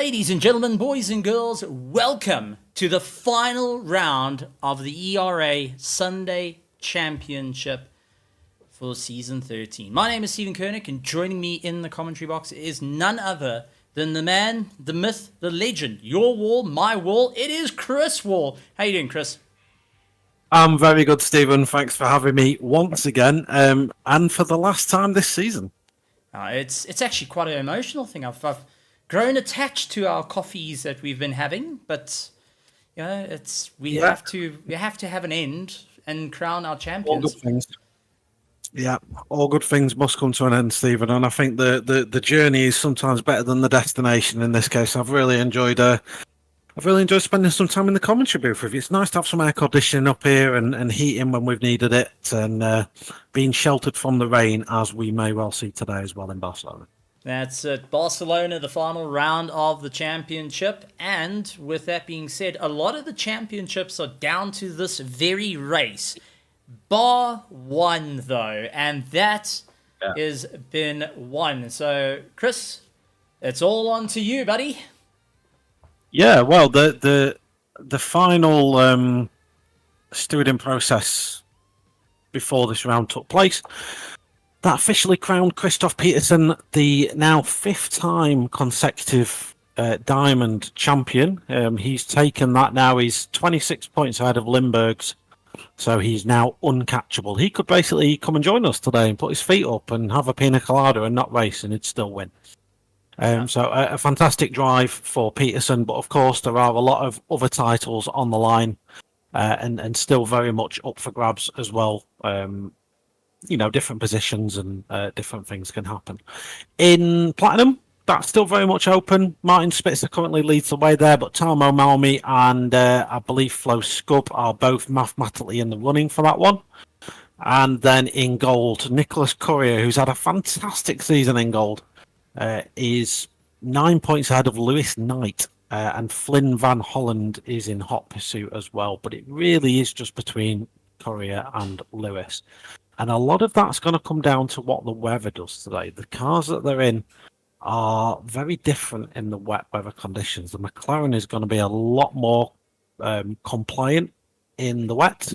Ladies and gentlemen, boys and girls, welcome to the final round of the ERA Sunday Championship for season 13. My name is Stephen Koenig, and joining me in the commentary box is none other than the man, the myth, the legend, your wall, my wall. It is Chris Wall. How you doing, Chris? I'm very good, Stephen. Thanks for having me once again, and for the last time this season. It's actually quite an emotional thing. I've grown attached to our coffees that we've been having, but we have to have an end and crown our All champions. good things. Yeah, all good things must come to an end, Stephen. And I think the journey is sometimes better than the destination. In this case, I've really enjoyed spending some time in the commentary booth with you. It's nice to have some air conditioning up here and heating when we've needed it, and being sheltered from the rain, as we may well see today as well in Barcelona. That's it. Barcelona, the final round of the championship. And with that being said, a lot of the championships are down to this very race. Bar one, though. And that has been won. So, Chris, it's all on to you, buddy. Yeah, well, the final stewarding process before this round took place, that officially crowned Christoph Peterson the now fifth time consecutive Diamond champion. He's taken that now. He's 26 points ahead of Limburg's, so he's now uncatchable. He could basically come and join us today and put his feet up and have a pina colada and not race, and he'd still win. So a fantastic drive for Peterson, but of course there are a lot of other titles on the line, and still very much up for grabs as well. Different positions and different things can happen. In Platinum, that's still very much open. Martin Spitzer currently leads the way there, but Talmo Malmi and I believe Flo Scub are both mathematically in the running for that one. And then in gold, Nicholas Courier, who's had a fantastic season in gold, is 9 points ahead of Lewis Knight, and Flynn Van Holland is in hot pursuit as well. But it really is just between Courier and Lewis. And a lot of that's going to come down to what the weather does today. The cars that they're in are very different in the wet weather conditions. The McLaren is going to be a lot more compliant in the wet,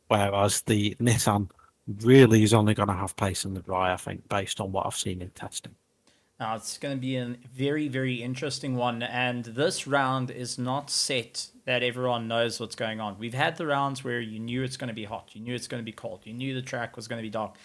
whereas the Nissan really is only going to have pace in the dry, I think, based on what I've seen in testing. Now, it's going to be a very, very interesting one, and this round is not set that everyone knows what's going on. We've had the rounds where you knew it's going to be hot, you knew it's going to be cold, you knew the track was going to be dark.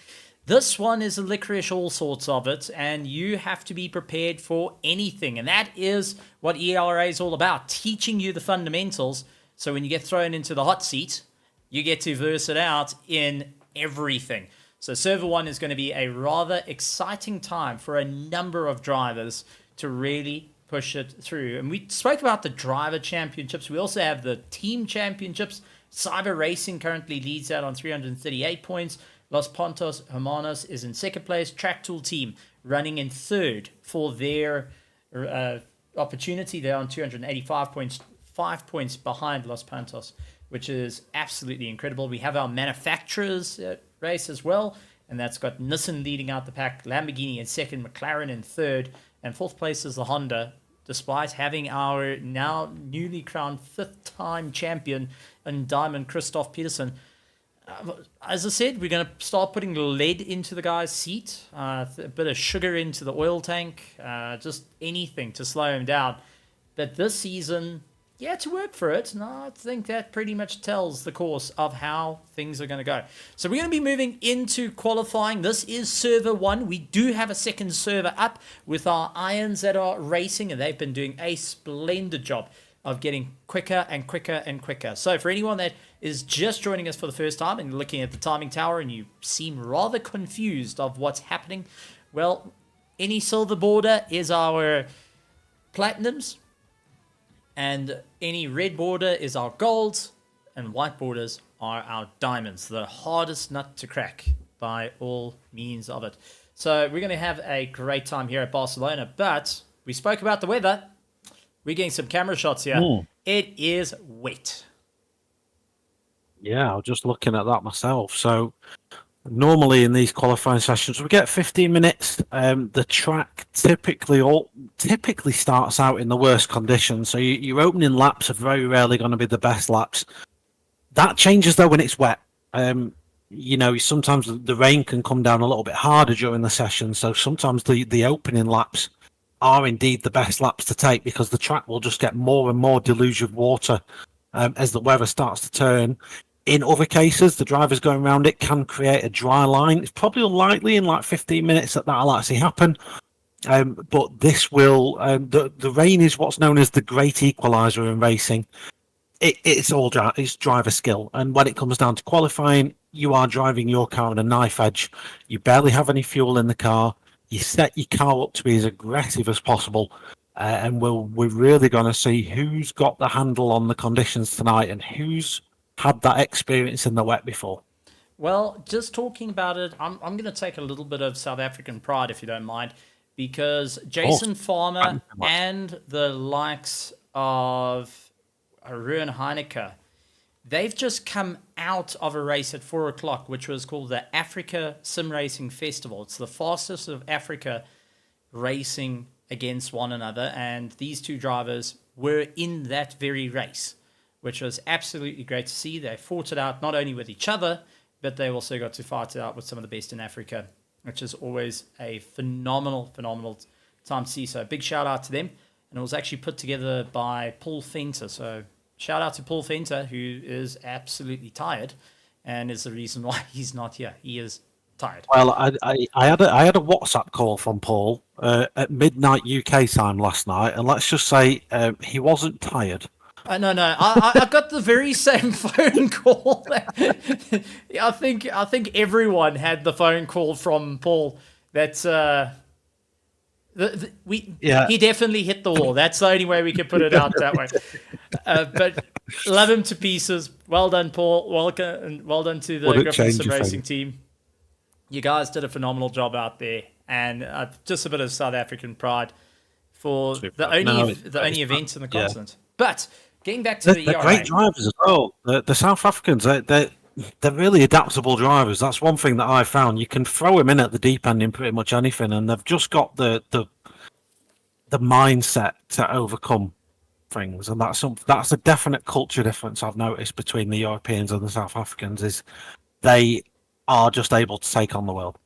This one is a licorice, all sorts of it, and you have to be prepared for anything, and that is what ERA is all about, teaching you the fundamentals, so when you get thrown into the hot seat, you get to verse it out in everything. So Server 1 is going to be a rather exciting time for a number of drivers to really push it through. And we spoke about the driver championships. We also have the team championships. Cyber Racing currently leads that on 338 points. Los Pontos Hermanos is in second place. Track Tool Team running in third for their opportunity. They're on 285 points, 5 points behind Los Pontos, which is absolutely incredible. We have our manufacturers race as well, and that's got Nissan leading out the pack, Lamborghini in second, McLaren in third, and fourth place is the Honda, despite having our now newly crowned fifth time champion in Diamond, Christoph Peterson. As I said, we're going to start putting lead into the guy's seat, a bit of sugar into the oil tank, just anything to slow him down. But this season, to work for it. And I think that pretty much tells the course of how things are going to go. So we're going to be moving into qualifying. This is server 1. We do have a second server up with our irons that are racing, and they've been doing a splendid job of getting quicker and quicker and quicker. So for anyone that is just joining us for the first time and looking at the timing tower and you seem rather confused of what's happening, well, any silver border is our platinums, and any red border is our golds, and white borders are our diamonds. The hardest nut to crack by all means of it. So we're going to have a great time here at Barcelona, but we spoke about the weather. We're getting some camera shots here. It is wet. Yeah, I was just looking at that myself. So normally in these qualifying sessions we get 15 minutes. The track typically starts out in the worst conditions, so your opening laps are very rarely going to be the best laps. That changes though when it's wet. Sometimes the rain can come down a little bit harder during the session, so sometimes the opening laps are indeed the best laps to take because the track will just get more and more deluge of water as the weather starts to turn. In other cases, the drivers going around it can create a dry line. It's probably unlikely in like 15 minutes that'll actually happen. But this will, the rain is what's known as the great equalizer in racing. It's driver skill. And when it comes down to qualifying, you are driving your car on a knife edge. You barely have any fuel in the car. You set your car up to be as aggressive as possible. And we're really going to see who's got the handle on the conditions tonight and who's had that experience in the wet before. Well, just talking about it, I'm going to take a little bit of South African pride, if you don't mind, because Jason Farmer and the likes of Ruan Heineke, they've just come out of a race at 4 o'clock, which was called the Africa Sim Racing Festival. It's the fastest of Africa racing against one another, and these two drivers were in that very race, which was absolutely great to see. They fought it out not only with each other, but they also got to fight it out with some of the best in Africa, which is always a phenomenal time to see. So big shout out to them. And it was actually put together by Paul Fenter. So shout out to Paul Fenter, who is absolutely tired and is the reason why he's not here. He is tired. Well, I had a WhatsApp call from Paul at midnight UK time last night, and let's just say he wasn't tired. No, I got the very same phone call. I think everyone had the phone call from Paul. That's he definitely hit the wall. That's the only way we could put it out that way. But love him to pieces. Well done, Paul. Welcome and well done to the Griffin Sim Racing team. You guys did a phenomenal job out there, and just a bit of South African pride for the only event in the continent. But getting back to the ERA. They're great drivers as well. The South Africans, they're really adaptable drivers. That's one thing that I found. You can throw them in at the deep end in pretty much anything, and they've just got the mindset to overcome things. And that's a definite culture difference I've noticed between the Europeans and the South Africans. Is they are just able to take on the world.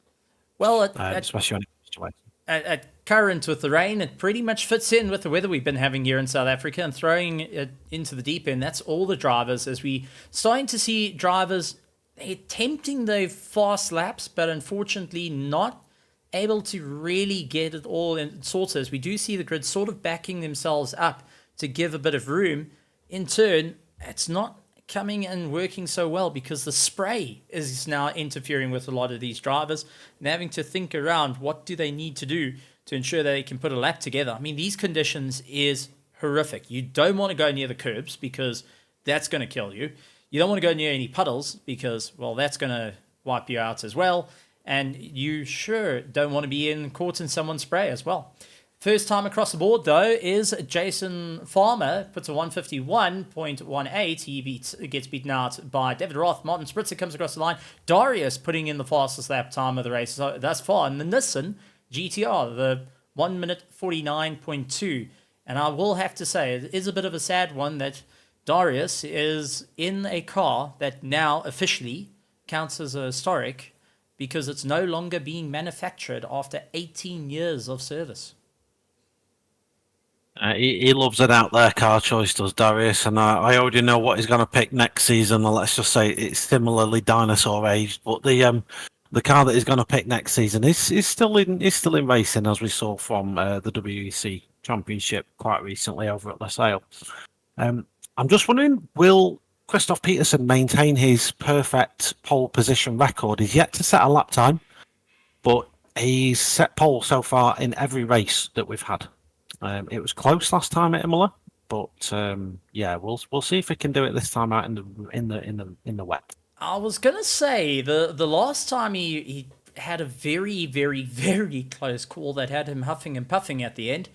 Well, especially in a situation. At current with the rain, it pretty much fits in with the weather we've been having here in South Africa, and throwing it into the deep end. That's all the drivers, as we starting to see drivers attempting the fast laps, but unfortunately not able to really get it all in sorted. As we do see the grid sort of backing themselves up to give a bit of room. In turn, it's not coming and working so well because the spray is now interfering with a lot of these drivers and having to think around what do they need to do to ensure that they can put a lap together. I mean, these conditions is horrific. You don't want to go near the curbs because that's going to kill you. You don't want to go near any puddles because, well, that's going to wipe you out as well. And you sure don't want to be caught in someone's spray as well. First time across the board, though, is Jason Farmer, puts a 151.18. He gets beaten out by David Roth. Martin Spritzer comes across the line. Darius putting in the fastest lap time of the race thus far. And the Nissan GTR, the 1 minute 49.2. And I will have to say, it is a bit of a sad one that Darius is in a car that now officially counts as a historic because it's no longer being manufactured after 18 years of service. He loves it out there, car choice does, Darius, and I already know what he's going to pick next season. Let's just say it's similarly dinosaur aged, but the car that he's going to pick next season is still in racing, as we saw from the WEC Championship quite recently over at Losail. I'm just wondering, will Christoph Peterson maintain his perfect pole position record? He's yet to set a lap time, but he's set pole so far in every race that we've had. It was close last time at Imola, but yeah, we'll see if he can do it this time out in the wet. I was gonna say the last time he had a very, very, very close call that had him huffing and puffing at the end,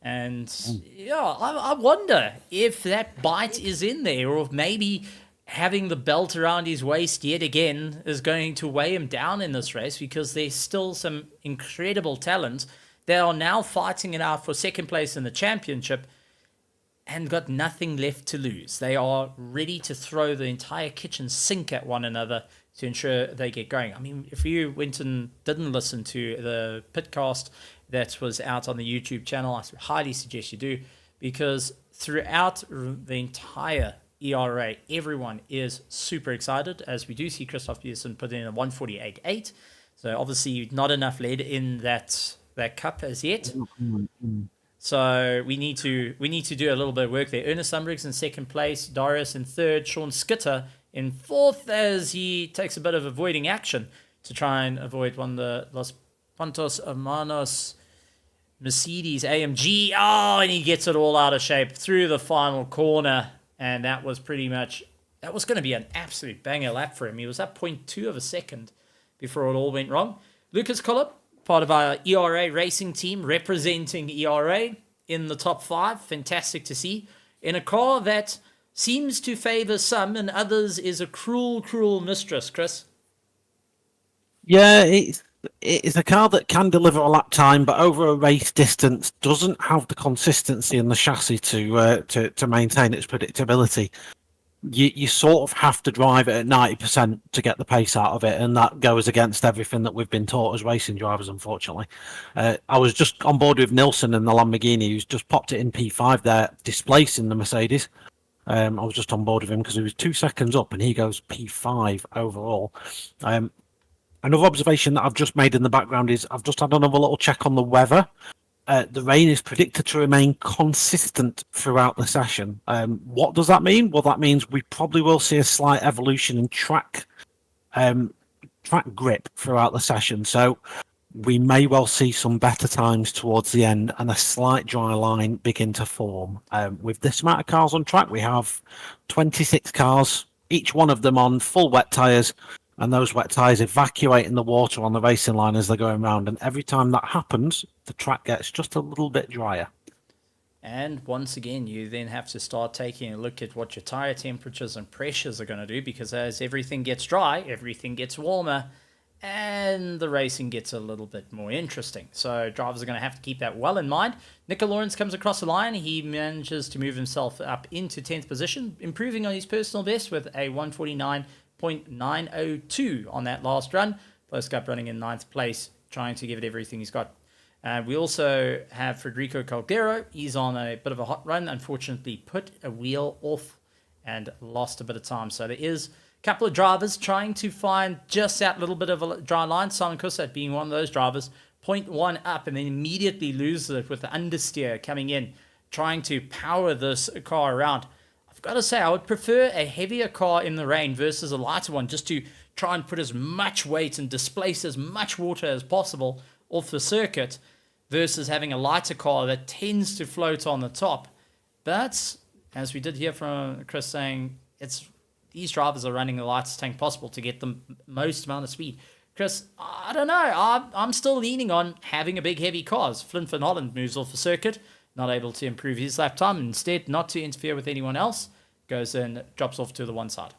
and yeah, I wonder if that bite is in there, or if maybe having the belt around his waist yet again is going to weigh him down in this race, because there's still some incredible talent. They are now fighting it out for second place in the championship and got nothing left to lose. They are ready to throw the entire kitchen sink at one another to ensure they get going. I mean, if you went and didn't listen to the pitcast that was out on the YouTube channel, I highly suggest you do, because throughout the entire ERA, everyone is super excited, as we do see Christoph Peterson put in a 148.8. So obviously not enough lead in that cup as yet. So we need to do a little bit of work there. Ernest Umbriggs in second place, Darius in third, Sean Skitter in fourth, as he takes a bit of avoiding action to try and avoid one of the Los Pantos Hermanos Mercedes AMG. Oh, and he gets it all out of shape through the final corner. And that was going to be an absolute banger lap for him. He was up 0.2 of a second before it all went wrong. Lucas Collip, part of our ERA racing team, representing ERA in the top 5. Fantastic to see. In a car that seems to favour some and others is a cruel, cruel mistress, Chris. Yeah, it's a car that can deliver a lap time, but over a race distance doesn't have the consistency in the chassis to maintain its predictability. You sort of have to drive it at 90% to get the pace out of it, and that goes against everything that we've been taught as racing drivers, unfortunately. I was just on board with Nilsson and the Lamborghini, who's just popped it in P5 there, displacing the Mercedes. I was just on board with him because he was 2 seconds up, and he goes P5 overall. Another observation that I've just made in the background is I've just had another little check on the weather. The rain is predicted to remain consistent throughout the session. What does that mean? Well, that means we probably will see a slight evolution in track grip throughout the session. So we may well see some better times towards the end and a slight dry line begin to form. With this amount of cars on track, we have 26 cars, each one of them on full wet tyres, and those wet tyres evacuating the water on the racing line as they're going around. And every time that happens, the track gets just a little bit drier. And once again, you then have to start taking a look at what your tyre temperatures and pressures are going to do, because as everything gets dry, everything gets warmer, and the racing gets a little bit more interesting. So drivers are going to have to keep that well in mind. Nico Lawrence comes across the line. He manages to move himself up into 10th position, improving on his personal best with a 149.902 on that last run. Ploskup running in 9th place, trying to give it everything he's got. We also have Federico Caldero. He's on a bit of a hot run. Unfortunately, put a wheel off and lost a bit of time. So there is a couple of drivers trying to find just that little bit of a dry line. Simon Kussat being one of those drivers. 0.1 up and then immediately loses it with the understeer coming in, trying to power this car around. I've got to say, I would prefer a heavier car in the rain versus a lighter one, just to try and put as much weight and displace as much water as possible off the circuit, versus having a lighter car that tends to float on the top. But as we did hear from Chris saying, these drivers are running the lightest tank possible to get the most amount of speed. Chris, I don't know. I'm still leaning on having a big heavy car. Flint van Holland moves off the circuit, not able to improve his lap time. Instead, not to interfere with anyone else, goes and drops off to the one side.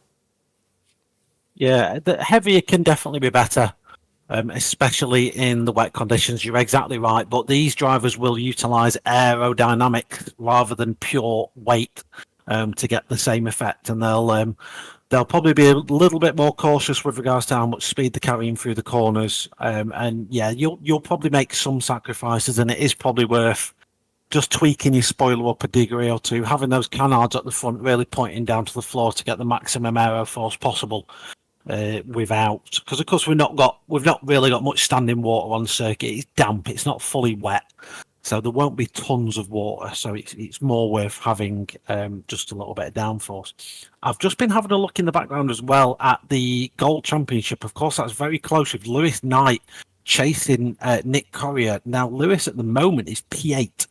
Yeah, the heavier can definitely be better. Especially in the wet conditions. You're exactly right, but these drivers will utilise aerodynamics rather than pure weight to get the same effect, and they'll probably be a little bit more cautious with regards to how much speed they're carrying through the corners. And yeah, you'll probably make some sacrifices, and it is probably worth just tweaking your spoiler up a degree or two, having those canards at the front really pointing down to the floor to get the maximum aero force possible. Because of course we've not really got much standing water on the circuit. It's damp, it's not fully wet, so there won't be tons of water, so it's more worth having just a little bit of downforce. I've just been having a look in the background as well at the Gold Championship. Of course, that's very close with Lewis Knight chasing Nick Correa. Now Lewis at the moment is P8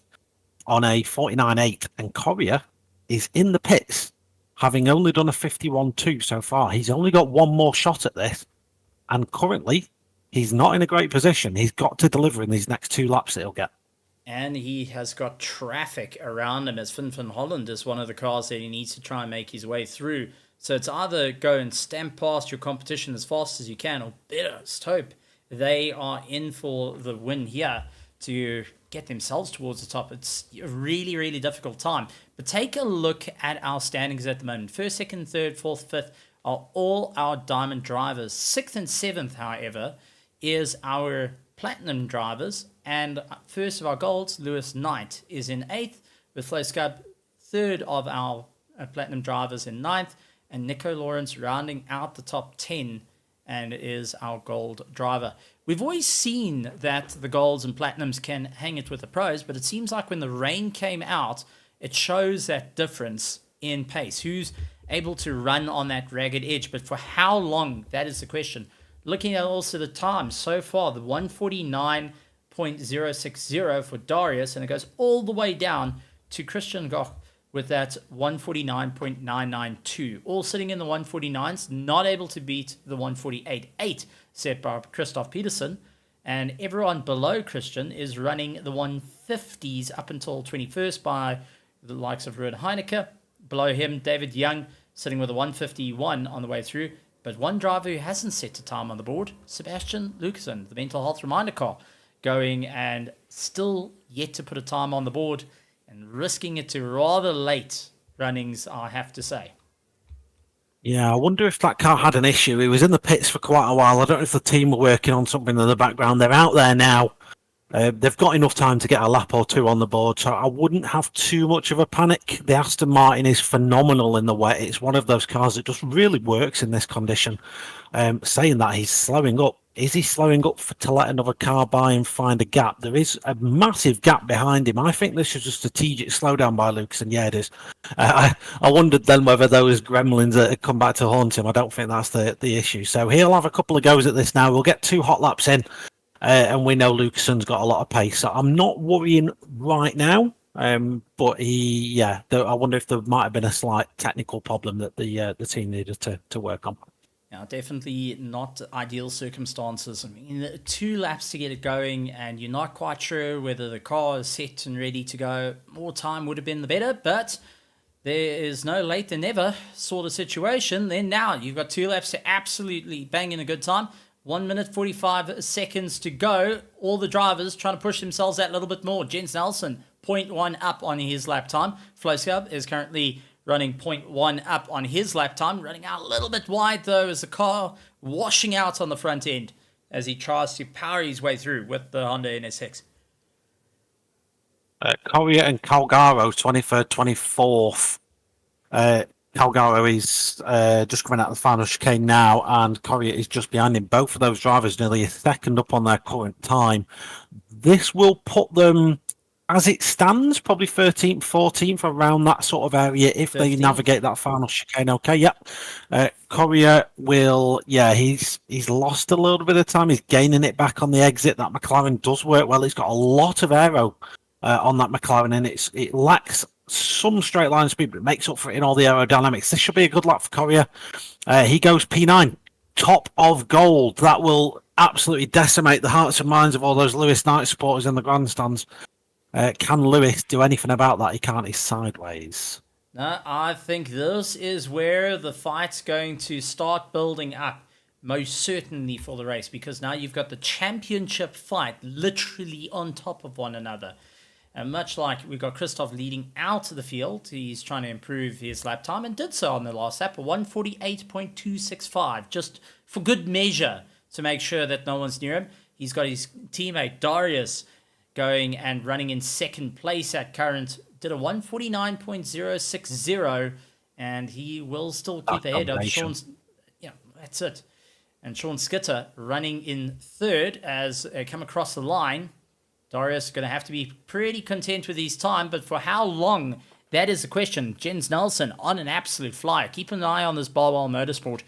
on a 49.8, and Correa is in the pits, having only done a 51.2 so far. He's only got one more shot at this, and currently he's not in a great position. He's got to deliver in these next 2 laps that he'll get. And he has got traffic around him, as Finn van Holland is one of the cars that he needs to try and make his way through So it's either go and stamp past your competition as fast as you can, or best hope they are in for the win here to get themselves towards the top. It's a really, really difficult time. But take a look at our standings at the moment. First, second, third, fourth, fifth are all our diamond drivers. Sixth and seventh, however, is our platinum drivers. And first of our golds, Lewis Knight, is in eighth, with Flo Scub third of our platinum drivers in ninth, and Nico Lawrence rounding out the top 10 and is our gold driver. We've always seen that the golds and platinums can hang it with the pros, but it seems like when the rain came out, it shows that difference in pace. Who's able to run on that ragged edge, but for how long, that is the question. Looking at also the time so far, the 149.060 for Darius, and it goes all the way down to Christian Goch with that 149.992. All sitting in the 149s, not able to beat the 148.8 set by Christoph Peterson. And everyone below Christian is running the 150s up until 21st by the likes of Ruud Heineke. Below him, David Young sitting with a 151 on the way through. But one driver who hasn't set a time on the board, Sebastian Lucasen, the mental health reminder car, going and still yet to put a time on the board and risking it to rather late runnings, I have to say. Yeah, I wonder if that car had an issue. It was in the pits for quite a while. I don't know if the team were working on something in the background. They're out there now. They've got enough time to get a lap or two on the board, so I wouldn't have too much of a panic. The Aston Martin is phenomenal in the wet. It's one of those cars that just really works in this condition. Saying that, he's slowing up. Is he slowing up to let another car by and find a gap? There is a massive gap behind him. I think this is a strategic slowdown by Lucas, and yeah, it is. I wondered then whether those gremlins had come back to haunt him. I don't think that's the issue. So he'll have a couple of goes at this now. We'll get 2 hot laps in, and we know Lucason's got a lot of pace. So I'm not worrying right now. But I wonder if there might have been a slight technical problem that the team needed to work on. Now, definitely not ideal circumstances. I mean, 2 laps to get it going, and you're not quite sure whether the car is set and ready to go. More time would have been the better, but there is no late than never sort of situation. Then now you've got 2 laps to absolutely bang in a good time. 1 minute 45 seconds to go. All the drivers trying to push themselves that little bit more. Jens Nelson, 0.1 up on his lap time. Flo Scub is currently running 0.1 up on his lap time, running out a little bit wide though as the car washing out on the front end as he tries to power his way through with the Honda NSX. Correa and Calgaro, 23rd, 24th. Calgaro is just coming out of the final chicane now, and Correa is just behind him. Both of those drivers nearly a second up on their current time. This will put them, as it stands, probably 13th, 14th, around that sort of area if 15. They navigate that final chicane. Okay, yep. Correa will, he's lost a little bit of time. He's gaining it back on the exit. That McLaren does work well. He's got a lot of aero on that McLaren, and it lacks some straight line speed, but it makes up for it in all the aerodynamics. This should be a good lap for Correa. He goes P9, top of gold. That will absolutely decimate the hearts and minds of all those Lewis Knight supporters in the grandstands. Can Lewis do anything about that? He can't. He's sideways. No, I think this is where the fight's going to start building up, most certainly for the race, because now you've got the championship fight literally on top of one another. And much like we've got Christoph leading out of the field, he's trying to improve his lap time and did so on the last lap, 148.265, just for good measure to make sure that no one's near him. He's got his teammate Darius going and running in second place at current, did a 149.060, and he will still keep ahead of Sean's. Yeah, that's it. And Sean Skitter running in third as they come across the line. Darius going to have to be pretty content with his time, but for how long, that is the question. Jens Nelson on an absolute flyer. Keep an eye on this Barwell Motorsport.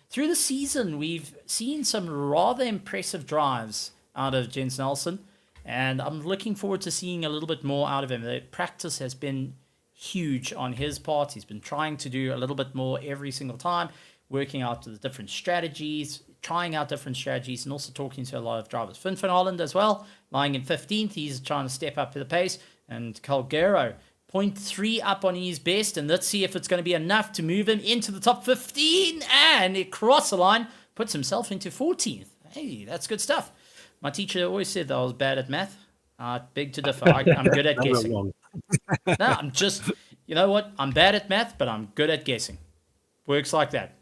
Through the season, we've seen some rather impressive drives out of Jens Nelson, and I'm looking forward to seeing a little bit more out of him. The practice has been huge on his part. He's been trying to do a little bit more every single time, working out the different strategies, trying out different strategies, and also talking to a lot of drivers. Finn van Holland as well, lying in 15th. He's trying to step up to the pace. And Calgaro, 0.3 up on his best, and let's see if it's going to be enough to move him into the top 15, and it cross the line, puts himself into 14th. Hey, that's good stuff. My teacher always said that I was bad at math. Big to differ. I'm good at guessing. No, I'm just, you know what? I'm bad at math, but I'm good at guessing. Works like that.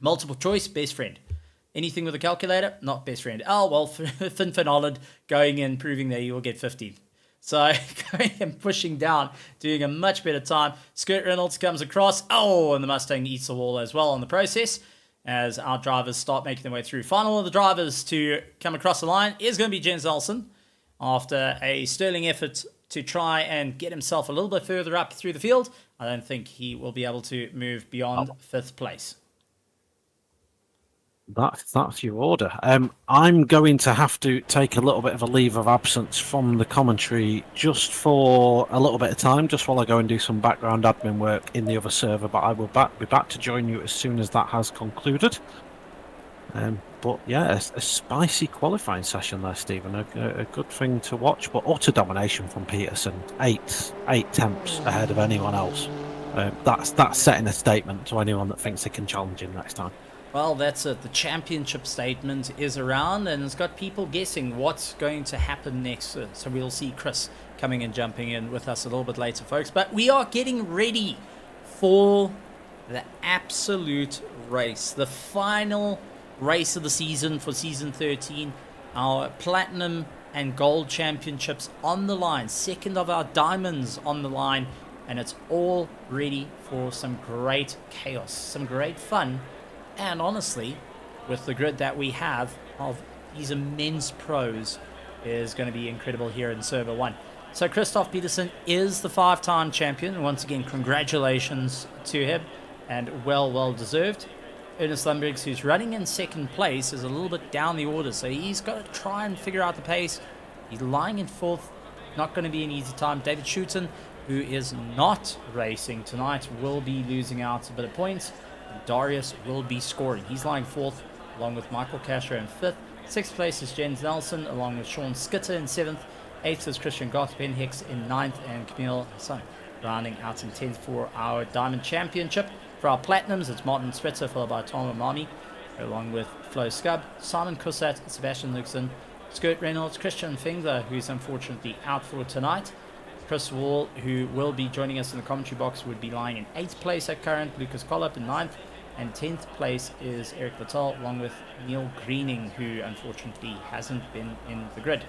Multiple choice, best friend. Anything with a calculator, not best friend. Oh, well, Finn Van Holland going in, proving that he will get 15th. So going and pushing down, doing a much better time. Skirt Reynolds comes across. Oh, and the Mustang eats the wall as well in the process as our drivers start making their way through. Final of the drivers to come across the line is going to be Jens Nelson after a sterling effort to try and get himself a little bit further up through the field. I don't think he will be able to move beyond 5th place. That's your order. I'm going to have to take a little bit of a leave of absence from the commentary just for a little bit of time, just while I go and do some background admin work in the other server. But I will be back to join you as soon as that has concluded. But yeah, a spicy qualifying session there, Stephen. A good thing to watch. But utter domination from Peterson, eight tenths ahead of anyone else. That's setting a statement to anyone that thinks they can challenge him next time. Well, that's it. The championship statement is around, and it's got people guessing what's going to happen next. So we'll see Chris coming and jumping in with us a little bit later, folks. But we are getting ready for the absolute race, the final race of the season for season 13. Our platinum and gold championships on the line, second of our diamonds on the line, and it's all ready for some great chaos, some great fun. And honestly, with the grid that we have of these immense pros, is going to be incredible here in Server 1. So Christoph Peterson is the 5-time champion. And once again, congratulations to him, and well deserved. Ernest Lundbergs, who's running in 2nd place, is a little bit down the order. So he's got to try and figure out the pace. He's lying in 4th. Not going to be an easy time. David Schutten, who is not racing tonight, will be losing out a bit of points. Darius will be scoring. He's lying 4th, along with Michael Castro in 5th. 6th place is Jens Nelson, along with Sean Skitter in 7th. 8th is Christian Goth, Ben Hicks in 9th, and Camille Hassan rounding out in 10th for our Diamond Championship. For our Platinums, it's Martin Spritzer, followed by Tom Amami, along with Flo Scub, Simon Kussat, Sebastian Luxon, Skirt Reynolds, Christian Fingler, who's unfortunately out for tonight. Chris Wall, who will be joining us in the commentary box, would be lying in 8th place at current. Lucas Collop in 9th. And 10th place is Eric Vittal, along with Neil Greening, who unfortunately hasn't been in the grid.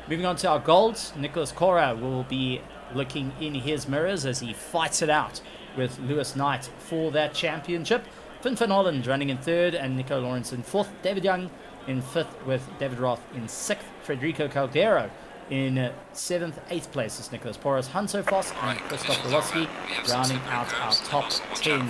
Moving on to our golds, Nicholas Cora will be looking in his mirrors as he fights it out with Lewis Knight for that championship. Finn Van Holland running in 3rd, and Nico Lawrence in 4th. David Young in 5th, with David Roth in 6th. Federico Caldero in 7th, 8th place is Nicholas Porras, Hanso Foss, and Christoph Wolowski rounding out our top 10.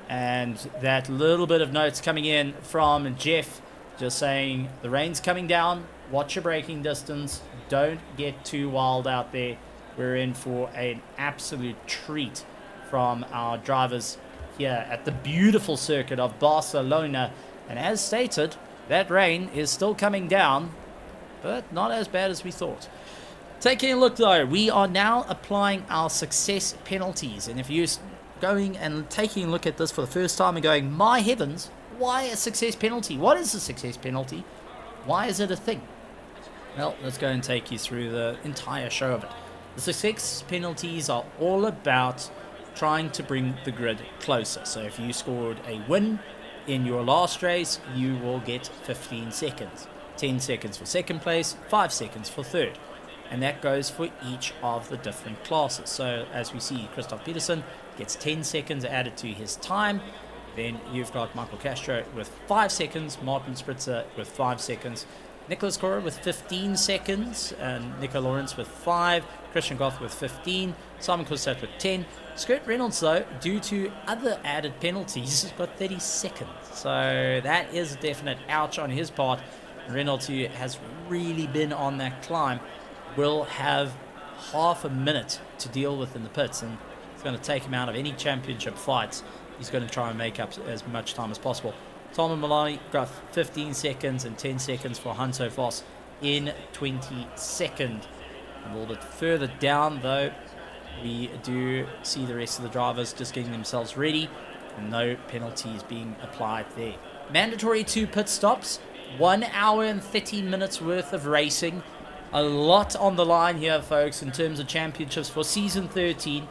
And that little bit of notes coming in from Jeff, just saying the rain's coming down, watch your braking distance, don't get too wild out there. We're in for an absolute treat from our drivers here at the beautiful circuit of Barcelona. And as stated, that rain is still coming down, but not as bad as we thought. Taking a look though, we are now applying our success penalties. And if you're going and taking a look at this for the first time and going, my heavens, why a success penalty? What is a success penalty? Why is it a thing? Well, let's go and take you through the entire show of it. The success penalties are all about trying to bring the grid closer. So if you scored a win in your last race, you will get 15 seconds. 10 seconds for 2nd place, 5 seconds for 3rd. And that goes for each of the different classes. So as we see, Christoph Peterson gets 10 seconds added to his time. Then you've got Michael Castro with 5 seconds, Martin Spritzer with 5 seconds, Nicholas Cora with 15 seconds, and Nico Lawrence with 5, Christian Goth with 15, Simon Kussat with 10. Skirt Reynolds, though, due to other added penalties, has got 30 seconds. So that is a definite ouch on his part. Reynolds, who has really been on that climb, will have half a minute to deal with in the pits, and it's going to take him out of any championship fights. He's going to try and make up as much time as possible. Tom and Malani got 15 seconds and 10 seconds for Hanso Voss in 22nd. A little bit further down, though, we do see the rest of the drivers just getting themselves ready, and no penalties being applied there. Mandatory 2 pit stops, 1 hour and 30 minutes worth of racing. A lot on the line here, folks, in terms of championships for season 13,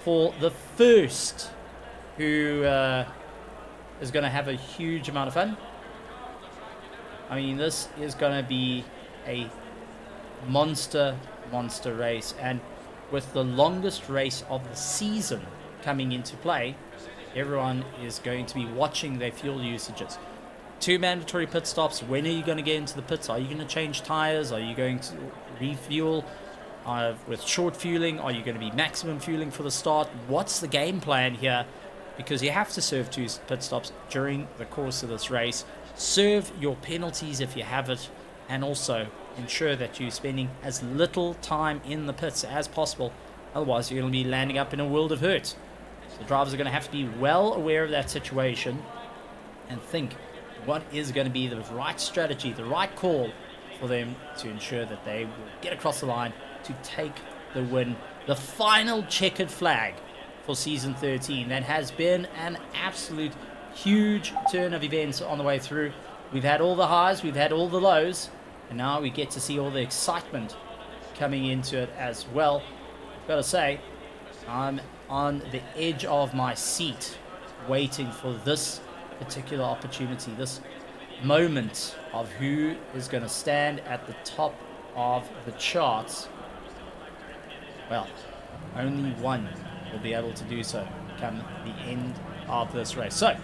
for the first who is going to have a huge amount of fun. I mean, this is going to be a monster race, and with the longest race of the season coming into play, everyone is going to be watching their fuel usages. 2 mandatory pit stops. When are you going to get into the pits? Are you going to change tires? Are you going to refuel with short fueling? Are you going to be maximum fueling for the start? What's the game plan here? Because you have to serve 2 pit stops during the course of this race. Serve your penalties if you have it, and also ensure that you're spending as little time in the pits as possible. Otherwise, you're going to be landing up in a world of hurt. So the drivers are going to have to be well aware of that situation and think what is going to be the right strategy, the right call for them to ensure that they will get across the line to take the win. The final checkered flag for season 13. That has been an absolute huge turn of events on the way through. We've had all the highs, we've had all the lows, and now we get to see all the excitement coming into it as well. I've got to say, I'm on the edge of my seat waiting for this particular opportunity, this moment of who is going to stand at the top of the charts. Well, only one will be able to do so come the end of this race. So,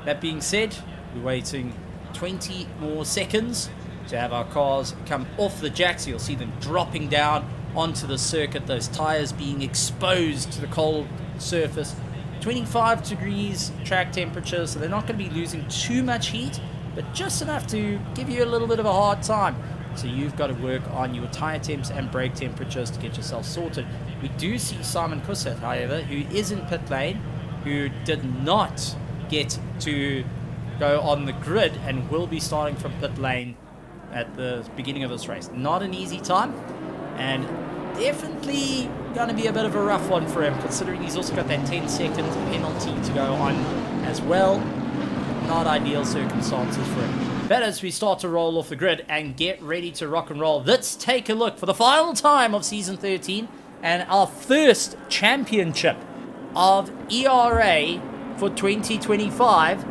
that being said, we're waiting 20 more seconds to have our cars come off the jacks. You'll see them dropping down onto the circuit, those tires being exposed to the cold surface. 25 degrees track temperature, so they're not going to be losing too much heat, but just enough to give you a little bit of a hard time. So you've got to work on your tire temps and brake temperatures to get yourself sorted. We do see Simon Kusset, however, who is in pit lane, who did not get to go on the grid and will be starting from pit lane at the beginning of this race. Not an easy time, and definitely going to be a bit of a rough one for him, considering he's also got that 10-second penalty to go on as well. Not ideal circumstances for him. But as we start to roll off the grid and get ready to rock and roll, let's take a look for the final time of season 13 and our first championship of ERA for 2025.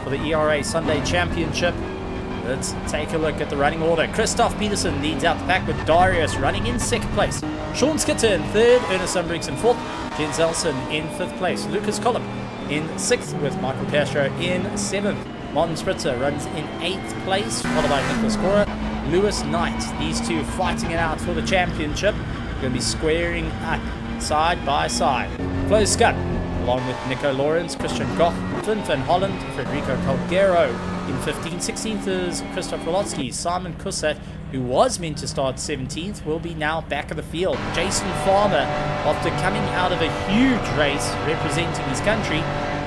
For the ERA Sunday Championship, let's take a look at the running order. Christoph Peterson leads out the pack with Darius running in 2nd place. Sean Skitter in 3rd, Ernest Umbriggs in 4th, Jens Elson in 5th place. Lucas Collum in 6th with Michael Castro in 7th. Martin Spritzer runs in 8th place, followed by Nicholas Cora. Lewis Knight, these two fighting it out for the championship. Going to be squaring up side by side. Flo Scott, along with Nico Lawrence, Christian Goch, Clint Van Holland, Federico Calgero. In 15th, 16th is Christoph Wolotsky. Simon Kusset, who was meant to start 17th, will be now back of the field. Jason Farmer, after coming out of a huge race representing his country,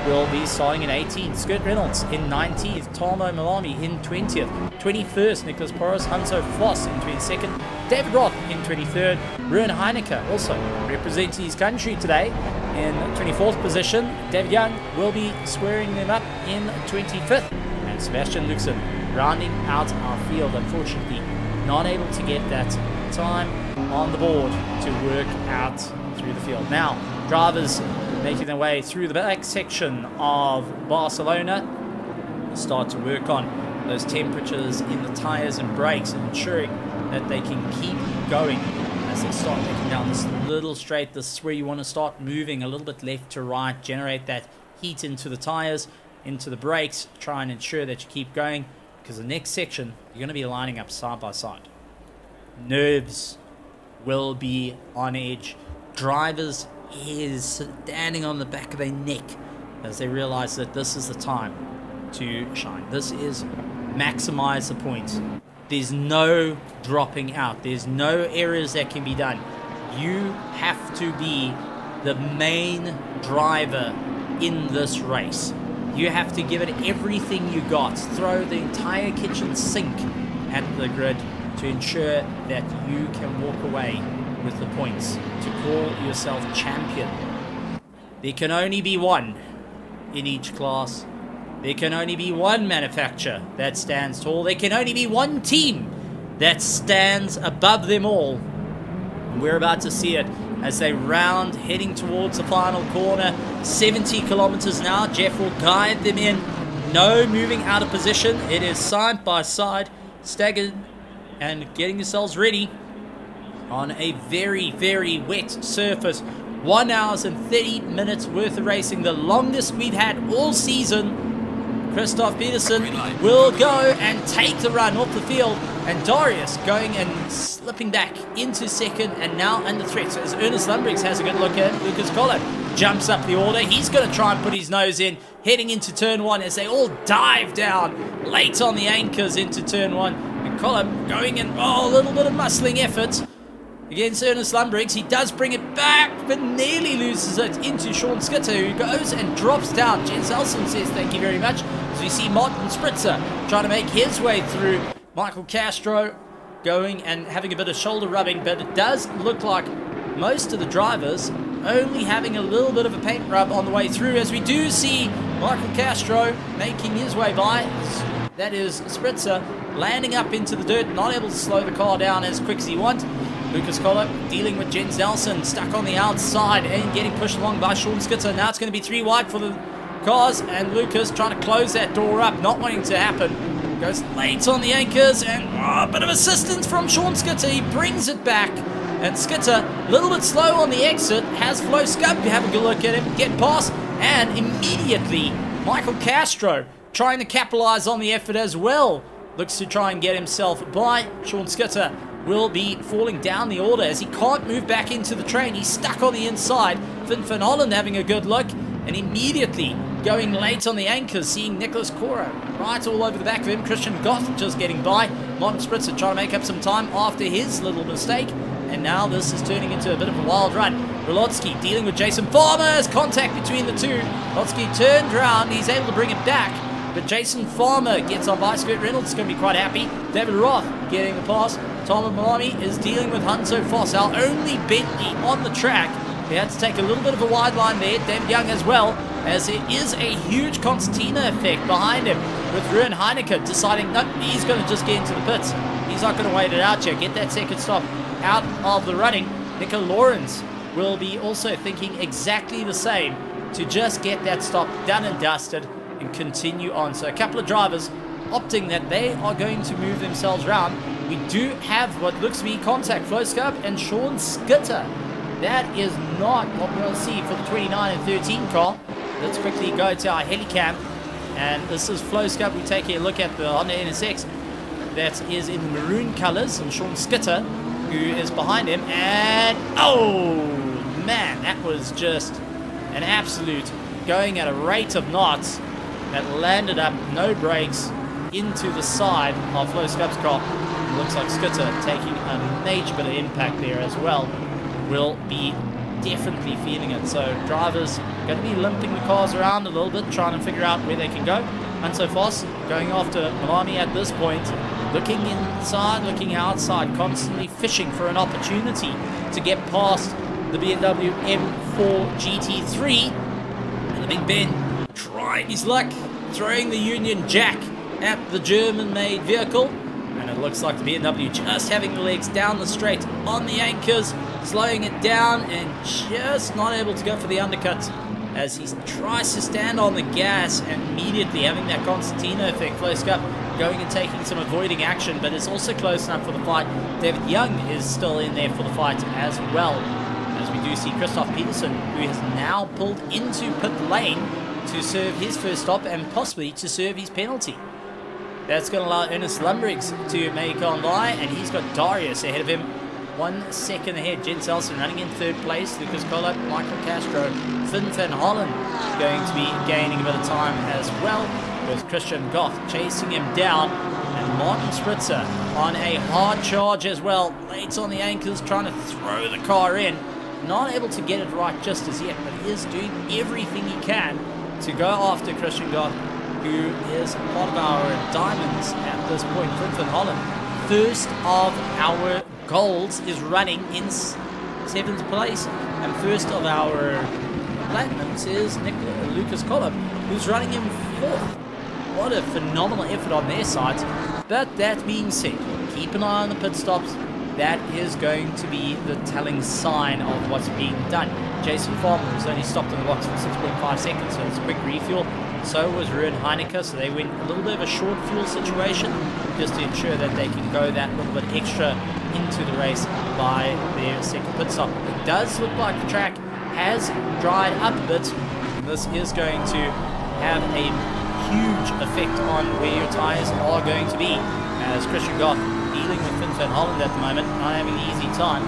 will be starting in 18th. Skirt Reynolds in 19th. Tarmo Malami in 20th. 21st, Nicholas Porras. Hanso Voss in 22nd. David Roth in 23rd. Ruben Heineke also representing his country today in 24th position. David Young will be squaring them up in 25th. And Sebastian Luxen rounding out our field. Unfortunately, not able to get that time on the board to work out through the field. Now, drivers making their way through the back section of Barcelona start to work on those temperatures in the tires and brakes and ensuring that they can keep going as they start making down this little straight. This is where you want to start moving a little bit left to right, generate that heat into the tires, into the brakes, try and ensure that you keep going, because the next section you're going to be lining up side by side. Nerves will be on edge. Drivers is standing on the back of their neck as they realize that this is the time to shine. This is maximize the points. There's no dropping out. There's no errors that can be done. You have to be the main driver in this race. You have to give it everything you got. Throw the entire kitchen sink at the grid to ensure that you can walk away with the points to call yourself champion. There can only be one in each class. There can only be one manufacturer that stands tall. There can only be one team that stands above them all. And we're about to see it as they round, heading towards the final corner. 70 kilometers now. Jeff will guide them in. No moving out of position. It is side by side, staggered, and getting yourselves ready on a very, very wet surface. 1 hour and 30 minutes worth of racing, the longest we've had all season. Christoph Peterson will go and take the run off the field, and Darius going and slipping back into second and now under threat. So as Ernest Lundbriggs has a good look at Lucas Collett, jumps up the order. He's going to try and put his nose in, heading into turn one as they all dive down late on the anchors into turn one. And Collett going in, a little bit of muscling effort against Ernest Lundbriggs. He does bring it back, but nearly loses it into Sean Skitter, who goes and drops down. Jens Elson says thank you very much. So we see Martin Spritzer trying to make his way through. Michael Castro going and having a bit of shoulder rubbing, but it does look like most of the drivers only having a little bit of a paint rub on the way through, as we do see Michael Castro making his way by. That is Spritzer landing up into the dirt, not able to slow the car down as quick as he wants. Lucas Collett dealing with Jens Nelson, stuck on the outside and getting pushed along by Sean Skitter. Now it's going to be 3 wide for the cars, and Lucas trying to close that door up, not wanting to happen. Goes late on the anchors, and a bit of assistance from Sean Skitter. He brings it back, and Skitter a little bit slow on the exit. Has Flo Scub have a good look at him, get past, and immediately Michael Castro trying to capitalize on the effort as well. Looks to try and get himself by. Sean Skitter will be falling down the order as he can't move back into the train. He's stuck on the inside. Finn van Holland having a good look, and immediately going late on the anchors, seeing Nicholas Cora right all over the back of him. Christian Goth just getting by. Martin Spritzer trying to make up some time after his little mistake, and now this is turning into a bit of a wild run. Rolotsky dealing with Jason Farmer's contact between the two. Rolotsky turned around, he's able to bring it back, but Jason Farmer gets on by. Scott Reynolds is going to be quite happy. David Roth getting the pass. Tom Malami is dealing with Hanso Foss, our only Bentley on the track. He had to take a little bit of a wide line there. David Young as well, as there is a huge concertina effect behind him, with Ruben Heineke deciding, nope, he's going to just get into the pits. He's not going to wait it out yet. Get that second stop out of the running. Nico Lawrence will be also thinking exactly the same, to just get that stop done and dusted and continue on. So a couple of drivers opting that they are going to move themselves around. We do have what looks to be contact. Flo Scub and Sean Skitter. That is not what we'll see for the 29 and 13 car. Let's quickly go to our helicam. And this is Flo Scub. We take a look at the Honda NSX that is in maroon colors, and Sean Skitter, who is behind him. And oh man, that was just an absolute going at a rate of knots that landed up, no brakes, into the side of Flo Scub's car. It looks like Skitter taking a major bit of impact there as well. Will be definitely feeling it. So drivers going to be limping the cars around a little bit, trying to figure out where they can go. Hanso Foss going after Malami at this point, looking inside, looking outside, constantly fishing for an opportunity to get past the BMW M4 GT3. And the Big Ben trying his luck, throwing the Union Jack at the German-made vehicle, and it looks like the BMW just having the legs down the straight on the anchors, slowing it down and just not able to go for the undercut as he tries to stand on the gas, and immediately having that concertina effect. Flo Scub going and taking some avoiding action, but it's also close enough for the fight. David Young is still in there for the fight as well, as we do see Christoph Peterson, who has now pulled into pit lane to serve his first stop and possibly to serve his penalty. That's going to allow Ernest Lundbriggs to make on by, and he's got Darius ahead of him, 1 second ahead. Jens Elson running in third place. Lucas Collett, Michael Castro, Finn van Holland going to be gaining a bit of time as well, with Christian Goth chasing him down, and Martin Spritzer on a hard charge as well, late on the anchors, trying to throw the car in. Not able to get it right just as yet, but he is doing everything he can to go after Christian Goth, who is part of our diamonds at this point. Finn van Holland, first of our golds, is running in 7th place. And first of our Platinums is Lucas Collop, who's running in 4th. What a phenomenal effort on their side. But that being said, keep an eye on the pit stops. That is going to be the telling sign of what's being done. Jason Farmer was only stopped in the box for 6.5 seconds, so it's a quick refuel. So was Ruben Heineke, so they went a little bit of a short fuel situation just to ensure that they can go that little bit extra into the race by their second pit stop. It does look like the track has dried up a bit. This is going to have a huge effect on where your tyres are going to be, as Christian Goff, dealing with Finn van Holland at the moment, not having an easy time,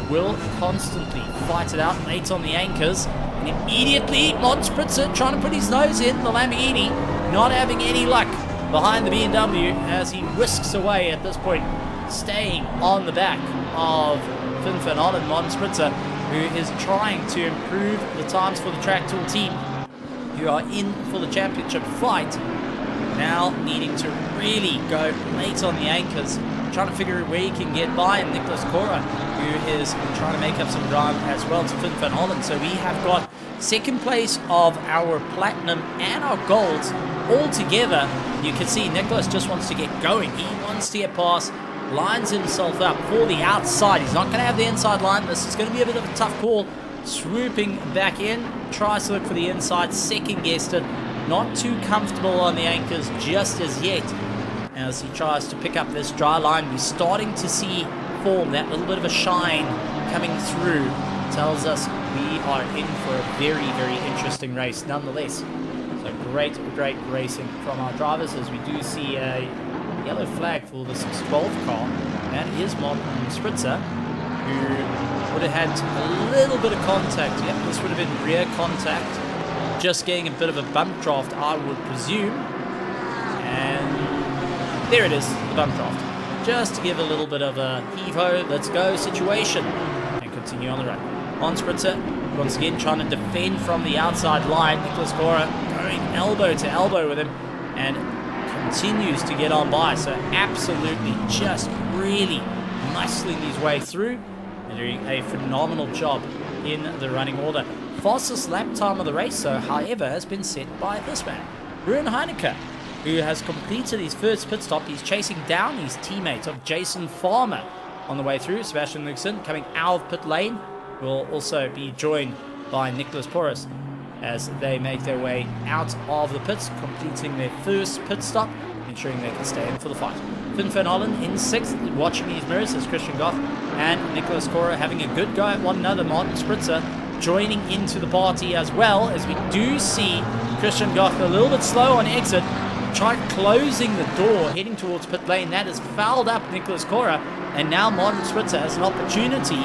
will constantly fight it out late on the anchors, and immediately Martin Spritzer trying to put his nose in the Lamborghini, not having any luck behind the BMW as he whisks away at this point, staying on the back of Finn van Holland. Martin Spritzer, who is trying to improve the times for the Track Tool team, who are in for the championship fight, now needing to really go late on the anchors, trying to figure out where he can get by, and Nicholas Cora, who is trying to make up some ground as well to Finn van Holland. So we have got second place of our platinum and our golds all together. You can see Nicholas just wants to get going. He wants to get past, lines himself up for the outside. He's not going to have the inside line. This is going to be a bit of a tough call. Swooping back in, tries to look for the inside, second guessed it. Not too comfortable on the anchors just as yet, as he tries to pick up this dry line. We're starting to see form, that little bit of a shine coming through tells us we are in for a very, very interesting race nonetheless. So great racing from our drivers, as we do see a yellow flag for the 612 car. That is Martin Spritzer, who would have had a little bit of contact. Yep, this would have been rear contact. Just getting a bit of a bump draft, I would presume. And there it is, the bump draft. Just to give a little bit of a heave-ho, let's go situation. And continue on the run. On Spritzer, once again trying to defend from the outside line. Nicholas Cora going elbow to elbow with him and continues to get on by. So absolutely just really muscling his way through and doing a phenomenal job in the running order. Fastest lap time of the race, so however, has been set by this man, Ruben Heineke, who has completed his first pit stop. He's chasing down his teammate of Jason Farmer on the way through. Sebastian Luxon coming out of pit lane will also be joined by Nicholas Porras as they make their way out of the pits, completing their first pit stop, ensuring they can stay in for the fight. Finn van Holland in 6th, watching his mirrors as Christian Goff and Nicholas Cora having a good go at one another. Martin Spritzer joining into the party as well, as we do see Christian Goff a little bit slow on exit, try closing the door heading towards pit lane. That has fouled up Nicholas Cora, and now Martin Spritzer has an opportunity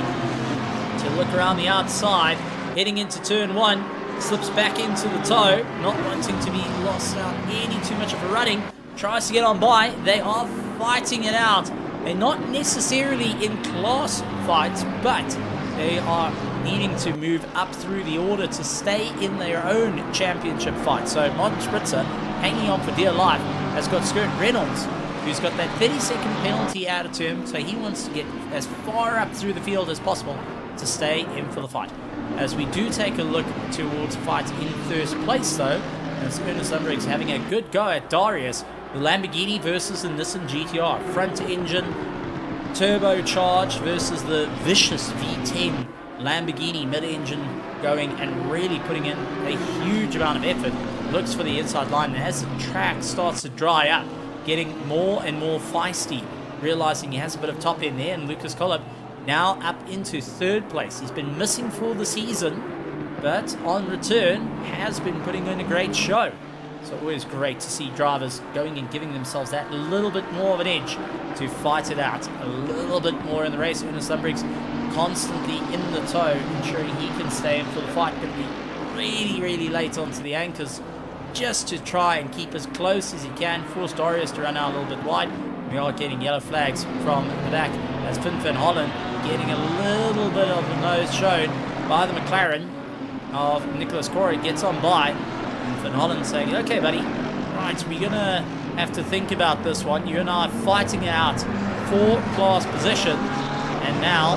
to look around the outside, heading into turn 1, slips back into the toe, not wanting to be lost out any too much of a running, tries to get on by. They are fighting it out. They're not necessarily in class fights, but they are needing to move up through the order to stay in their own championship fight. So Martin Spritzer, hanging on for dear life, has got Skirt Reynolds, who's got that 30-second penalty added to him, so he wants to get as far up through the field as possible to stay in for the fight. As we do take a look towards fight in first place though, as Ernest Lundbriggs having a good go at Darius, the Lamborghini versus the Nissan GTR, front engine turbocharged versus the vicious V10 Lamborghini mid-engine, going and really putting in a huge amount of effort. Looks for the inside line, and as the track starts to dry up, getting more and more feisty, realizing he has a bit of top end there, and Lucas Collop now up into 3rd place. He's been missing for the season, but on return has been putting in a great show. So always great to see drivers going and giving themselves that little bit more of an edge to fight it out a little bit more in the race. Ernest Lundbriggs constantly in the toe, ensuring he can stay in for the fight. Going to be really, really late onto the anchors just to try and keep as close as he can, force Darius to run out a little bit wide. We are getting yellow flags from the back as Finn van Holland getting a little bit of the nose shown by the McLaren of Nicholas Cora. Gets on by, and Van Holland saying, okay buddy, right, we're going to have to think about this one. You and I are fighting it out for class position, and now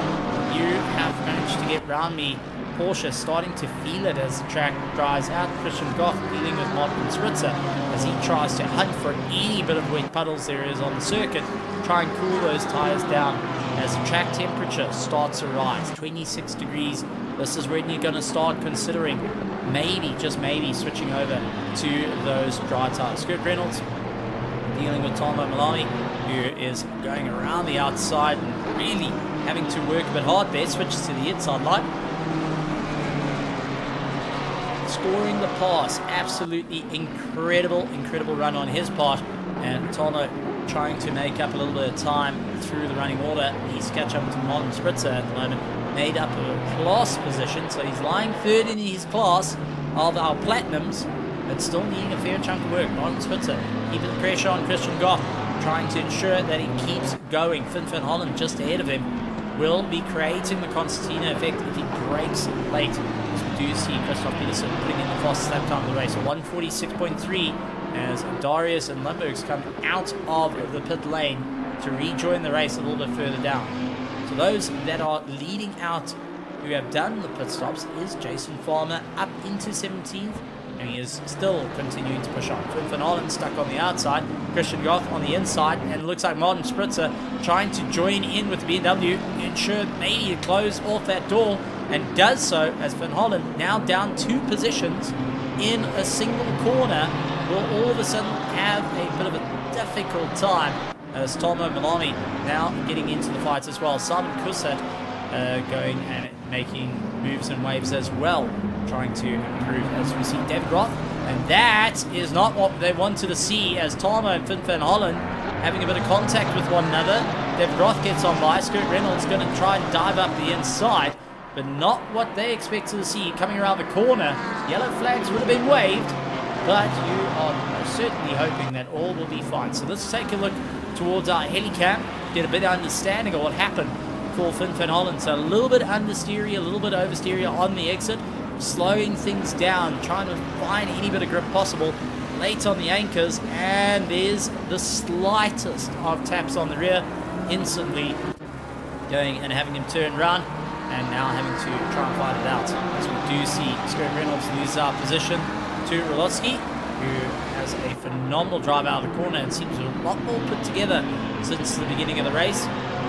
you have managed to get round me. Porsche starting to feel it as the track dries out. Christian Goff dealing with Martin Spritzer as he tries to hunt for any bit of wet puddles there is on the circuit, try and cool those tyres down as the track temperature starts to rise. 26 degrees. This is when you're going to start considering maybe, just maybe, switching over to those dry tyres. Kurt Reynolds dealing with Tomo Malami, who is going around the outside and really having to work a bit hard there. Switches to the inside line. Scoring the pass. Absolutely incredible run on his part. And Tono trying to make up a little bit of time through the running order. He's catch up to Martin Spritzer at the moment. Made up a class position, so he's lying third in his class of our platinums, but still needing a fair chunk of work. Martin Spritzer keeping the pressure on Christian Goff, trying to ensure that he keeps going. Finn Van Hollen just ahead of him will be creating the concertina effect if he breaks late. As we do see Christoph Peterson putting in the fastest lap time of the race, a 146.3, as Darius and Lundbergs come out of the pit lane to rejoin the race a little bit further down. So those that are leading out who have done the pit stops is Jason Farmer up into 17th, and he is still continuing to push on. Finn Van Hollen stuck on the outside, Christian Goff on the inside, and it looks like Martin Spritzer trying to join in with the BMW, ensure maybe to close off that door, and does so as Van Hollen, now down 2 positions in a single corner, will all of a sudden have a bit of a difficult time as Tomo Malami now getting into the fights as well. Simon Kusat going and making moves and waves as well, trying to improve as we see David Roth, and that is not what they wanted to see as Tomo and Finn Van Hollen having a bit of contact with one another. David Roth gets on by, Kurt Reynolds going to try and dive up the inside, but not what they expected to see coming around the corner. Yellow flags would have been waved, but you are certainly hoping that all will be fine. So let's take a look towards our helicam, get a bit of understanding of what happened for Finn Van Hollen. So a little bit understeer, a little bit oversteer on the exit, slowing things down, trying to find any bit of grip possible late on the anchors, and there's the slightest of taps on the rear, instantly going and having him turn around, and now having to try and fight it out. As we do see Kurt Reynolds lose our position to Rolotsky, who has a phenomenal drive out of the corner and seems a lot more put together since the beginning of the race.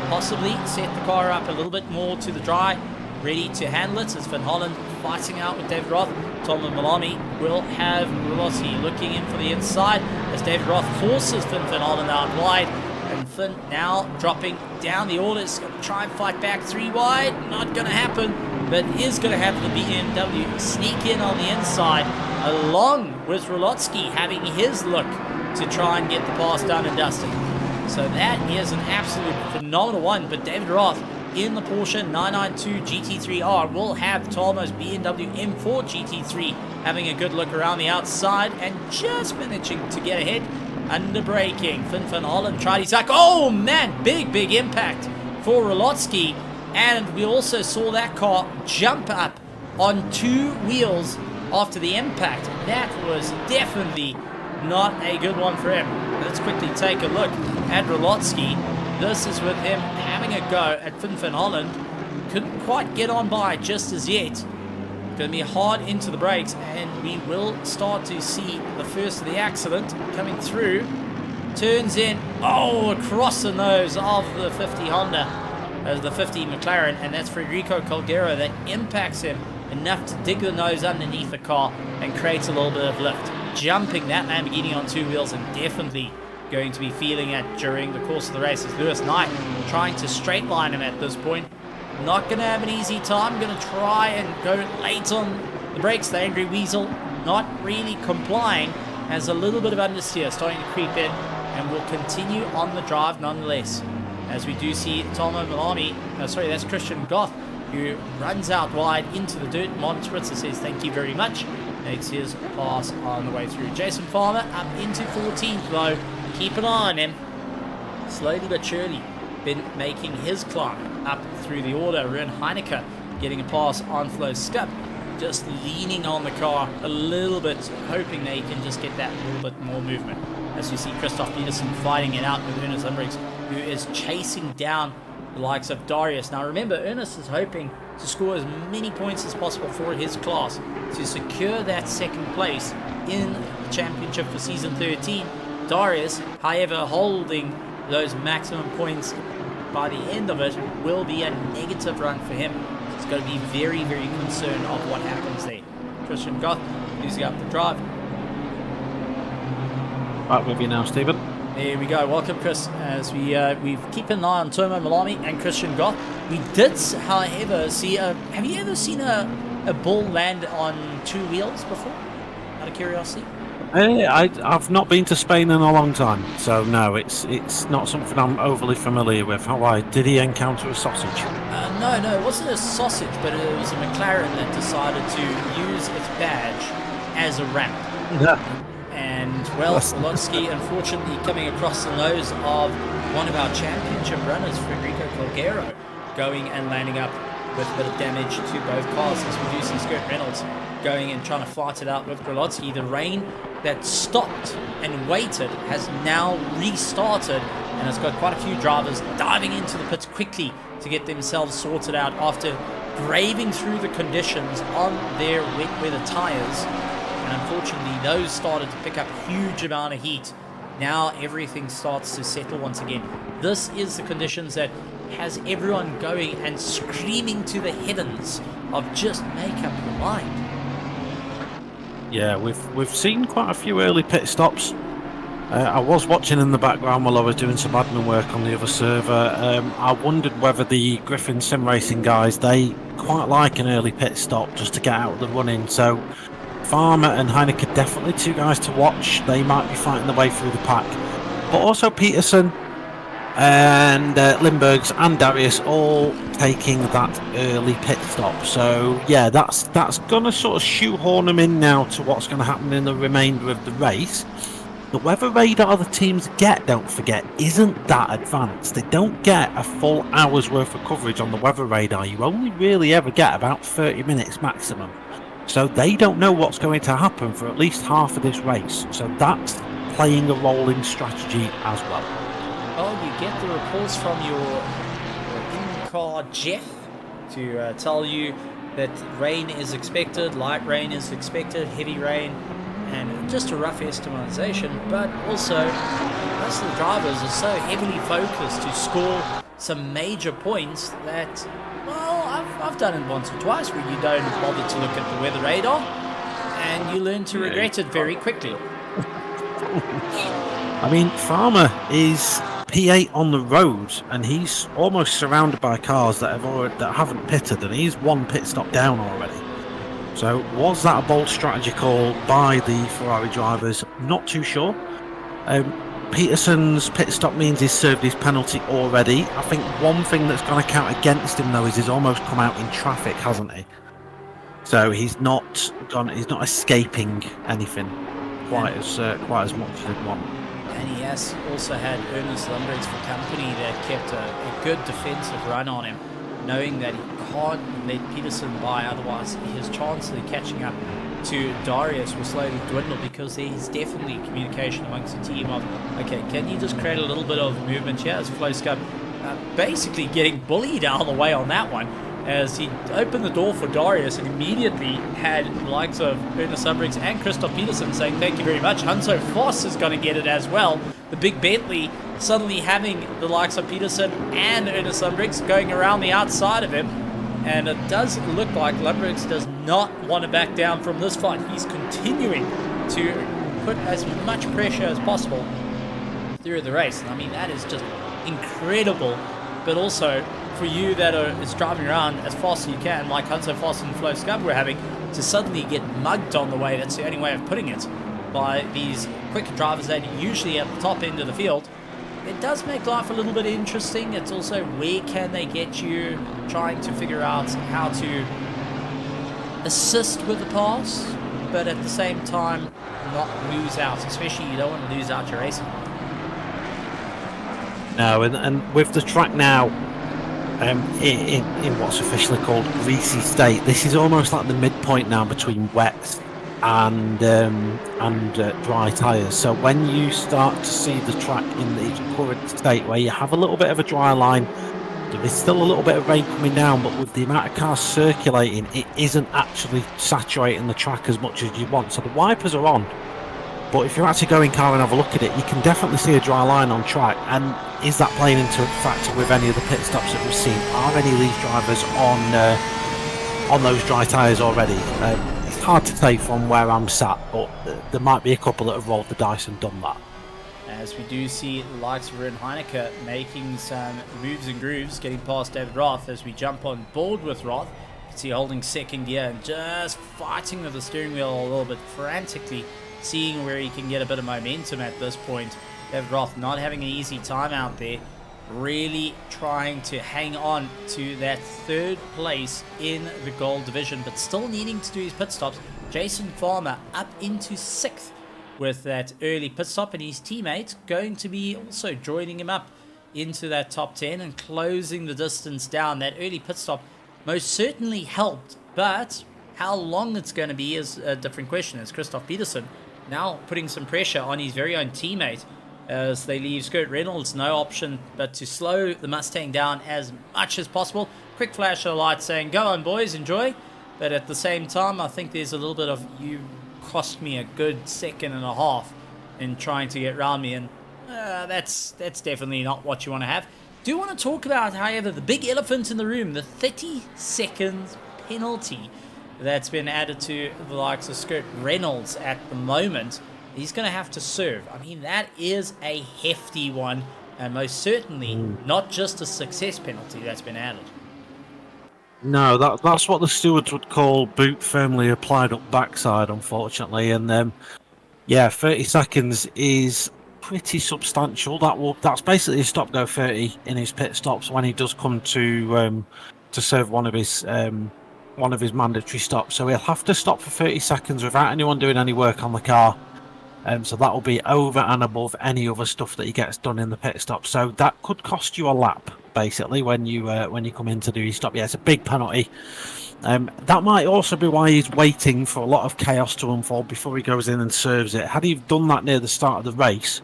Possibly set the car up a little bit more to the dry, ready to handle it as Van Hollen fighting out with David Roth. Tomo Malami will have Rolotsky looking in for the inside as David Roth forces Finn Van Hollen out wide, and Finn now dropping down the orders, going to try and fight back 3 wide. Not going to happen, but is going to have the BMW sneak in on the inside, along with Rolotsky having his look to try and get the pass done and dusted. So that is an absolute phenomenal one, but David Roth in the Porsche 992 GT3R will have Tomo's BMW M4 GT3 having a good look around the outside and just managing to get ahead. Under braking, Finn Van Hollen tried his luck. Oh man, big impact for Rolotsky, and we also saw that car jump up on 2 wheels after the impact. That was definitely not a good one for him. Let's quickly take a look at Rolotsky. This is with him having a go at Finn Van Hollen. Couldn't quite get on by just as yet. Going to be hard into the brakes, and we will start to see the first of the accident coming through. Turns in, across the nose of the 50 Honda, the 50 McLaren, and that's Federico Caldero that impacts him enough to dig the nose underneath the car and creates a little bit of lift. Jumping that Lamborghini on 2 wheels, and definitely going to be feeling it during the course of the race as Lewis Knight trying to straight line him at this point. Not going to have an easy time. Going to try and go late on the brakes. The Angry Weasel not really complying, has a little bit of understeer starting to creep in, and will continue on the drive nonetheless. As we do see Tomo Malami, that's Christian Goff, who runs out wide into the dirt. Martin Spritzer says thank you very much. Makes his pass on the way through. Jason Farmer up into 14th though. Keep an eye on him. Slowly but surely been making his climb up through the order. Ruben Heineke getting a pass on Flo Scup, just leaning on the car a little bit, hoping they can just get that little bit more movement. As you see Christoph Peterson fighting it out with Ernest Lundbergs, who is chasing down the likes of Darius. Now remember, Ernest is hoping to score as many points as possible for his class to secure that second place in the championship for season 13. Darius, however, holding those maximum points by the end of it will be a negative run for him. He's going to be very, very concerned of what happens there. Christian Goth losing up the drive. Back with you now, Stephen. There we go. Welcome, Chris. As we keep an eye on Tomo Malami and Christian Goth. We did, however, see have you ever seen a ball land on two wheels before? Out of curiosity. I've not been to Spain in a long time, so no, it's not something I'm overly familiar with. Did he encounter a sausage? No, it wasn't a sausage, but it was a McLaren that decided to use its badge as a ramp. Yeah. And, well, Polonsky, unfortunately, coming across the nose of one of our championship runners, Federico Colgero, going and landing up with a bit of damage to both cars as we do see Skirt Reynolds going and trying to fight it out with Grolotsky. The rain that stopped and waited has now restarted, and has got quite a few drivers diving into the pits quickly to get themselves sorted out after braving through the conditions on their wet weather tyres. And unfortunately, those started to pick up a huge amount of heat. Now everything starts to settle once again. This is the conditions that has everyone going and screaming to the heavens of just make up your mind. Yeah, we've seen quite a few early pit stops. I was watching in the background while I was doing some admin work on the other server. I wondered whether the Griffin Sim Racing guys, they quite like an early pit stop just to get out of the running. So Farmer and Heineke, definitely two guys to watch. They might be fighting their way through the pack. But also Peterson and Lindberghs and Darius all taking that early pit stop. So yeah, that's going to sort of shoehorn them in now to what's going to happen in the remainder of the race. The weather radar the teams get, don't forget, isn't that advanced. They don't get a full hour's worth of coverage on the weather radar. You only really ever get about 30 minutes maximum. So they don't know what's going to happen for at least half of this race. So that's playing a role in strategy as well. Well, you get the reports from your in-car Jeff to tell you that rain is expected, light rain is expected, heavy rain, and just a rough estimation. But also, most of the drivers are so heavily focused to score some major points that, well, I've done it once or twice where you don't bother to look at the weather radar and you learn to regret it very quickly. I mean, Farmer is P8 on the road and he's almost surrounded by cars that haven't pitted, and he's one pit stop down already. So was that a bold strategy call by the Ferrari drivers? Not too sure. Peterson's pit stop means he's served his penalty already. I think one thing that's going to count against him though is he's almost come out in traffic, hasn't he? So he's not escaping anything quite as much as he'd want. And he has also had Ernest Lundbergs for company that kept a good defensive run on him, knowing that he can't let Peterson by, otherwise his chances of catching up to Darius will slowly dwindle, because there is definitely communication amongst the team of, okay, can you just create a little bit of movement here, as Flo Scub basically getting bullied out of the way on that one, as he opened the door for Darius and immediately had the likes of Ernest Lundbergs and Christoph Peterson saying thank you very much. Hanso Voss is going to get it as well. The big Bentley suddenly having the likes of Peterson and Ernest Lundbergs going around the outside of him. And it does look like Lundbergs does not want to back down from this fight. He's continuing to put as much pressure as possible through the race. And I mean, that is just incredible. But also, for you that is driving around as fast as you can, like Hanso Voss and Flo Scub were having, to suddenly get mugged on the way, that's the only way of putting it, by these quick drivers that are usually at the top end of the field. It does make life a little bit interesting. It's also where can they get you, trying to figure out how to assist with the pass, but at the same time not lose out, especially you don't want to lose out your racing. No, and with the track now in what's officially called greasy state, this is almost like the midpoint now between wet and dry tyres. So when you start to see the track in its current state, where you have a little bit of a dry line There is still a little bit of rain coming down, but with the amount of cars circulating, it isn't actually saturating the track as much as you want. So the wipers are on, but if you're actually going car and have a look at it, you can definitely see a dry line on track. And is that playing into factor with any of the pit stops that we've seen? Are any of these drivers on those dry tyres already? It's hard to say from where I'm sat, but there might be a couple that have rolled the dice and done that. As we do see the likes of Rin Heineke making some moves and grooves, getting past David Roth as we jump on board with Roth. You can see holding second gear and just fighting with the steering wheel a little bit frantically, seeing where he can get a bit of momentum at this point. David Roth not having an easy time out there, really trying to hang on to that third place in the gold division, but still needing to do his pit stops. Jason Farmer up into 6th with that early pit stop, and his teammate going to be also joining him up into that top 10 and closing the distance down. That early pit stop most certainly helped, but how long it's going to be is a different question, as Christoph Peterson now putting some pressure on his very own teammate as they leave Scott Reynolds no option but to slow the Mustang down as much as possible. Quick flash of light saying, go on boys, enjoy. But at the same time, I think there's a little bit of, you cost me a good second and a half in trying to get around me, and that's definitely not what you want to have. Do want to talk about, however, the big elephant in the room, the 30 seconds penalty that's been added to the likes of Scott Reynolds at the moment. He's going to have to serve. I mean, that is a hefty one, and most certainly not just a success penalty that's been added. No, that's what the stewards would call boot firmly applied up backside, unfortunately. And 30 seconds is pretty substantial. That's basically a stop go 30 in his pit stops when he does come to serve one of his mandatory stops. So he'll have to stop for 30 seconds without anyone doing any work on the car. So that will be over and above any other stuff that he gets done in the pit stop. So that could cost you a lap, basically, when you come in to do your stop. Yeah, it's a big penalty. That might also be why he's waiting for a lot of chaos to unfold before he goes in and serves it. Had he done that near the start of the race,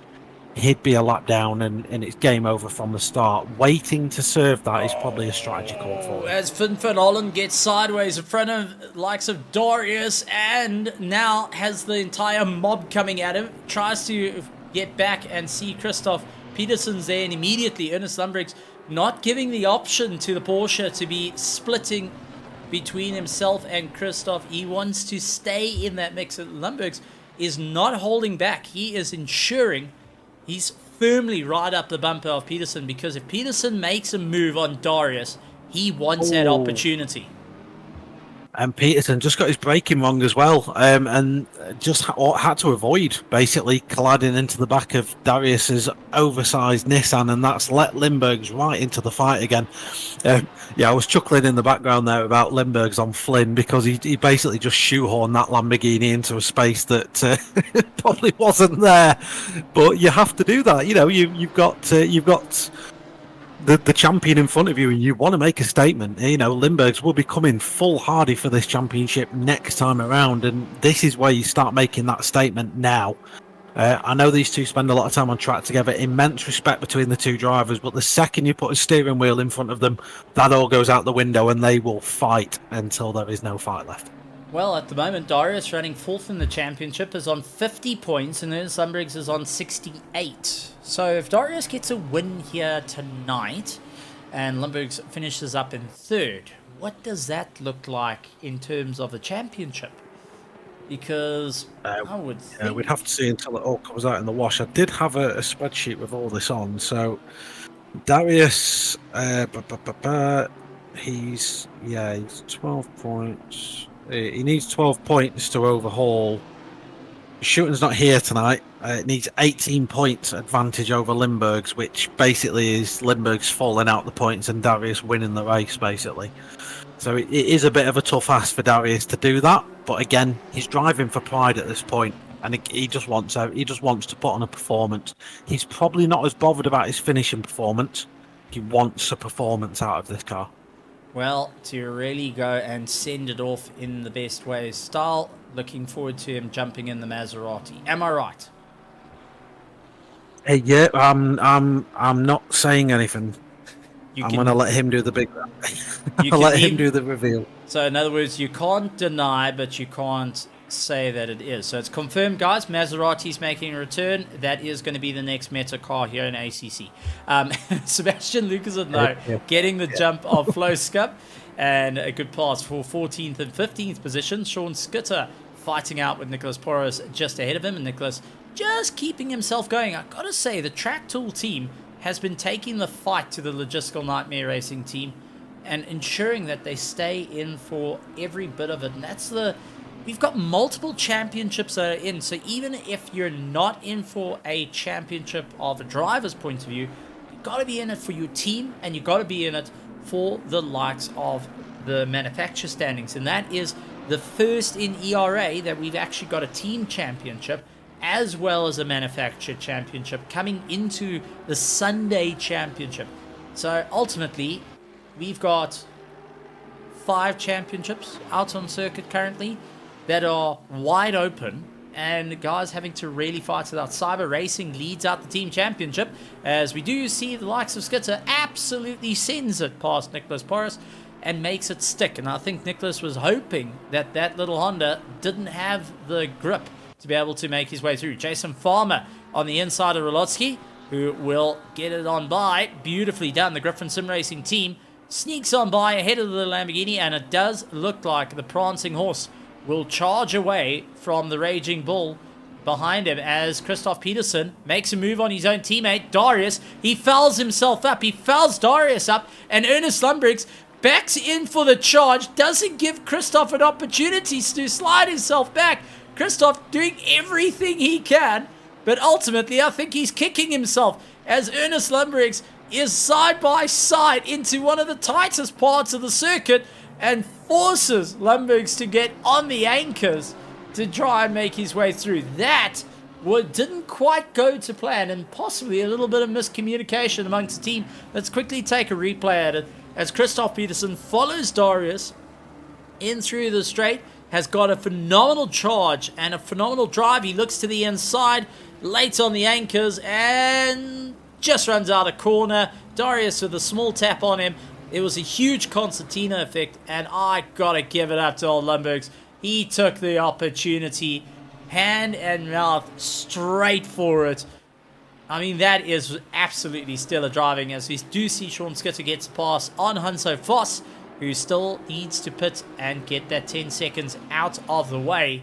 he'd be a lap down and it's game over from the start. Waiting to serve that is probably a strategy call for him. As Finn Van Hollen gets sideways in front of likes of Darius and now has the entire mob coming at him, tries to get back and see Christoph Peterson's there, and immediately Ernest Lundberg's not giving the option to the Porsche to be splitting between himself and Christoph. He wants to stay in that mix. Lundberg's is not holding back. He is ensuring he's firmly right up the bumper of Peterson, because if Peterson makes a move on Darius, he wants that opportunity. And Peterson just got his braking wrong as well, and just had to avoid basically colliding into the back of Darius's oversized Nissan, and that's let Lindbergh's right into the fight again. I was chuckling in the background there about Lindbergh's on Flynn, because he basically just shoehorned that Lamborghini into a space that probably wasn't there. But you have to do that, you've got the champion in front of you, and you want to make a statement. Lindbergh's will be coming full hardy for this championship next time around, and this is where you start making that statement now. I know these two spend a lot of time on track together, immense respect between the two drivers, but the second you put a steering wheel in front of them, that all goes out the window, and they will fight until there is no fight left. Well, at the moment, Darius running fourth in the championship is on 50 points, and Ernest Lundberg's is on 68. So if Darius gets a win here tonight, and Lundberg's finishes up in third, what does that look like in terms of the championship? Because I would think... we'd have to see until it all comes out in the wash. I did have a spreadsheet with all this on. So Darius, he's 12 points. He needs 12 points to overhaul. Shooting's not here tonight. It needs 18 points advantage over Lindbergh's, which basically is Lindbergh's falling out the points and Darius winning the race, basically. So it is a bit of a tough ask for Darius to do that. But again, he's driving for pride at this point, and he just wants to put on a performance. He's probably not as bothered about his finishing performance. He wants a performance out of this car. Well, to really go and send it off in the best way style, looking forward to him jumping in the Maserati. Am I right? Hey, yeah, I'm not saying anything. You I'm can going to let him do the big. you I'll can let him leave. do the reveal. So in other words, you can't deny, but you can't say that it is. So it's confirmed, guys. Maserati's making a return. That is going to be the next Meta car here in ACC. Sebastian Lucas would know, getting the jump of Flo Skip, and a good pass for 14th and 15th position. Sean Skitter fighting out with Nicholas Porras just ahead of him, and Nicholas just keeping himself going. I've got to say, the Track Tool team has been taking the fight to the Logistical Nightmare Racing team and ensuring that they stay in for every bit of it. And that's we've got multiple championships that are in. So even if you're not in for a championship of a driver's point of view, you've got to be in it for your team, and you've got to be in it for the likes of the manufacturer standings. And that is the first in ERA that we've actually got a team championship as well as a manufacturer championship coming into the Sunday championship. So ultimately, we've got 5 championships out on circuit currently that are wide open, and guys having to really fight it out. Cyber Racing leads out the team championship, as we do see the likes of Skitter absolutely sends it past Nicholas Porras and makes it stick. And I think Nicholas was hoping that that little Honda didn't have the grip to be able to make his way through. Jason Farmer on the inside of Rolotsky, who will get it on by. Beautifully done. The Griffin Sim Racing team sneaks on by ahead of the Lamborghini, and it does look like the Prancing Horse will charge away from the Raging Bull behind him as Christoph Peterson makes a move on his own teammate, Darius. He fouls himself up. He fouls Darius up, and Ernest Lumbriggs backs in for the charge. Doesn't give Christoph an opportunity to slide himself back. Christoph doing everything he can, but ultimately I think he's kicking himself as Ernest Lumbriggs is side by side into one of the tightest parts of the circuit and forces Lumbriggs to get on the anchors to try and make his way through. That didn't quite go to plan, and possibly a little bit of miscommunication amongst the team. Let's quickly take a replay at it as Christoph Peterson follows Darius in through the straight, has got a phenomenal charge and a phenomenal drive. He looks to the inside, late on the anchors, and just runs out of corner. Darius with a small tap on him. It was a huge concertina effect, and I gotta give it up to old Lumbergs. He took the opportunity, hand and mouth, straight for it. I mean, that is absolutely stellar driving, as we do see Sean Skitter gets a pass on Hanso Voss, who still needs to pit and get that 10 seconds out of the way.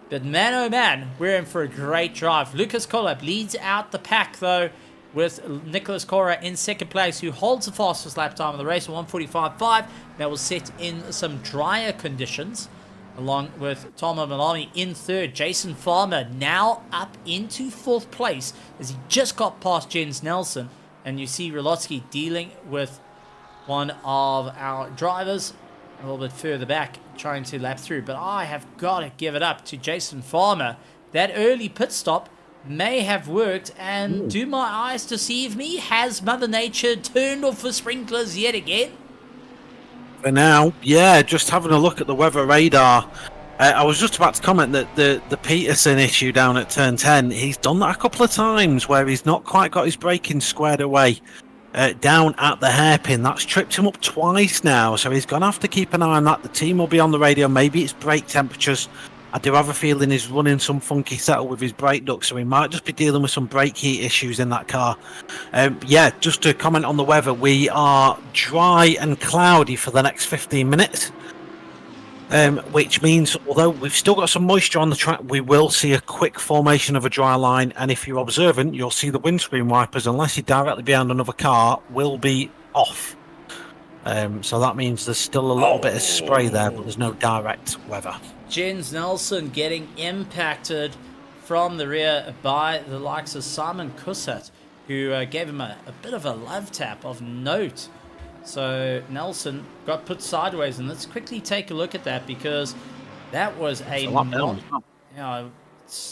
But man, oh man, we're in for a great drive. Lucas Kolab leads out the pack, though, with Nicholas Cora in second place, who holds the fastest lap time of the race, 1:45.5. That was set in some drier conditions, along with Tomo Malami in third. Jason Farmer now up into fourth place, as he just got past Jens Nelson. And you see Rolotsky dealing with one of our drivers a little bit further back, trying to lap through. But I have got to give it up to Jason Farmer. That early pit stop may have worked, and do my eyes deceive me? Has Mother Nature turned off the sprinklers yet again? For now, yeah, just having a look at the weather radar. I was just about to comment that the Peterson issue down at turn 10, he's done that a couple of times where he's not quite got his braking squared away down at the hairpin. That's tripped him up twice now, so he's going to have to keep an eye on that. The team will be on the radio. Maybe it's brake temperatures. I do have a feeling he's running some funky settle with his brake ducts, so he might just be dealing with some brake heat issues in that car. Yeah, just to comment on the weather, we are dry and cloudy for the next 15 minutes, which means, although we've still got some moisture on the track, we will see a quick formation of a dry line, and if you're observant, you'll see the windscreen wipers, unless you're directly behind another car, will be off. So that means there's still a little bit of spray there, but there's no direct weather. Jens Nelson getting impacted from the rear by the likes of Simon Kussat, who gave him a bit of a love tap of note. So Nelson got put sideways, and let's quickly take a look at that, because that was it's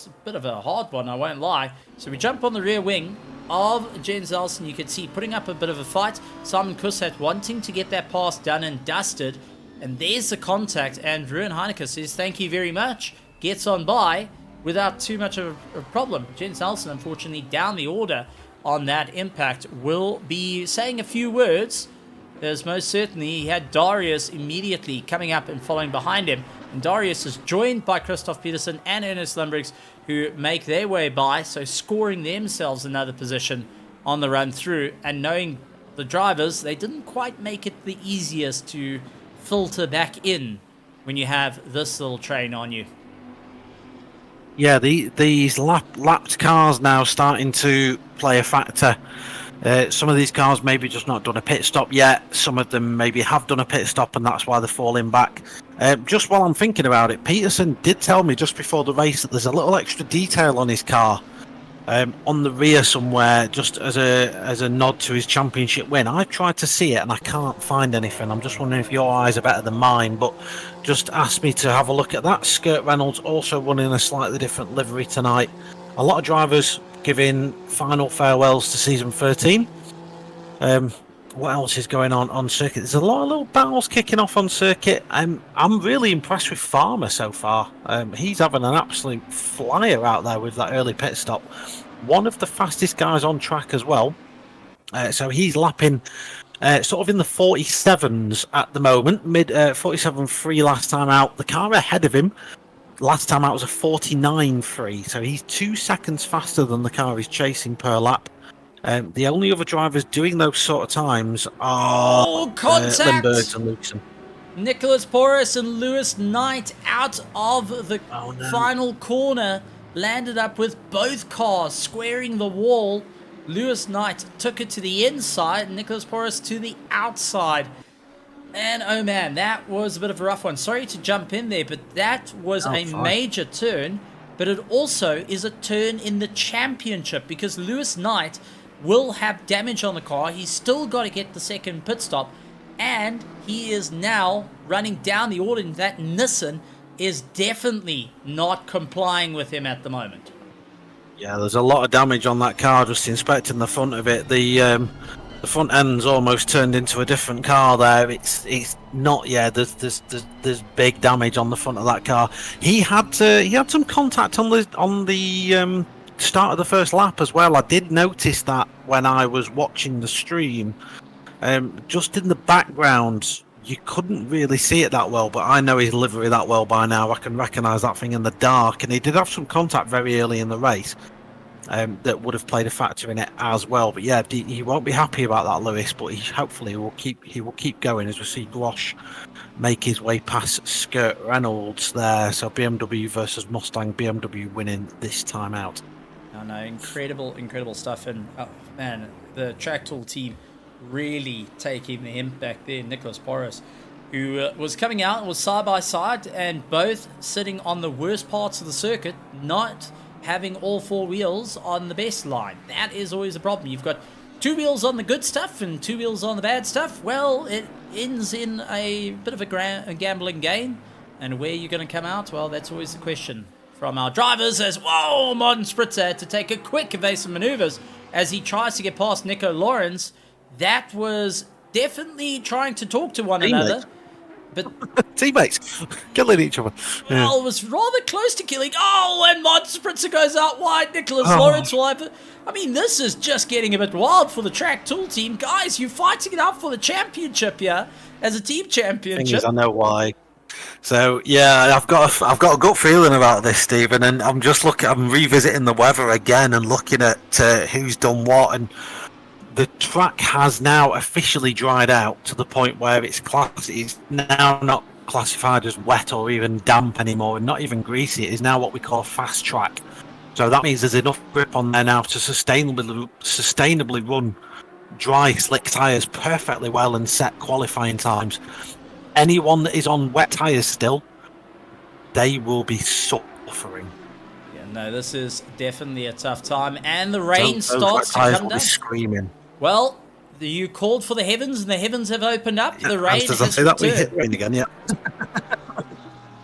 a bit of a hard one, I won't lie. So we jump on the rear wing of Jens Nelson. You can see putting up a bit of a fight. Simon Kussat wanting to get that pass done and dusted. And there's the contact, and Ruin Heineke says thank you very much. Gets on by without too much of a problem. Jens Nelson, unfortunately, down the order on that impact, will be saying a few words there's most certainly, he had Darius immediately coming up and following behind him. And Darius is joined by Christoph Peterson and Ernest Lundbergs, who make their way by, so scoring themselves another position on the run through. And knowing the drivers, they didn't quite make it the easiest to filter back in when you have this little train on you. Yeah, these lapped cars now starting to play a factor. Some of these cars maybe just not done a pit stop yet. Some of them maybe have done a pit stop, and that's why they're falling back. Just while I'm thinking about it, Peterson did tell me just before the race that there's a little extra detail on his car, on the rear somewhere, just as a nod to his championship win. I've tried to see it and I can't find anything. I'm just wondering if your eyes are better than mine, but just asked me to have a look at that. Skirt Reynolds also running a slightly different livery tonight. A lot of drivers giving final farewells to season 13. What else is going on circuit? There's a lot of little battles kicking off on circuit. I'm really impressed with Farmer so far. He's having an absolute flyer out there with that early pit stop. One of the fastest guys on track as well. So he's lapping sort of in the 47s at the moment. Mid 47.3 last time out. The car ahead of him last time out was a 49.3. So he's 2 seconds faster than the car he's chasing per lap. The only other drivers doing those sort of times are contact! Lindbergh and Lukeson. Nicholas Porras and Lewis Knight out of the final corner, landed up with both cars squaring the wall. Lewis Knight took it to the inside, Nicholas Porras to the outside. And oh man, that was a bit of a rough one. Sorry to jump in there, but that was a major turn. But it also is a turn in the championship, because Lewis Knight will have damage on the car. He's still got to get the second pit stop, and he is now running down the order. That Nissan is definitely not complying with him at the moment. Yeah, there's a lot of damage on that car. Just inspecting the front of it, the front end's almost turned into a different car there. It's not. Yeah, there's big damage on the front of that car. He had some contact on the start of the first lap as well. I did notice that when I was watching the stream. Just in the background, you couldn't really see it that well, but I know his livery that well by now. I can recognise that thing in the dark, and he did have some contact very early in the race that would have played a factor in it as well. But yeah, he won't be happy about that, Lewis, but hopefully he will keep going as we see Grosh make his way past Skirt Reynolds there. So BMW versus Mustang, BMW winning this time out. No, incredible stuff. And oh, man, the Track Tool team really taking the impact there. Nicholas Porras, who was coming out and was side by side, and both sitting on the worst parts of the circuit, not having all four wheels on the best line. That is always a problem. You've got two wheels on the good stuff and two wheels on the bad stuff. Well, it ends in a bit of a gambling game, and where you're going to come out, well, that's always the question from our drivers. As whoa, Martin Spritzer had to take a quick evasive maneuvers as he tries to get past Nico Lawrence. That was definitely trying to talk to one another. But teammates killing each other. Well, it was rather close to killing. Oh, and Martin Spritzer goes out wide. Nicholas Lawrence will have. I mean, this is just getting a bit wild for the Track Tool team. Guys, you're fighting it out for the championship here as a team championship. Thing is, I know why. So yeah, I've got a gut feeling about this, Stephen, and I'm revisiting the weather again and looking at who's done what, and the track has now officially dried out to the point where it's now not classified as wet or even damp anymore, and not even greasy. It is now what we call a fast track. So that means there's enough grip on there now to sustainably run dry, slick tyres perfectly well and set qualifying times. Anyone that is on wet tyres still, they will be suffering. Yeah, no, this is definitely a tough time, and the rain starts to come down. Screaming. Well, you called for the heavens, and the heavens have opened up. Yeah, the rain has I say that, we hit rain again, yeah.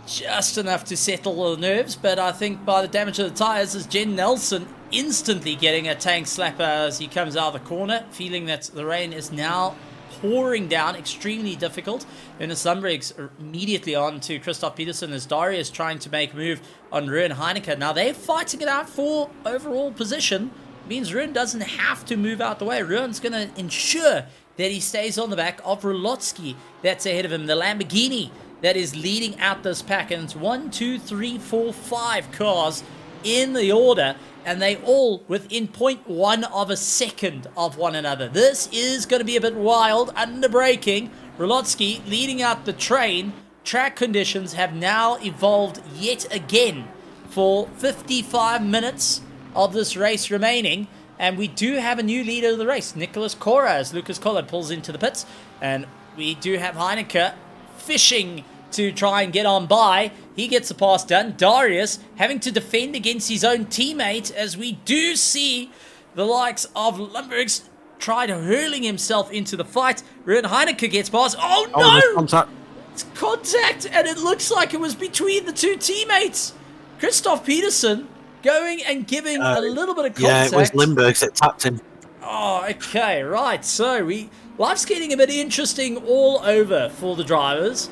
Just enough to settle the nerves, but I think by the damage of the tyres, is Jen Nelson instantly getting a tank slapper as he comes out of the corner, feeling that the rain is now pouring down, extremely difficult. Ernest Lundberg's immediately on to Christoph Peterson as Darius trying to make a move on Ruan Heineke. Now they're fighting it out for overall position. Means Ruan doesn't have to move out the way. Ruan's going to ensure that he stays on the back of Rolotsky that's ahead of him, the Lamborghini that is leading out this pack. And it's 1, 2, 3, 4, 5 cars in the order, and they all within 0.1 of a second of one another. This is going to be a bit wild under braking. Rolotsky leading out the train. Track conditions have now evolved yet again for 55 minutes of this race remaining. And we do have a new leader of the race, Nicholas Cora, as Lucas Collard pulls into the pits. And we do have Heineke fishing to try and get on by. He gets the pass done. Darius having to defend against his own teammate, as we do see the likes of Lumbergs try to hurling himself into the fight. Ruud Heineke gets past. Oh no! Contact. It's contact, and it looks like it was between the two teammates. Christoph Peterson going and giving a little bit of contact. Yeah, it was Limburgs that tapped him. Oh, okay, right. So life's getting a bit interesting all over for the drivers.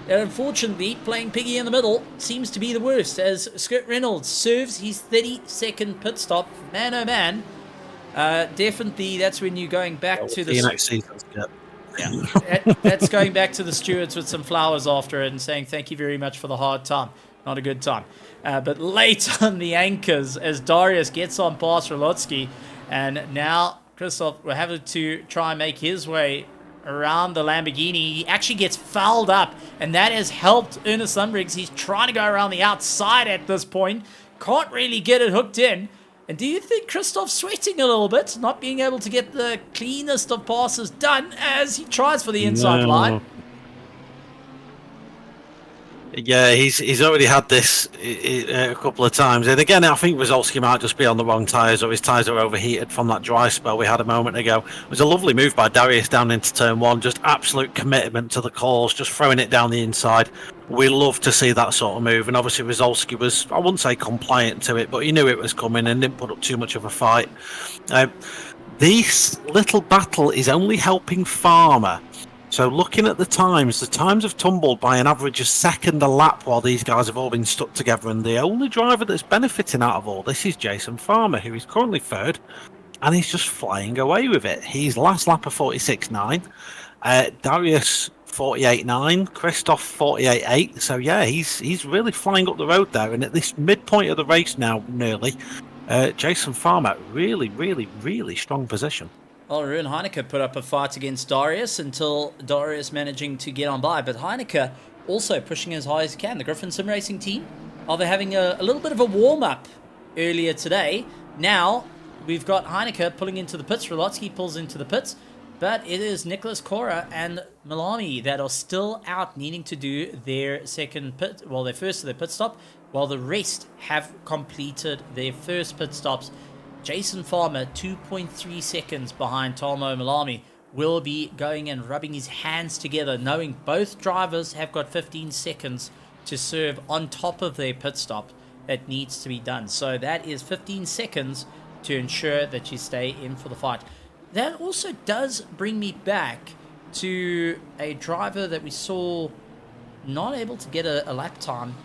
And unfortunately, playing Piggy in the middle seems to be the worst, as Scott Reynolds serves his 30-second pit stop. Man, oh man. Definitely, that's when you're going back to the... next season. Yeah. That's going back to the stewards with some flowers after it and saying thank you very much for the hard time. Not a good time. But late on the anchors, as Darius gets on past Rolotsky, and now Christoph will have to try and make his way around the Lamborghini. He actually gets fouled up, and that has helped Ernest Lumbriggs. He's trying to go around the outside at this point. Can't really get it hooked in. And do you think Christoph's sweating a little bit, not being able to get the cleanest of passes done as he tries for the inside line? Yeah, he's already had this a couple of times. And again, I think Rizolski might just be on the wrong tyres, or his tyres are overheated from that dry spell we had a moment ago. It was a lovely move by Darius down into turn one, just absolute commitment to the cause, just throwing it down the inside. We love to see that sort of move. And obviously Rizolski was, I wouldn't say compliant to it, but he knew it was coming and didn't put up too much of a fight. This little battle is only helping Farmer. So looking at the times have tumbled by an average of second a lap while these guys have all been stuck together, and the only driver that's benefiting out of all this is Jason Farmer, who is currently third, and he's just flying away with it. He's last lap of 46.9, Darius 48.9, Christoph 48.8. So yeah, he's really flying up the road there, and at this midpoint of the race now, nearly, Jason Farmer, really, really, really strong position. Well, Ruud Heineke put up a fight against Darius until Darius managing to get on by. But Heineke also pushing as high as he can. The Griffin Sim Racing team are having a little bit of a warm-up earlier today. Now, we've got Heineke pulling into the pits. Rolotsky pulls into the pits. But it is Nicholas Cora and Malami that are still out needing to do their second pit, well, their first of their pit stop, while the rest have completed their first pit stops. Jason Farmer, 2.3 seconds behind Talmo Malami, will be going and rubbing his hands together, knowing both drivers have got 15 seconds to serve on top of their pit stop that needs to be done. So that is 15 seconds to ensure that you stay in for the fight. That also does bring me back to a driver that we saw not able to get a lap time,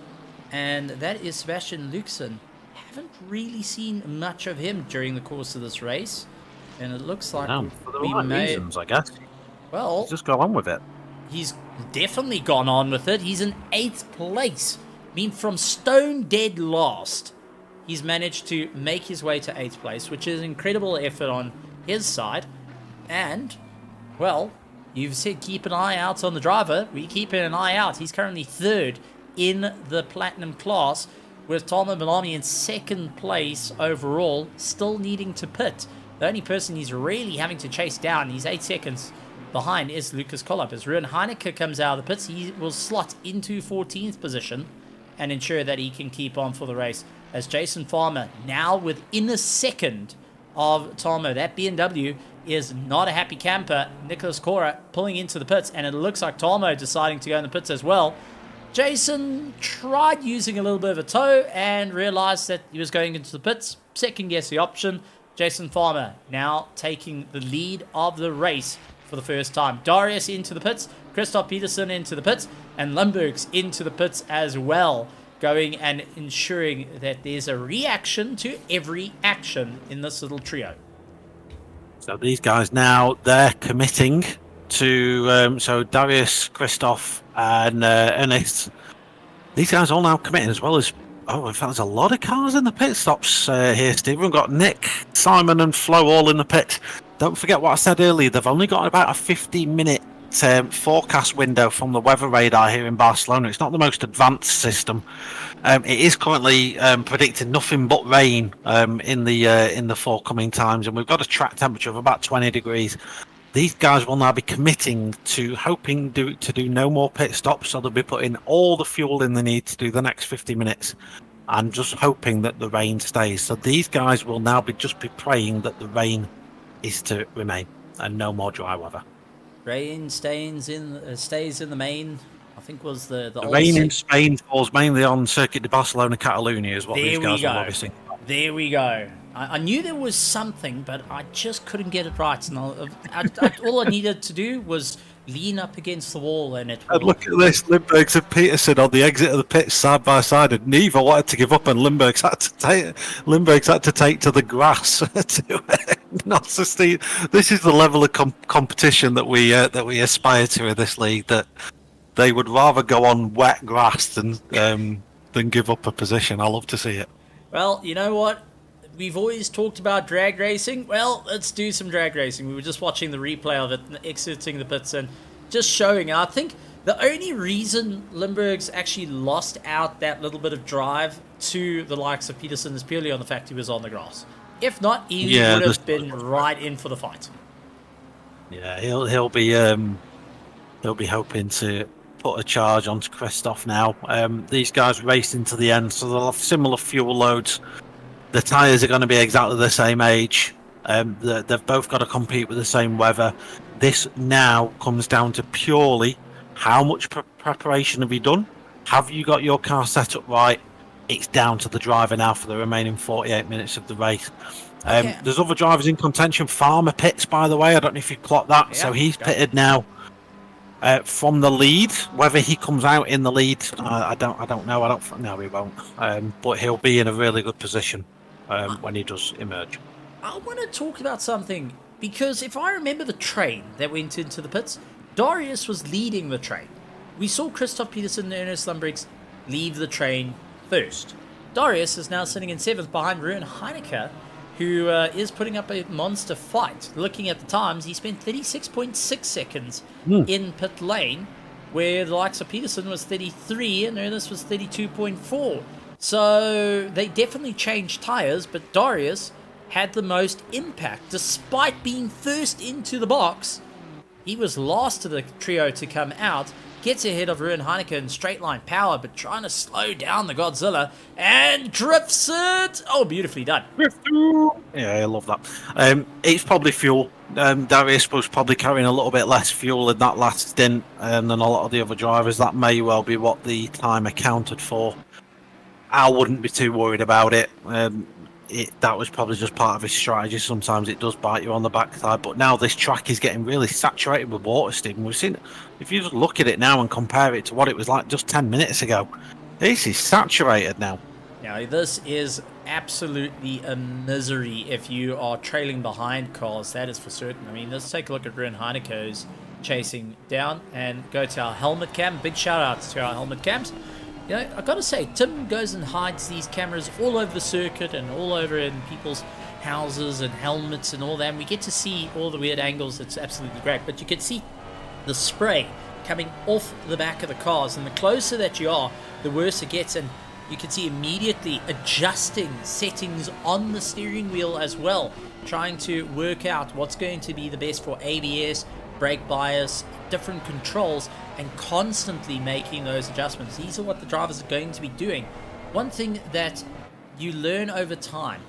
and that is Sebastian Luxen. Haven't really seen much of him during the course of this race, and it looks like for the right reasons, I guess. Well, he's just gone on with it. He's definitely gone on with it. He's in 8th place. I mean, from stone dead last, he's managed to make his way to 8th place, which is an incredible effort on his side. And, well, you've said keep an eye out on the driver. We keep an eye out. He's currently 3rd in the Platinum class, with Talmo Malami in 2nd place overall, still needing to pit. The only person he's really having to chase down, he's 8 seconds behind, is Lucas Kollop. As Ruud Heineke comes out of the pits, he will slot into 14th position and ensure that he can keep on for the race. As Jason Farmer, now within a second of Talmo, that BMW is not a happy camper. Nicholas Cora pulling into the pits, and it looks like Talmo deciding to go in the pits as well. Jason tried using a little bit of a tow and realized that he was going into the pits. Second guess the option. Jason Farmer now taking the lead of the race for the first time. Darius into the pits, Christoph Peterson into the pits, and Lumbergs into the pits as well, going and ensuring that there's a reaction to every action in this little trio. So these guys now, they're committing to, so Darius, Christoph, and Ernest, these guys all now committing as well as, oh, in fact, there's a lot of cars in the pit stops here, Steve. We've got Nick, Simon, and Flo all in the pit. Don't forget what I said earlier, they've only got about a 15-minute forecast window from the weather radar here in Barcelona. It's not the most advanced system. It is currently predicting nothing but rain in the forthcoming times, and we've got a track temperature of about 20 degrees. These guys will now be committing to hoping to do no more pit stops, so they'll be putting all the fuel in they need to do the next 50 minutes and just hoping that the rain stays. So these guys will now be praying that the rain is to remain and no more dry weather. Rain stays in the main. I think was the rain in Spain falls mainly on Circuit de Barcelona, Catalunya, is what these guys are obviously. There we go. I knew there was something, but I just couldn't get it right. And all I needed to do was lean up against the wall, and it. And look at this: Lindbergh's and Peterson on the exit of the pit side by side, and neither wanted to give up, and Lindbergh's had to take to the grass to not sustain. This is the level of competition that we aspire to in this league. That they would rather go on wet grass than give up a position. I love to see it. Well, you know what? We've always talked about drag racing. Well, let's do some drag racing. We were just watching the replay of it, exiting the pits and just showing. I think the only reason Lindbergh's actually lost out that little bit of drive to the likes of Peterson is purely on the fact he was on the grass. If not, he would have been right in for the fight. Yeah, he'll be hoping to put a charge onto Christoph now. These guys racing to the end, so they'll have similar fuel loads. The tyres are going to be exactly the same age. They've both got to compete with the same weather. This now comes down to purely how much preparation have you done? Have you got your car set up right? It's down to the driver now for the remaining 48 minutes of the race. There's other drivers in contention. Farmer pits, by the way. I don't know if you clocked that. Yeah, so he's pitted now from the lead. Whether he comes out in the lead, I don't know. No, he won't. But he'll be in a really good position when he does emerge. I want to talk about something, because if I remember the train that went into the pits, Darius was leading the train. We saw Christoph Peterson and Ernest Lundberg leave the train first. Darius is now sitting in 7th behind Ruben Heineke, who is putting up a monster fight. Looking at the times, he spent 36.6 seconds in pit lane, where the likes of Peterson was 33 and Ernest was 32.4. So they definitely changed tyres, but Darius had the most impact. Despite being first into the box, he was last to the trio to come out, gets ahead of Ruben Heineke in straight line power, but trying to slow down the Godzilla, and drifts it! Oh, beautifully done. Yeah, I love that. It's probably fuel. Darius was probably carrying a little bit less fuel in that last stint than a lot of the other drivers. That may well be what the time accounted for. I wouldn't be too worried about it. That was probably just part of his strategy. Sometimes it does bite you on the backside, but now this track is getting really saturated with water, Stephen. We've seen, if you just look at it now and compare it to what it was like just 10 minutes ago, this is saturated now. Now, this is absolutely a misery if you are trailing behind cars, that is for certain. I mean, let's take a look at Ruben Heineke, who's chasing down, and go to our helmet cam. Big shout outs to our helmet cams. You know, I've got to say, Tim goes and hides these cameras all over the circuit and all over in people's houses and helmets and all that. And we get to see all the weird angles. It's absolutely great. But you can see the spray coming off the back of the cars. And the closer that you are, the worse it gets. And you can see immediately adjusting settings on the steering wheel as well, trying to work out what's going to be the best for ABS, brake bias, different controls, and constantly making those adjustments. These are what the drivers are going to be doing. One thing that you learn over time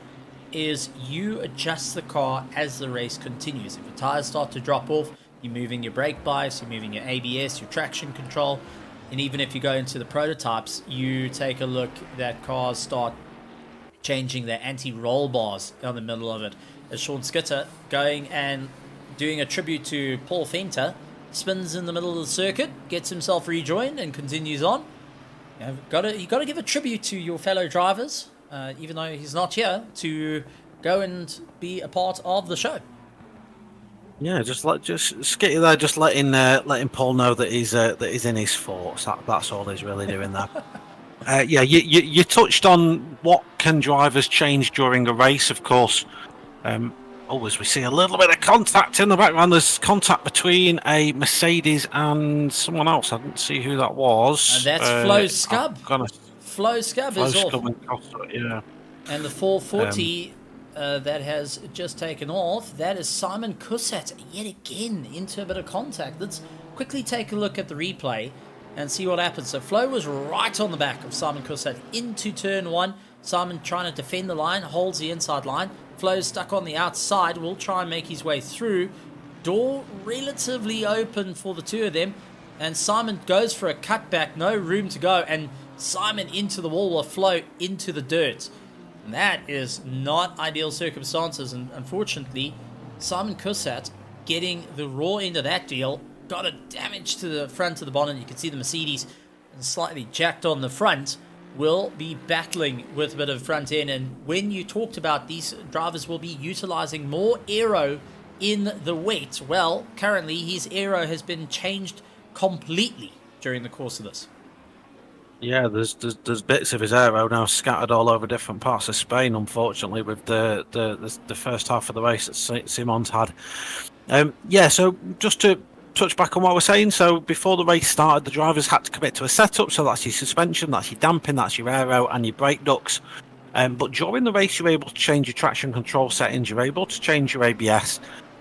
is you adjust the car as the race continues. If the tires start to drop off, you're moving your brake bias, you're moving your ABS, your traction control, and even if you go into the prototypes, you take a look that cars start changing their anti-roll bars down the middle of it. As Sean Skitter going and doing a tribute to Paul Fenter, spins in the middle of the circuit, gets himself rejoined, and continues on. You've got to give a tribute to your fellow drivers, even though he's not here, to go and be a part of the show. Yeah, just skitty there, just letting Paul know that he's in his thoughts. That's all he's really doing there. Yeah, you touched on what can drivers change during a race, of course. Always we see a little bit of contact in the background. There's contact between a Mercedes and someone else. I didn't see who that And was. that's Flo's I'm scub. gonna Flo Scub is close off. coming across it, yeah. And the Um, 440 that has just taken off, that is Simon Kusat yet again into a bit of contact. Let's quickly take a look at the replay and see what happens. So Flo was right on the back of Simon Kusat into turn one. Simon trying to defend the line, holds the inside line. Flo's stuck on the outside, will try and make his way through. Door relatively open for the two of them. And Simon goes for a cutback, no room to go. And Simon into the wall will flow into the dirt. And that is not ideal circumstances. And unfortunately, Simon Kusat getting the raw end of that deal got a damage to the front of the bonnet. You can see the Mercedes slightly jacked on the front. Will be battling with a bit of front end. And when you talked about these drivers will be utilizing more aero in the wet, well, currently his aero has been changed completely during the course of this. yeah, there's bits of his aero now scattered all over different parts of Spain. Unfortunately, with the first half of the race that Simon's had. Yeah, so just to touch back on what we're saying. So before the race started, the drivers had to commit to a setup. So that's your suspension, that's your damping, that's your aero, and your brake ducts. But during the race, you're able to change your traction control settings. You're able to change your ABS,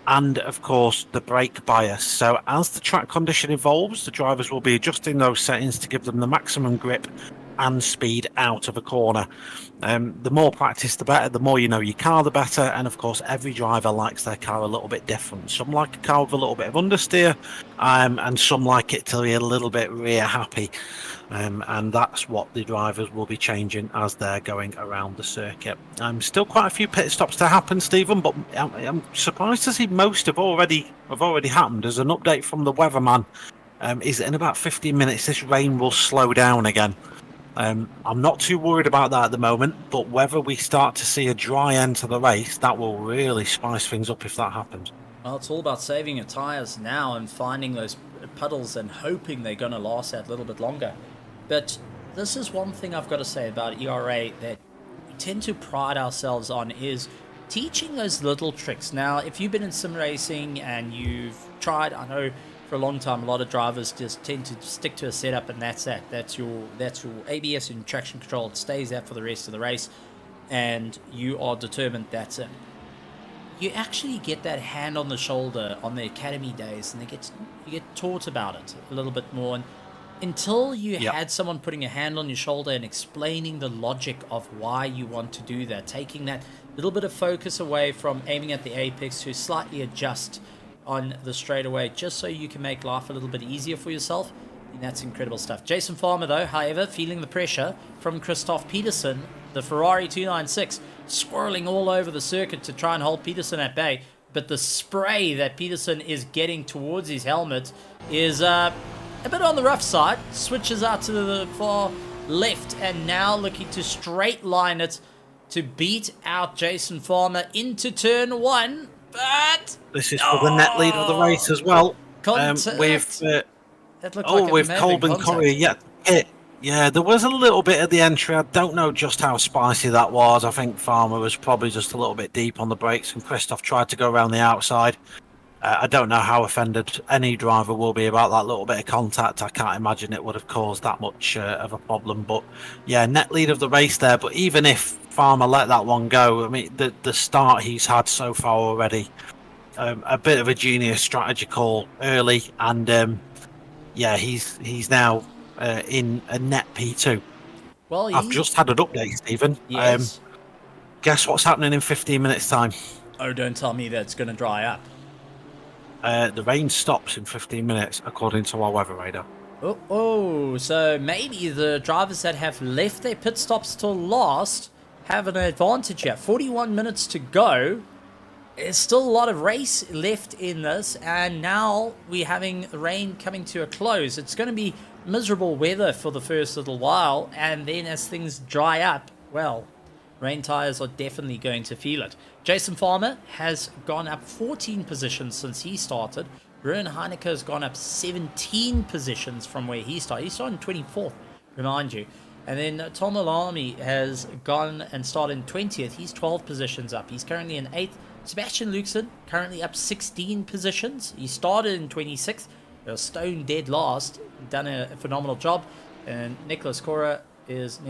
and of course the brake bias. So as the track condition evolves, the drivers will be adjusting those settings to give them the maximum grip and speed out of a corner. The more practice, the better. The more you know your car, the better. And of course, every driver likes their car a little bit different. Some like a car with a little bit of understeer, and some like it to be a little bit rear happy. And that's what the drivers will be changing as they're going around the circuit. Still quite a few pit stops to happen, Stephen, but I'm surprised to see most have already happened. As an update from the weatherman, is that in about 15 minutes this rain will slow down again. I'm not too worried about that at the moment, but whether we start to see a dry end to the race, that will really spice things up if that happens. Well, it's all about saving your tyres now and finding those puddles and hoping they're going to last that little bit longer. But this is one thing I've got to say about ERA that we tend to pride ourselves on is teaching those little tricks. Now, if you've been in sim racing and you've tried, I know for a long time a lot of drivers just tend to stick to a setup and that's that. That's your ABS and traction control. It stays there for the rest of the race and you are determined that's it. You actually get that hand on the shoulder on the academy days and you get taught about it a little bit more. And until you had someone putting a hand on your shoulder and explaining the logic of why you want to do that, taking that little bit of focus away from aiming at the apex to slightly adjust on the straightaway, just so you can make life a little bit easier for yourself. And that's incredible stuff. Jason Farmer, though, however, feeling the pressure from Christoph Peterson, the Ferrari 296, swirling all over the circuit to try and hold Peterson at bay. But the spray that Peterson is getting towards his helmet is a bit on the rough side. Switches out to the far left and now looking to straight line it to beat out Jason Farmer into turn one. But this is for the net lead of the race as well. With Colbin Correa, yeah, there was a little bit at the entry. I don't know just how spicy that was. I think Farmer was probably just a little bit deep on the brakes, and Christoph tried to go around the outside. I don't know how offended any driver will be about that little bit of contact. I can't imagine it would have caused that much of a problem. But yeah, net lead of the race there. But even if Farmer let that one go, I mean, the start he's had so far already, a bit of a genius strategy call early, and yeah, he's now in a net P2. Well, I've just had an update, Stephen. Yes. Guess what's happening in 15 minutes' time? Oh, don't tell me that's going to dry up. The rain stops in 15 minutes, according to our weather radar. So maybe the drivers that have left their pit stops till last have an advantage here. 41 minutes to go. There's still a lot of race left in this, and now we're having rain coming to a close. It's going to be miserable weather for the first little while, and then as things dry up, well, Rain tyres are definitely going to feel it. Jason Farmer has gone up 14 positions since he started. Ruan Heineke has gone up 17 positions from where he started. He started in 24th, remind you. And then Tom Alami has gone and started in 20th. He's 12 positions up. He's currently in 8th. Sebastian Luxon currently up 16 positions. He started in 26th. Stone dead last. Done a phenomenal job. And Nicholas Cora is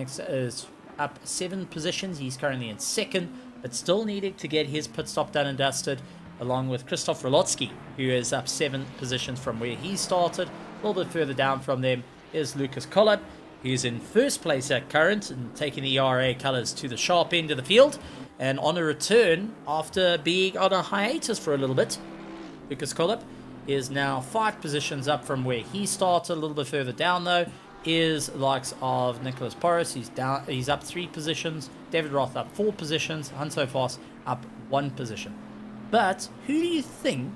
up 7 positions. He's currently in 2nd, but still needing to get his pit stop done and dusted, along with Christoph Rolotsky, who is up 7 positions from where he started. A little bit further down from them is Lucas Collard. He's in 1st place at current and taking the ERA colours to the sharp end of the field. And on a return after being on a hiatus for a little bit, Lucas Collard is now 5 positions up from where he started. A little bit further down though is the likes of Nicholas Porras. He's up 3 positions. David Roth up 4 positions. Hanso Foss up 1 position. But who do you think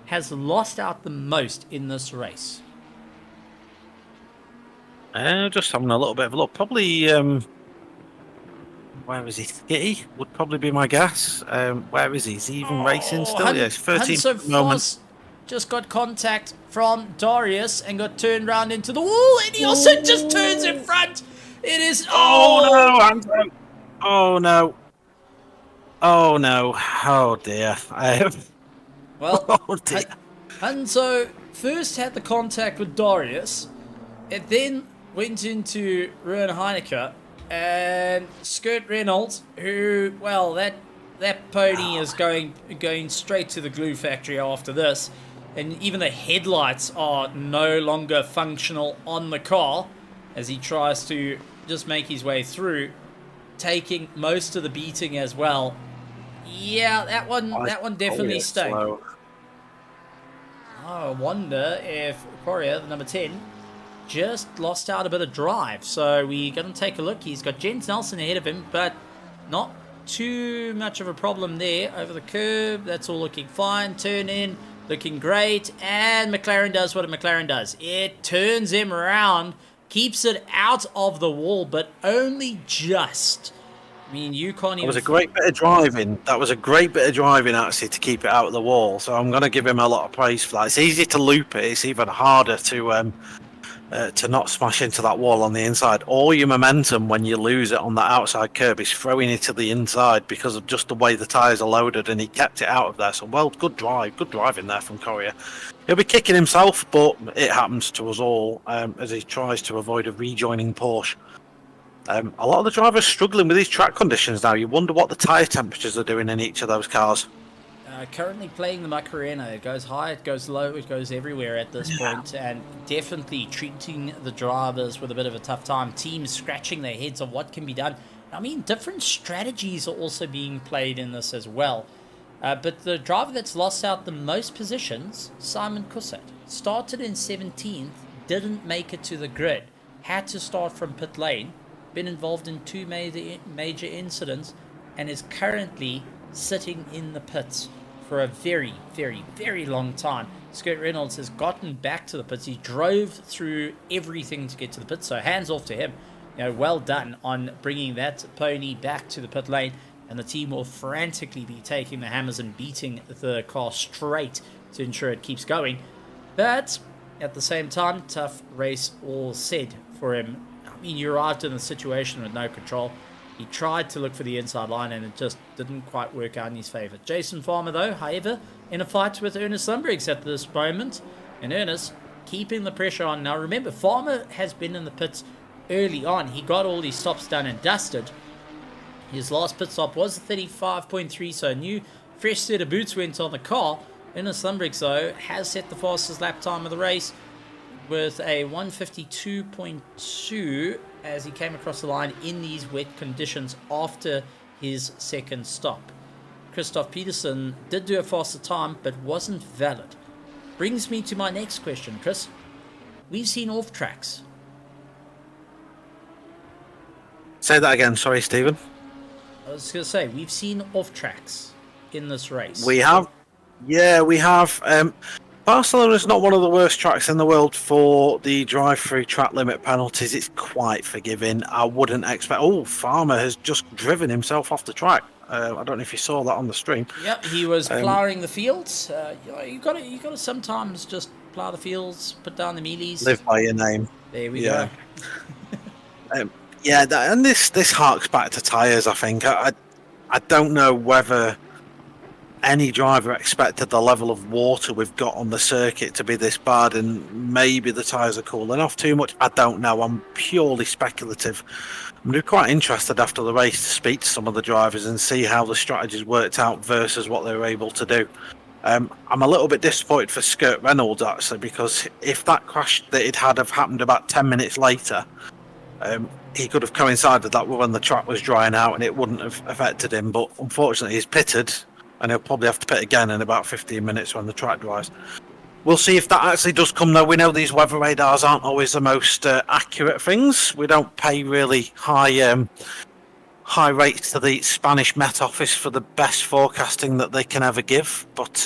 has lost out the most in this race? Just having a little bit of a look. Probably, where is he? Skitty would probably be my guess. Where is he? Is he even racing still? Yes, 13th moment. Just got contact from Darius and got turned round into the wall, and he also just turns in front. It is... Oh no, Hanso. Oh no. Oh no. Oh dear. Well, oh dear. Hanso first had the contact with Darius. It then went into Ruan Heineke and Skirt Reynolds, who, well, that pony is going straight to the glue factory after this. And even the headlights are no longer functional on the car as he tries to just make his way through, taking most of the beating as well. Yeah, that one definitely stunk. Oh, I wonder if Coria, the number 10, just lost out a bit of drive. So we're going to take a look. He's got Jens Nelson ahead of him, but not too much of a problem there. Over the curb, that's all looking fine. Turn in, looking great. And McLaren does what a McLaren does. It turns him around, keeps it out of the wall, but only just. I mean, you can't even... That was a great bit of driving. That was a great bit of driving, actually, to keep it out of the wall. So I'm going to give him a lot of praise for that. It's easy to loop it. It's even harder to not smash into that wall on the inside. All your momentum when you lose it on that outside curb is throwing it to the inside because of just the way the tyres are loaded, and he kept it out of there. So, well, good driving there from Coria. He'll be kicking himself, but it happens to us all as he tries to avoid a rejoining Porsche. A lot of the drivers struggling with these track conditions now. You wonder what the tyre temperatures are doing in each of those cars. Currently playing the Macarena. It goes high, it goes low, it goes everywhere at this point, and definitely treating the drivers with a bit of a tough time. Teams scratching their heads on what can be done. I mean, different strategies are also being played in this as well. But the driver that's lost out the most positions, Simon Kussat, started in 17th, didn't make it to the grid, had to start from pit lane, been involved in 2 major incidents, and is currently sitting in the pits for a very, very, very long time. Skirt Reynolds has gotten back to the pits. He drove through everything to get to the pits, so hands off to him. Well done on bringing that pony back to the pit lane, and the team will frantically be taking the hammers and beating the car straight to ensure it keeps going. But at the same time, tough race all said for him. I mean, you arrived in a situation with no control. He tried to look for the inside line, and it just didn't quite work out in his favour. Jason Farmer, though, however, in a fight with Ernest Lundbriggs at this moment. And Ernest keeping the pressure on. Now, remember, Farmer has been in the pits early on. He got all these stops done and dusted. His last pit stop was 35.3, so a new fresh set of boots went on the car. Ernest Lundbriggs, though, has set the fastest lap time of the race with a 152.2 as he came across the line in these wet conditions after his second stop. Christoph Peterson did do a faster time, but wasn't valid. Brings me to my next question, Chris. We've seen off tracks. Say that again, sorry, Stephen. I was going to say, we've seen off tracks in this race. We have. Yeah, we have. Barcelona is not one of the worst tracks in the world for the drive-through track limit penalties. It's quite forgiving. I wouldn't expect. Oh, Farmer has just driven himself off the track. I don't know if you saw that on the stream. Yep, he was Um, ploughing the fields. You got to sometimes just plough the fields, put down the mealies. Live by your name. There we Yeah. go. Yeah, and this harks back to tyres. I think I don't know whether any driver expected the level of water we've got on the circuit to be this bad, and maybe the tyres are cooling off too much. I don't know. I'm purely speculative. I'm really quite interested after the race to speak to some of the drivers and see how the strategies worked out versus what they were able to do. I'm a little bit disappointed for Skirt Reynolds actually, because if that crash that it had have happened about 10 minutes later, he could have coincided that when the track was drying out and it wouldn't have affected him. But unfortunately, he's pitted and he'll probably have to pit again in about 15 minutes when the track dries. We'll see if that actually does come, though. We know these weather radars aren't always the most accurate things. We don't pay really high rates to the Spanish Met Office for the best forecasting that they can ever give, but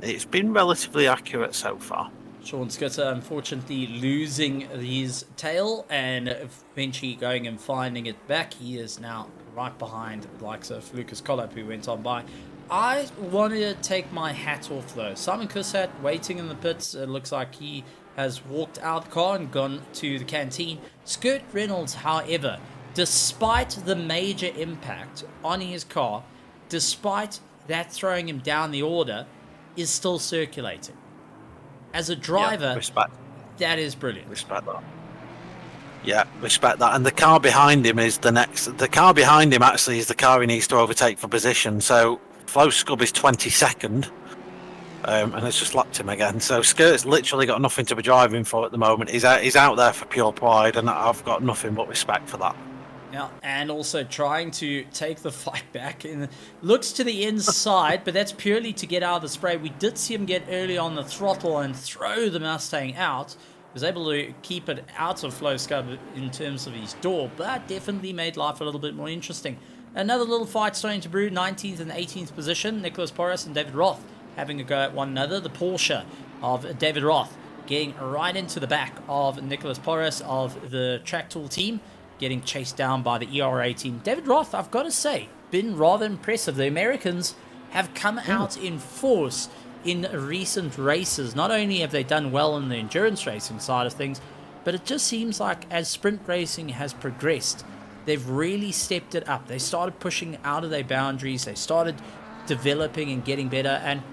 it's been relatively accurate so far. Sean Scooter unfortunately losing his tail and eventually going and finding it back. He is now right behind the likes of Lucas Collop, who went on by. I wanted to take my hat off though. Simon Cussat waiting in the pits. It looks like he has walked out the car and gone to the canteen. Skirt Reynolds, however, despite the major impact on his car, despite that throwing him down the order, is still circulating. As a driver, respect. That is brilliant. Respect that. Yeah, respect that. And the car behind him is the next. The car behind him actually is the car he needs to overtake for position. So Flo Scub is 22nd, and it's just lapped him again. So Skirt's literally got nothing to be driving for at the moment. He's out there for pure pride, and I've got nothing but respect for that. Yeah, and also trying to take the fight back and looks to the inside, but that's purely to get out of the spray. We did see him get early on the throttle and throw the Mustang out. Was able to keep it out of Flo Scub in terms of his door, but definitely made life a little bit more interesting. Another little fight starting to brew, 19th and 18th position. Nicholas Porras and David Roth having a go at one another. The Porsche of David Roth getting right into the back of Nicholas Porras of the Track Tool team, getting chased down by the ERA team. David Roth, I've got to say, been rather impressive. The Americans have come out in force in recent races. Not only have they done well in the endurance racing side of things, but it just seems like as sprint racing has progressed, they've really stepped it up. They started pushing out of their boundaries. They started developing and getting better. And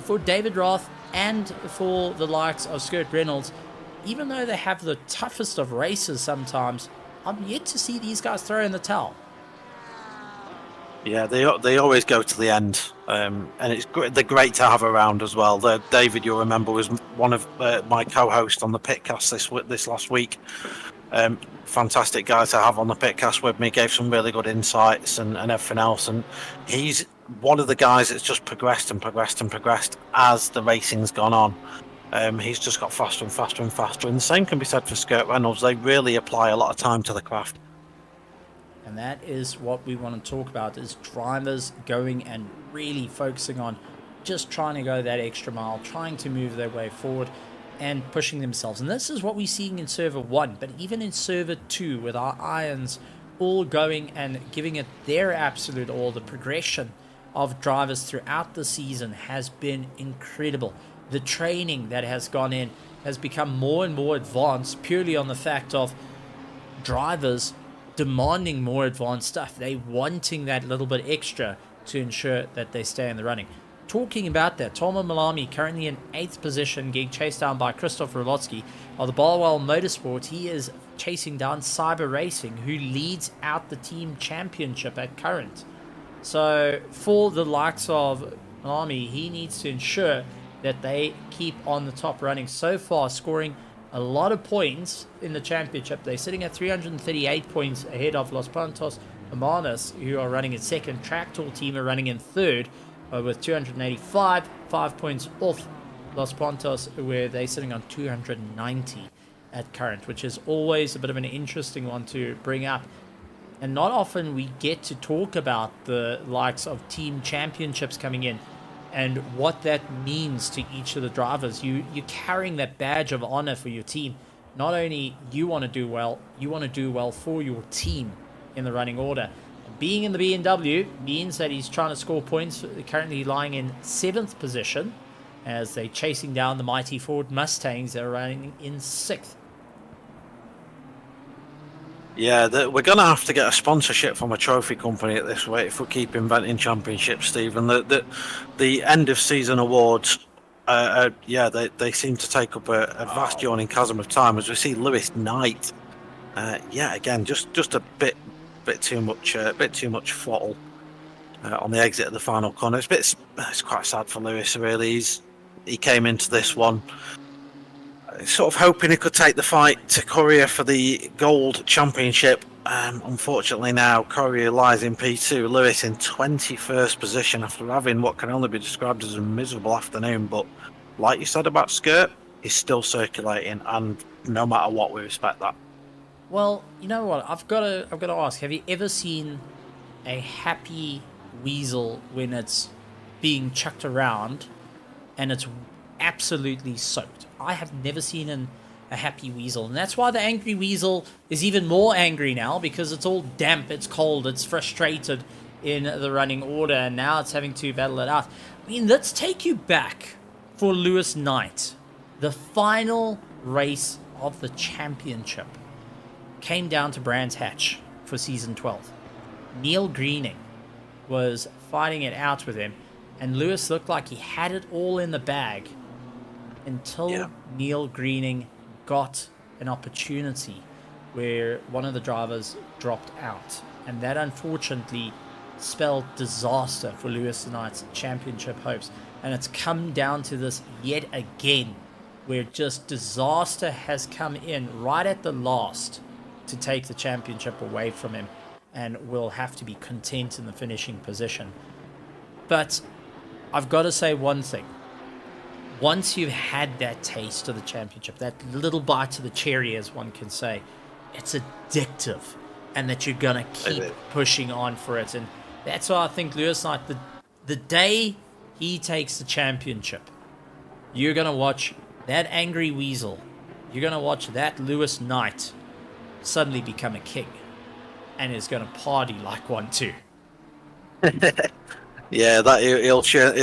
for David Roth and for the likes of Skirt Reynolds, even though they have the toughest of races sometimes, I'm yet to see these guys throw in the towel. Yeah, they always go to the end, and it's great. They're great to have around as well. David, you'll remember, was one of my co-hosts on the Pitcast this last week. Fantastic guy to have on the Pitcast with me. Gave some really good insights and everything else. And he's one of the guys that's just progressed and progressed and progressed as the racing's gone on. He's just got faster and faster and faster. And the same can be said for Skirt Reynolds. They really apply a lot of time to the craft. And that is what we want to talk about, is drivers going and really focusing on just trying to go that extra mile, trying to move their way forward and pushing themselves. And this is what we're seeing in Server 1, but even in Server 2 with our irons all going and giving it their absolute all. The progression of drivers throughout the season has been incredible. The training that has gone in has become more and more advanced purely on the fact of drivers demanding more advanced stuff. They wanting that little bit extra to ensure that they stay in the running. Talking about that, Tomo Malami currently in 8th position, getting chased down by Christoph Rolotsky of the Barwell Motorsport. He is chasing down Cyber Racing, who leads out the team championship at current. So for the likes of Malami, he needs to ensure that they keep on the top running. So far, scoring a lot of points in the championship. They're sitting at 338 points ahead of Los Pantos Hermanos, who are running in second. Track Tool team are running in third with 285, 5 points off Los Pantos, where they're sitting on 290 at current, which is always a bit of an interesting one to bring up. And not often we get to talk about the likes of team championships coming in. and what that means to each of the drivers. You're carrying that badge of honor for your team. Not only you want to do well, you want to do well for your team in the running order. Being in the BMW means that he's trying to score points, currently lying in 7th position as they're chasing down the mighty Ford Mustangs that are running in 6th. Yeah, we're going to have to get a sponsorship from a trophy company at this rate if we keep inventing championships, Stephen. The end of season awards, they seem to take up a vast yawning chasm of time as we see Lewis Knight. Again, just a bit too much throttle on the exit of the final corner. It's quite sad for Lewis, really. He came into this one sort of hoping he could take the fight to Courier for the gold championship. Unfortunately now Courier lies in P2, Lewis in 21st position after having what can only be described as a miserable afternoon, but like you said about Skirt, he's still circulating, and no matter what, we respect that. Well, you know what, I've got to ask, have you ever seen a happy weasel when it's being chucked around and it's absolutely soaked? I have never seen a happy weasel, and that's why the angry weasel is even more angry now, because it's all damp, it's cold, it's frustrated in the running order, and now it's having to battle it out. I mean, let's take you back for Lewis Knight. The final race of the championship came down to Brands Hatch for season 12. Neil Greening was fighting it out with him, and Lewis looked like he had it all in the bag until Neil Greening got an opportunity where one of the drivers dropped out. And that unfortunately spelled disaster for Lewis Knight's championship hopes. And it's come down to this yet again, where just disaster has come in right at the last to take the championship away from him, and will have to be content in the finishing position. But I've got to say one thing. Once you've had that taste of the championship, that little bite of the cherry, as one can say, it's addictive, and that you're going to keep pushing on for it. And that's why I think Lewis Knight, the day he takes the championship, you're going to watch that angry weasel, you're going to watch that Lewis Knight suddenly become a king, and is going to party like one too. Yeah, that he'll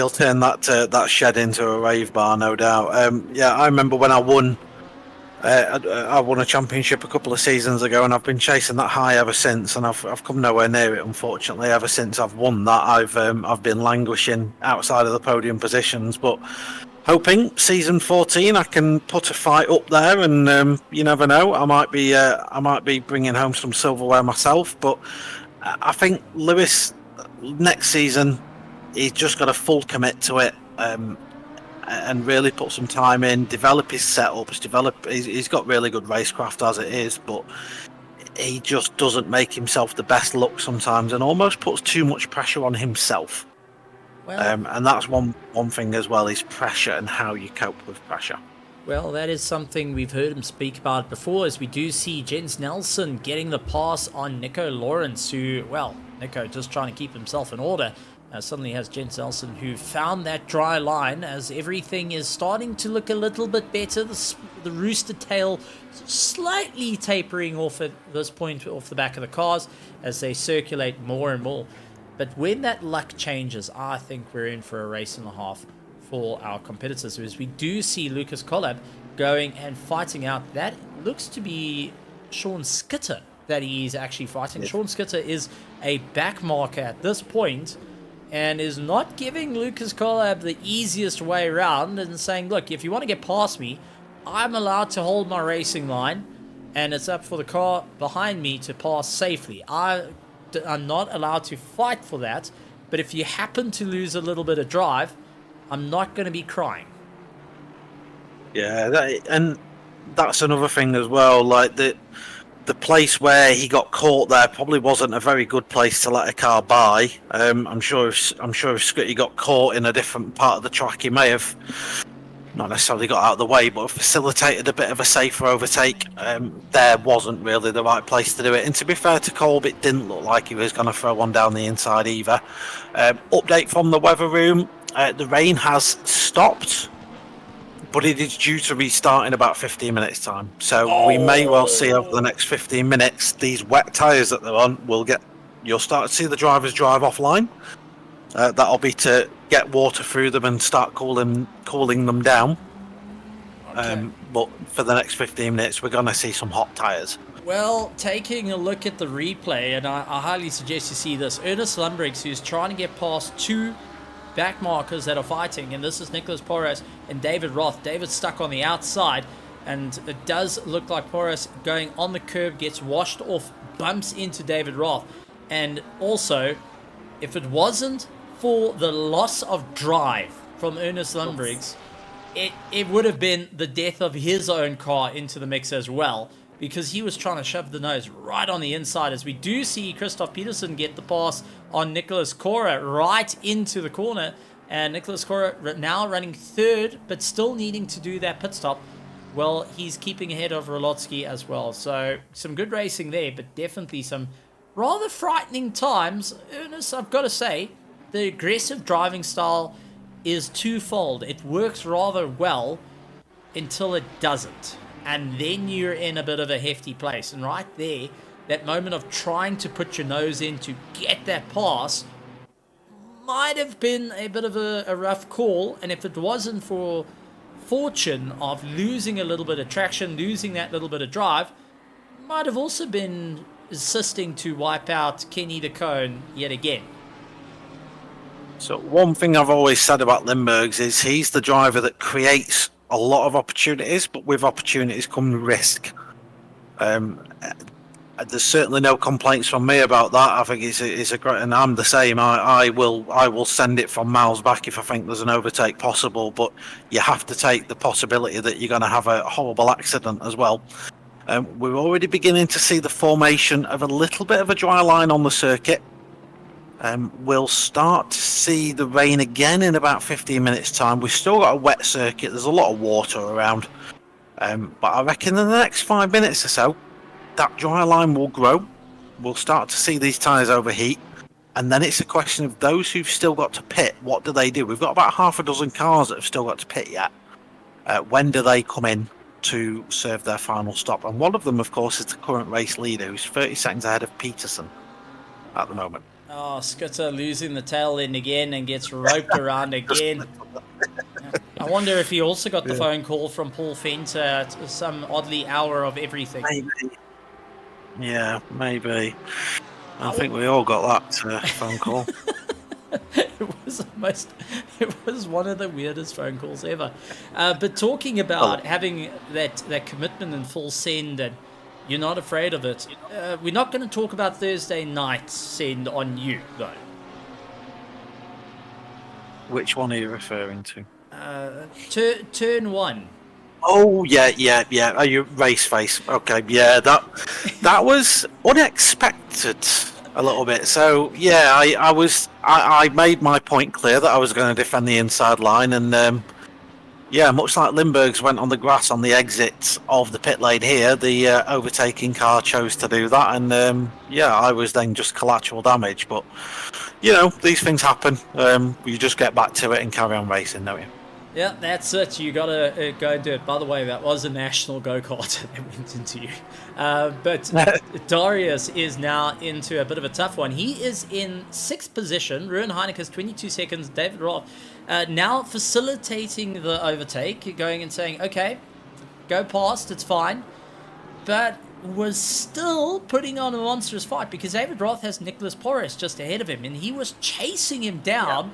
turn that shed into a rave bar, no doubt. I remember when I won a championship a couple of seasons ago, and I've been chasing that high ever since, and I've come nowhere near it, unfortunately. Ever since I've won that, I've been languishing outside of the podium positions, but hoping season 14 I can put a fight up there, and you never know, I might be bringing home some silverware myself. But I think Lewis next season, he's just got to full commit to it, and really put some time in, develop his setups, he's got really good racecraft as it is, but he just doesn't make himself the best look sometimes, and almost puts too much pressure on himself. Well, and that's one thing as well, is pressure and how you cope with pressure. Well, that is something we've heard him speak about before, as we do see Jens Nelson getting the pass on Nico Lawrence, who, well, Nico just trying to keep himself in order. Suddenly has Jens Nelson, who found that dry line, as everything is starting to look a little bit better. The rooster tail slightly tapering off at this point off the back of the cars as they circulate more and more. But when that luck changes, I think we're in for a race and a half for our competitors, as we do see Lucas Collab going and fighting out. That looks to be Sean Skitter that he's actually fighting. Yes. Sean Skitter is a back marker at this point, and is not giving Lucas Collab the easiest way around, and saying, look, if you want to get past me, I'm allowed to hold my racing line, and it's up for the car behind me to pass safely. I'm not allowed to fight for that, but if you happen to lose a little bit of drive, I'm not going to be crying. Yeah, and that's another thing as well, like the place where he got caught there probably wasn't a very good place to let a car by. I'm sure if Scotty got caught in a different part of the track, he may have not necessarily got out of the way, but facilitated a bit of a safer overtake. There wasn't really the right place to do it. And to be fair to Kolb, it didn't look like he was going to throw one down the inside either. Update from the weather room. The rain has stopped, but it is due to restart in about 15 minutes time. So we may well see over the next 15 minutes these wet tyres that they're on will get. You'll start to see the drivers drive offline. That'll be to get water through them and start cooling them down. Okay. But for the next 15 minutes, we're going to see some hot tyres. Well, taking a look at the replay, and I highly suggest you see this. Ernest Lundbriggs, who's trying to get past two back markers that are fighting, and this is Nicholas Porras and David Roth. David's stuck on the outside, and it does look like Porras going on the curb, gets washed off, bumps into David Roth. And also, if it wasn't for the loss of drive from Ernest Lundbriggs, it would have been the death of his own car into the mix as well, because he was trying to shove the nose right on the inside, as we do see Christoph Peterson get the pass on Nicholas Cora right into the corner, and Nicholas Cora now running third, but still needing to do that pit stop. Well, he's keeping ahead of Rolotsky as well, so some good racing there, but definitely some rather frightening times. Ernest, I've got to say, the aggressive driving style is twofold. It works rather well until it doesn't. And then you're in a bit of a hefty place. And right there, that moment of trying to put your nose in to get that pass might have been a bit of a rough call. And if it wasn't for fortune of losing a little bit of traction, losing that little bit of drive, might have also been assisting to wipe out Kenny the Cone yet again. So one thing I've always said about Lindberghs is he's the driver that creates a lot of opportunities, but with opportunities come risk. There's certainly no complaints from me about that. I think it's a great, and I'm the same. I will send it from miles back if I think there's an overtake possible, but you have to take the possibility that you're going to have a horrible accident as well. We're already beginning to see the formation of a little bit of a dry line on the circuit. We'll start to see the rain again in about 15 minutes time. We've still got a wet circuit. There's a lot of water around. But I reckon in the next 5 minutes or so, that dry line will grow. We'll start to see these tyres overheat. And then it's a question of those who've still got to pit, what do they do? We've got about half a dozen cars that have still got to pit yet. When do they come in to serve their final stop? And one of them, of course, is the current race leader, who's 30 seconds ahead of Peterson at the moment. Oh, Scooter losing the tail end again and gets roped around again. I wonder if he also got the phone call from Paul Fenter at some oddly hour of everything. Maybe. Yeah, maybe. I think we all got that phone call. It was one of the weirdest phone calls ever. But talking about having that commitment and full send, and you're not afraid of it. We're not going to talk about Thursday night's send on you, though. Which one are you referring to? Turn one. Oh, yeah. Are you race face? Okay, yeah, that was unexpected a little bit. So, yeah, I made my point clear that I was going to defend the inside line, and yeah, much like Lindbergh's went on the grass on the exit of the pit lane here, the overtaking car chose to do that, and yeah, I was then just collateral damage. But you know, these things happen. You just get back to it and carry on racing, don't you? Yeah, that's it. You got to go and do it. By the way, that was a national go-kart that went into you. But Darius is now into a bit of a tough one. He is in 6th position. Ruben Heineke's 22 seconds. David Roth now facilitating the overtake, going and saying, okay, go past, it's fine. But was still putting on a monstrous fight because David Roth has Nicholas Porras just ahead of him, and he was chasing him down,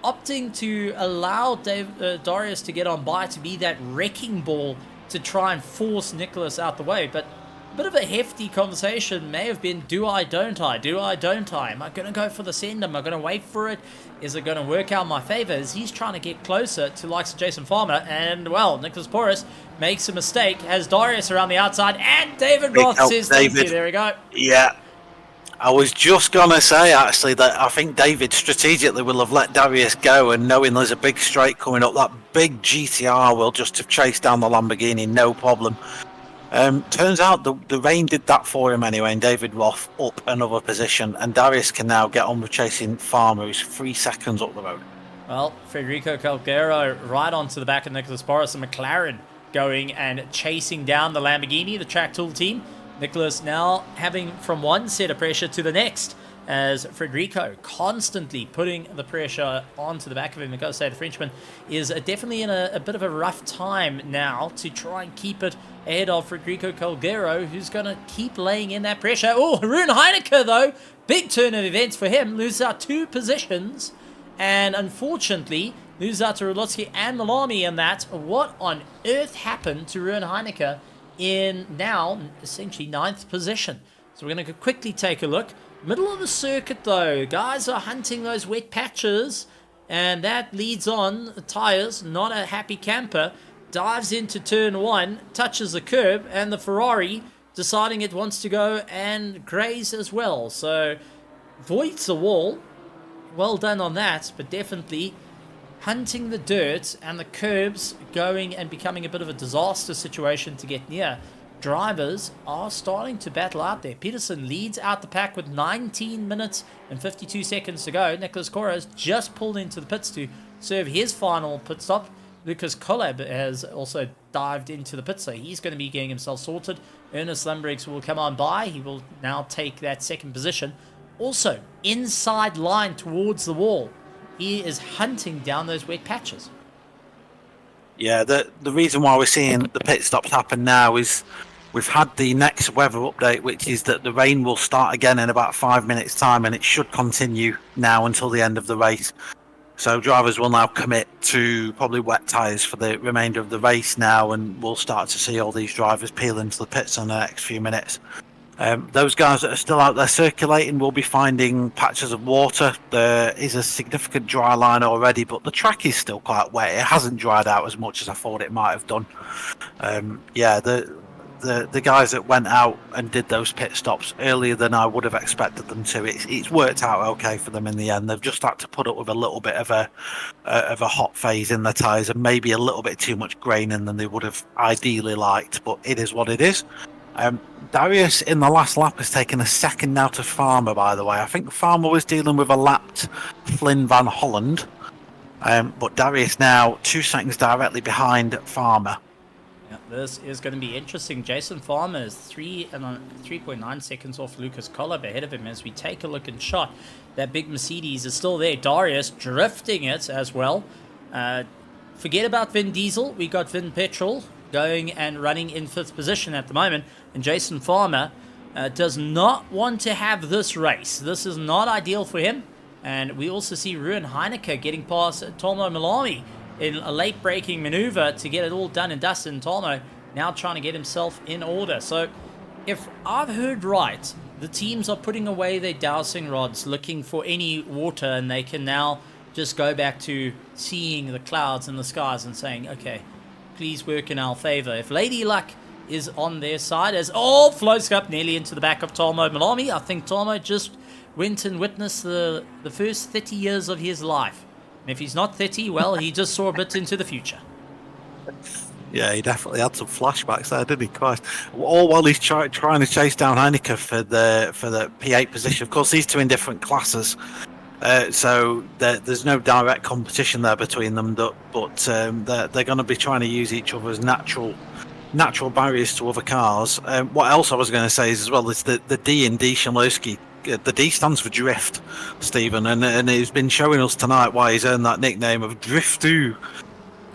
opting to allow Darius to get on by, to be that wrecking ball to try and force Nicholas out the way. But a bit of a hefty conversation may have been, do I, don't I? Do I, don't I? Am I going to go for the send? Am I going to wait for it? Is it going to work out in my favour? As he's trying to get closer to the likes of Jason Farmer, and, well, Nicholas Porras makes a mistake, has Darius around the outside, and David Roth says thank you. There we go. Yeah. I was just going to say, actually, that I think David strategically will have let Darius go, and knowing there's a big straight coming up, that big GTR will just have chased down the Lamborghini, no problem. Turns out the rain did that for him anyway, and David Roth up another position, and Darius can now get on with chasing Farmer, who's 3 seconds up the road. Well, Federico Calgero right onto the back of Nicholas Boris and McLaren going and chasing down the Lamborghini, the track tool team. Nicholas now having from one set of pressure to the next as Federico constantly putting the pressure onto the back of him. I've got to say, the Frenchman is definitely in a bit of a rough time now to try and keep it ahead of Federico Calgero, who's going to keep laying in that pressure. Oh, Haroon Heineke, though, big turn of events for him, loses out 2 positions, and unfortunately loses out to Rolotsky and Malami in that. What on earth happened to Haroon Heineke in now essentially 9th position? So we're going to quickly take a look. Middle of the circuit, though. Guys are hunting those wet patches, and that leads on. Tyres, not a happy camper, dives into turn 1, touches the curb, and the Ferrari deciding it wants to go and graze as well. So voids the wall. Well done on that, but definitely hunting the dirt and the curbs, going and becoming a bit of a disaster situation to get near. Drivers are starting to battle out there. Peterson leads out the pack with 19 minutes and 52 seconds to go. Nicholas Cora has just pulled into the pits to serve his final pit stop. Lucas Collab has also dived into the pit, so he's going to be getting himself sorted. Ernest Lundbriggs will come on by. He will now take that 2nd position. Also, inside line towards the wall. He is hunting down those wet patches. Yeah, the reason why we're seeing the pit stops happen now is we've had the next weather update, which is that the rain will start again in about 5 minutes' time, and it should continue now until the end of the race. So drivers will now commit to probably wet tyres for the remainder of the race now, and we'll start to see all these drivers peel into the pits in the next few minutes. Those guys that are still out there circulating will be finding patches of water. There is a significant dry line already, but the track is still quite wet. It hasn't dried out as much as I thought it might have done. The guys that went out and did those pit stops earlier than I would have expected them to, it's worked out okay for them in the end. They've just had to put up with a little bit of a hot phase in the tyres and maybe a little bit too much grain in than they would have ideally liked, but it is what it is. Darius in the last lap has taken a second now to Farmer, by the way. I think Farmer was dealing with a lapped Flynn Van Holland, but Darius now 2 seconds directly behind Farmer. Yeah, this is going to be interesting. Jason Farmer is 3.9 seconds off Lucas Collab ahead of him as we take a look and shot. That big Mercedes is still there. Darius drifting it as well. Forget about Vin Diesel. We got Vin Petrol going and running in 5th position at the moment. And Jason Farmer does not want to have this race. This is not ideal for him. And we also see Haroon Heineke getting past Tomo Malami in a late braking maneuver to get it all done and dusted. And Tomo now trying to get himself in order. So if I've heard right, the teams are putting away their dowsing rods, looking for any water, and they can now just go back to seeing the clouds and the skies and saying, okay, please work in our favor. If Lady Luck is on their side, as all floats up nearly into the back of Tomo Malami, I think Tomo just went and witnessed the first 30 years of his life. And if he's not 30, well, he just saw a bit into the future. Yeah, he definitely had some flashbacks there, didn't he? Christ. All while he's trying to chase down Heineke for the P8 position. Of course, these two in different classes. So there's no direct competition there between them, but they're going to be trying to use each other as natural barriers to other cars. What else I was going to say is as well is the D in D Shamlowski. The D stands for drift, Stephen, and he's been showing us tonight why he's earned that nickname of Driftu.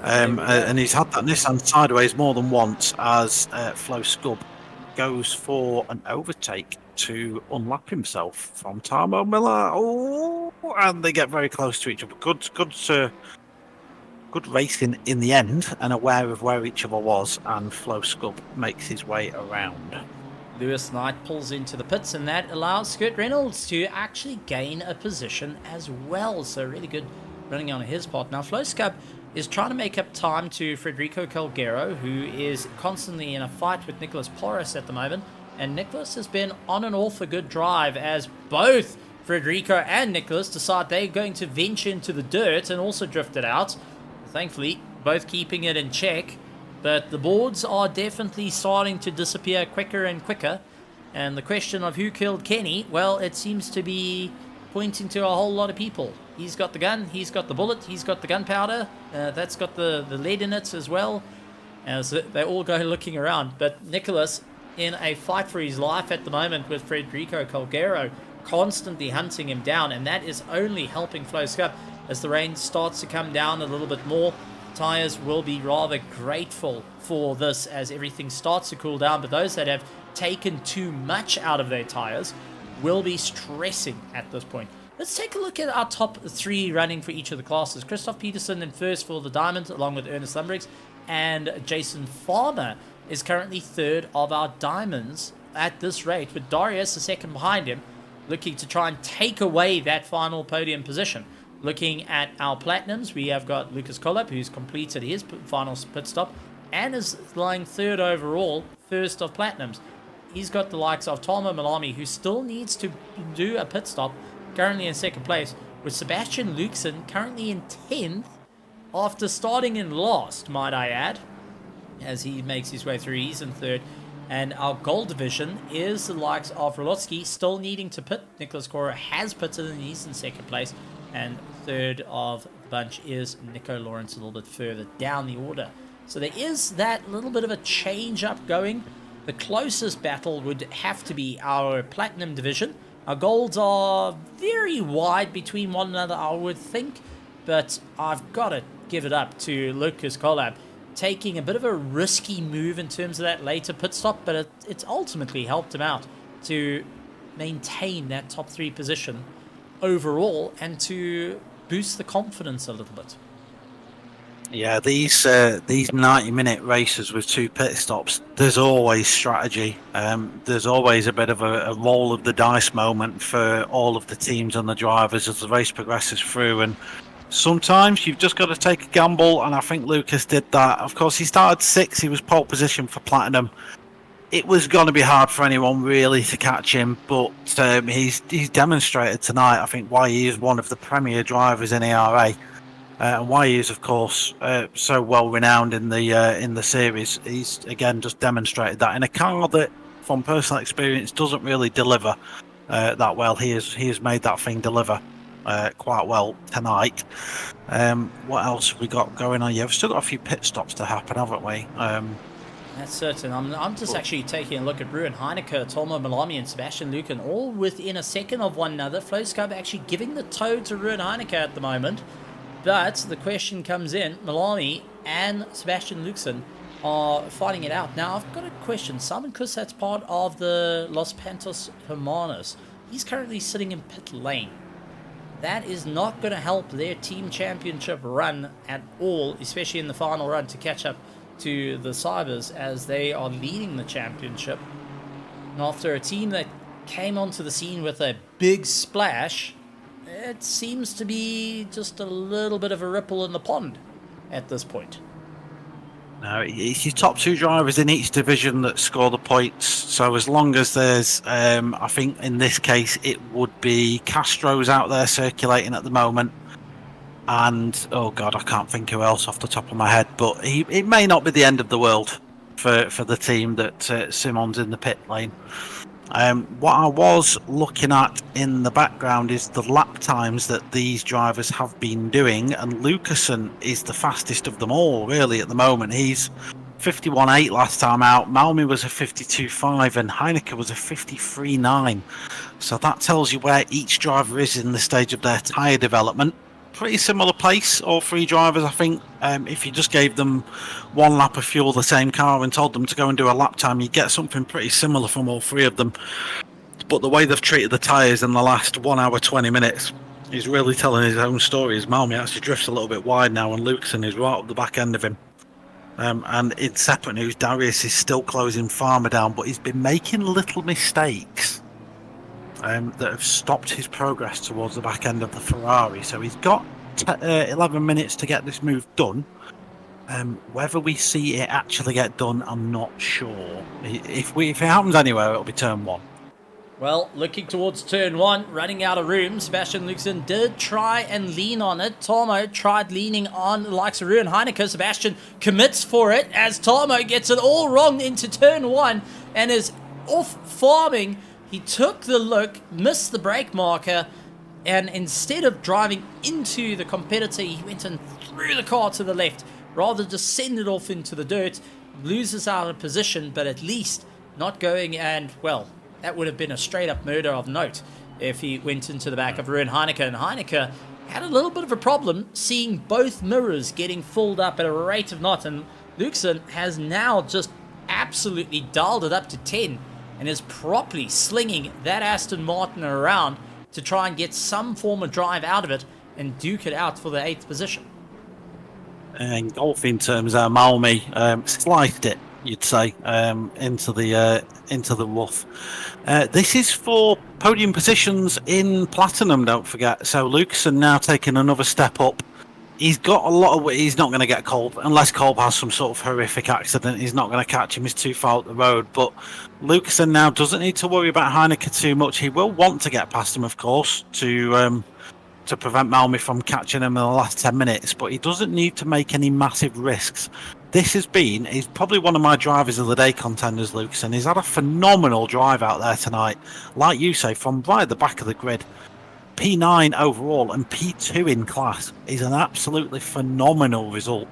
And he's had that Nissan sideways more than once as Flo Scub goes for an overtake to unlap himself from Tarmo Miller. Oh, and they get very close to each other. Good racing in the end, and aware of where each other was, and Flo Scub makes his way around. Lewis Knight pulls into the pits, and that allows Scott Reynolds to actually gain a position as well. So really good running on his part. Now Flo Scub is trying to make up time to Federico Calgero, who is constantly in a fight with Nicholas Porras at the moment. And Nicholas has been on and off a good drive as both Federico and Nicholas decide they're going to venture into the dirt and also drift it out. Thankfully, both keeping it in check. But the boards are definitely starting to disappear quicker and quicker. And the question of who killed Kenny, well, it seems to be pointing to a whole lot of people. He's got the gun, he's got the bullet, he's got the gunpowder, that's got the lead in it as well. So they all go looking around. But Nicholas, in a fight for his life at the moment with Federico Colgero, constantly hunting him down, and that is only helping Flowscup as the rain starts to come down a little bit more. Tires will be rather grateful for this as everything starts to cool down, but those that have taken too much out of their tires will be stressing at this point. Let's take a look at our top 3 running for each of the classes. Christoph Peterson in first for the Diamond, along with Ernest Lumbriggs, and Jason Farmer is currently 3rd of our Diamonds at this rate, with Darius the second behind him, looking to try and take away that final podium position. Looking at our Platinums, we have got Lucas Collab, who's completed his final pit stop and is lying 3rd overall, first of Platinums. He's got the likes of Tomo Malami, who still needs to do a pit stop, currently in 2nd place, with Sebastian Luxen currently in 10th, after starting in last, might I add, as he makes his way through. He's in 3rd. And our gold division is the likes of Rolotsky, still needing to pit. Nicholas Cora has pitted and he's in 2nd place. And 3rd of the bunch is Nico Lawrence, a little bit further down the order. So there is that little bit of a change up going. The closest battle would have to be our Platinum division. Our golds are very wide between one another, I would think. But I've got to give it up to Lucas Collab, taking a bit of a risky move in terms of that later pit stop, but it's ultimately helped him out to maintain that top 3 position overall and to boost the confidence a little bit. Yeah, these 90-minute races with 2 pit stops, there's always strategy. There's always a bit of a roll of the dice moment for all of the teams and the drivers as the race progresses through, and sometimes you've just got to take a gamble, and I think Lucas did that. Of course, he started 6th, he was pole position for Platinum. It was going to be hard for anyone really to catch him, but he's demonstrated tonight, I think, why he is one of the premier drivers in ERA, and why he is, of course, so well renowned in the series. He's again just demonstrated that in a car that, from personal experience, doesn't really deliver that well. He has made that thing deliver quite well tonight. What else have we got going on? Yeah, we've still got a few pit stops to happen, haven't we? That's certain. I'm just actually taking a look at Ruin Heineke, Tomo Malami, and Sebastian Lucan, all within a second of one another. Flowscup actually giving the toe to Ruin Heineke at the moment. But the question comes in, Malami and Sebastian Lucan are fighting it out. Now, I've got a question. Simon Kuss, that's part of the Los Pantos Hermanos. He's currently sitting in pit lane. That is not going to help their team championship run at all, especially in the final run to catch up to the Cybers as they are leading the championship. And after a team that came onto the scene with a big splash, it seems to be just a little bit of a ripple in the pond at this point. No, it's your top 2 drivers in each division that score the points. So as long as there's, I think in this case, it would be Castro's out there circulating at the moment. And, oh God, I can't think who else off the top of my head. But it may not be the end of the world for the team that Simon's in the pit lane. What I was looking at in the background is the lap times that these drivers have been doing, and Lucasen is the fastest of them all really at the moment. He's 51.8 last time out, Malmi was a 52.5 and Heineke was a 53.9, so that tells you where each driver is in the stage of their tyre development. Pretty similar pace, all 3 drivers, I think. If you just gave them 1 lap of fuel, the same car, and told them to go and do a lap time, you get something pretty similar from all 3 of them. But the way they've treated the tyres in the last 1 hour 20 minutes is really telling his own story. As Malmi actually drifts a little bit wide now, and Lukeson is right up the back end of him. And in separate news, Darius is still closing Farmer down, but he's been making little mistakes that have stopped his progress towards the back end of the Ferrari. So he's got 11 minutes to get this move done. Whether we see it actually get done, I'm not sure. If it happens anywhere, it'll be turn 1. Well, looking towards turn 1, running out of room. Sebastian Luxen did try and lean on it. Tomo tried leaning on the likes of Ruin Heineke. Sebastian commits for it as Tomo gets it all wrong into turn 1 and is off farming. He took the look, missed the brake marker, And instead of driving into the competitor, he went and threw the car to the left, rather just send it off into the dirt, loses out of position, but at least not going and, well, that would have been a straight up murder of note if he went into the back of Ruin Heineke. And Heineke had a little bit of a problem seeing both mirrors getting filled up at a rate of knots, and Luxon has now just absolutely dialed it up to 10 and is properly slinging that Aston Martin around to try and get some form of drive out of it and duke it out for the 8th position. In golfing terms, Malmy sliced it, you'd say, into the rough. This is for podium positions in Platinum, don't forget. So Lucasen now taking another step up. He's got a lot of... He's not going to get Kolb. Unless Kolb has some sort of horrific accident, he's not going to catch him. He's too far up the road. But Lucasen now doesn't need to worry about Heineke too much. He will want to get past him, of course, to prevent Malmy from catching him in the last 10 minutes. But he doesn't need to make any massive risks. He's probably one of my drivers of the day contenders, Lucasen. He's had a phenomenal drive out there tonight. Like you say, from right at the back of the grid. P9 overall and P2 in class is an absolutely phenomenal result.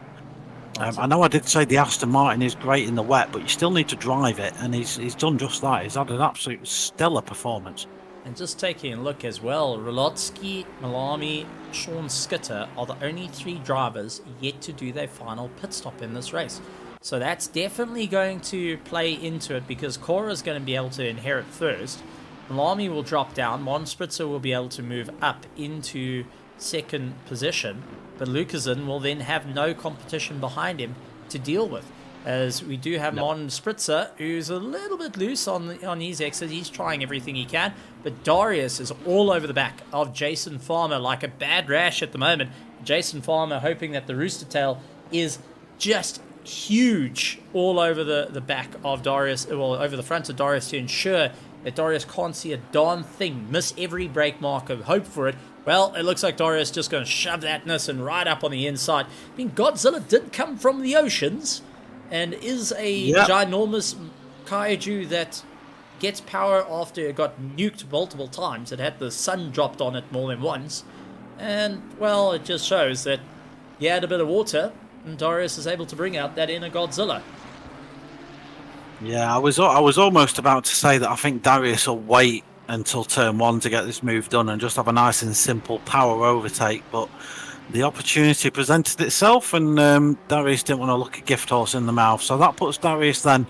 I know I did say the Aston Martin is great in the wet, but you still need to drive it, and he's done just that. He's had an absolute stellar performance. And just taking a look as well, Rolotsky, Malami, Sean Skitter are the only 3 drivers yet to do their final pit stop in this race. So that's definitely going to play into it, because Cora is going to be able to inherit first. Malami will drop down. Mon Spritzer will be able to move up into 2nd position, but Lucasen will then have no competition behind him to deal with, as we do have Mon Spritzer, who's a little bit loose on his exit. He's trying everything he can, but Darius is all over the back of Jason Farmer like a bad rash at the moment. Jason Farmer hoping that the Rooster Tail is just huge all over the back of Darius, well, over the front of Darius, to ensure that Darius can't see a darn thing, miss every brake marker, hope for it. Well, it looks like Darius just going to shove that Nissan right up on the inside. I mean, Godzilla did come from the oceans and is a ginormous kaiju that gets power after it got nuked multiple times. It had the sun dropped on it more than once. And, well, it just shows that you add a bit of water and Darius is able to bring out that inner Godzilla. Yeah, I was almost about to say that I think Darius will wait until turn 1 to get this move done and just have a nice and simple power overtake, but the opportunity presented itself, and Darius didn't want to look a gift horse in the mouth, so that puts Darius then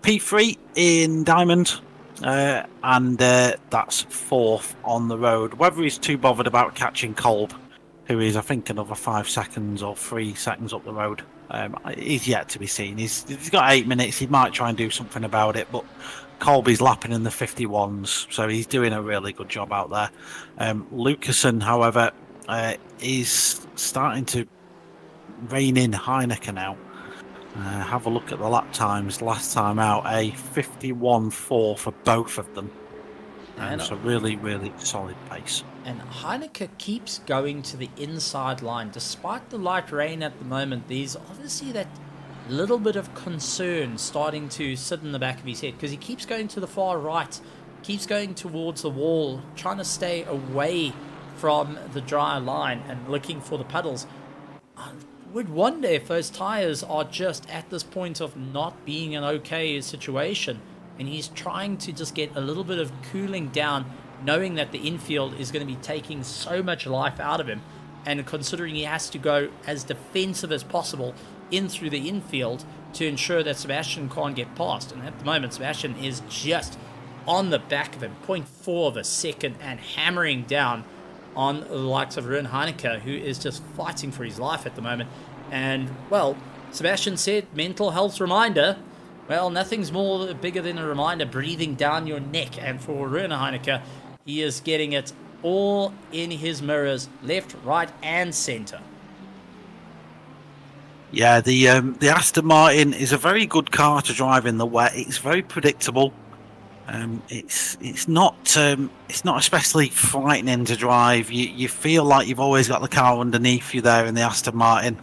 P3 in Diamond, and that's 4th on the road. Whether he's too bothered about catching Kolb, who is, I think, another 5 seconds or 3 seconds up the road, he's yet to be seen. He's got 8 minutes. He might try and do something about it, but Colby's lapping in the 51s, so he's doing a really good job out there. Lucasen, however, is starting to rein in Heineke now. Have a look at the lap times. Last time out, a 51.4 for both of them. So really, really solid pace. And Heineke keeps going to the inside line. Despite the light rain at the moment, there's obviously that little bit of concern starting to sit in the back of his head, because he keeps going to the far right, keeps going towards the wall, trying to stay away from the dry line and looking for the puddles. I would wonder if those tyres are just at this point of not being an okay situation, and he's trying to just get a little bit of cooling down, knowing that the infield is going to be taking so much life out of him, and considering he has to go as defensive as possible in through the infield to ensure that Sebastian can't get past. And at the moment, Sebastian is just on the back of him, 0.4 of a second, and hammering down on the likes of Ruin Heineke, who is just fighting for his life at the moment. And, well, Sebastian said, mental health reminder. Well, nothing's more bigger than a reminder breathing down your neck. And for Ruin Heineke, he is getting it all in his mirrors, left, right, and centre. Yeah, the Aston Martin is a very good car to drive in the wet. It's very predictable. It's not especially frightening to drive. You feel like you've always got the car underneath you there in the Aston Martin,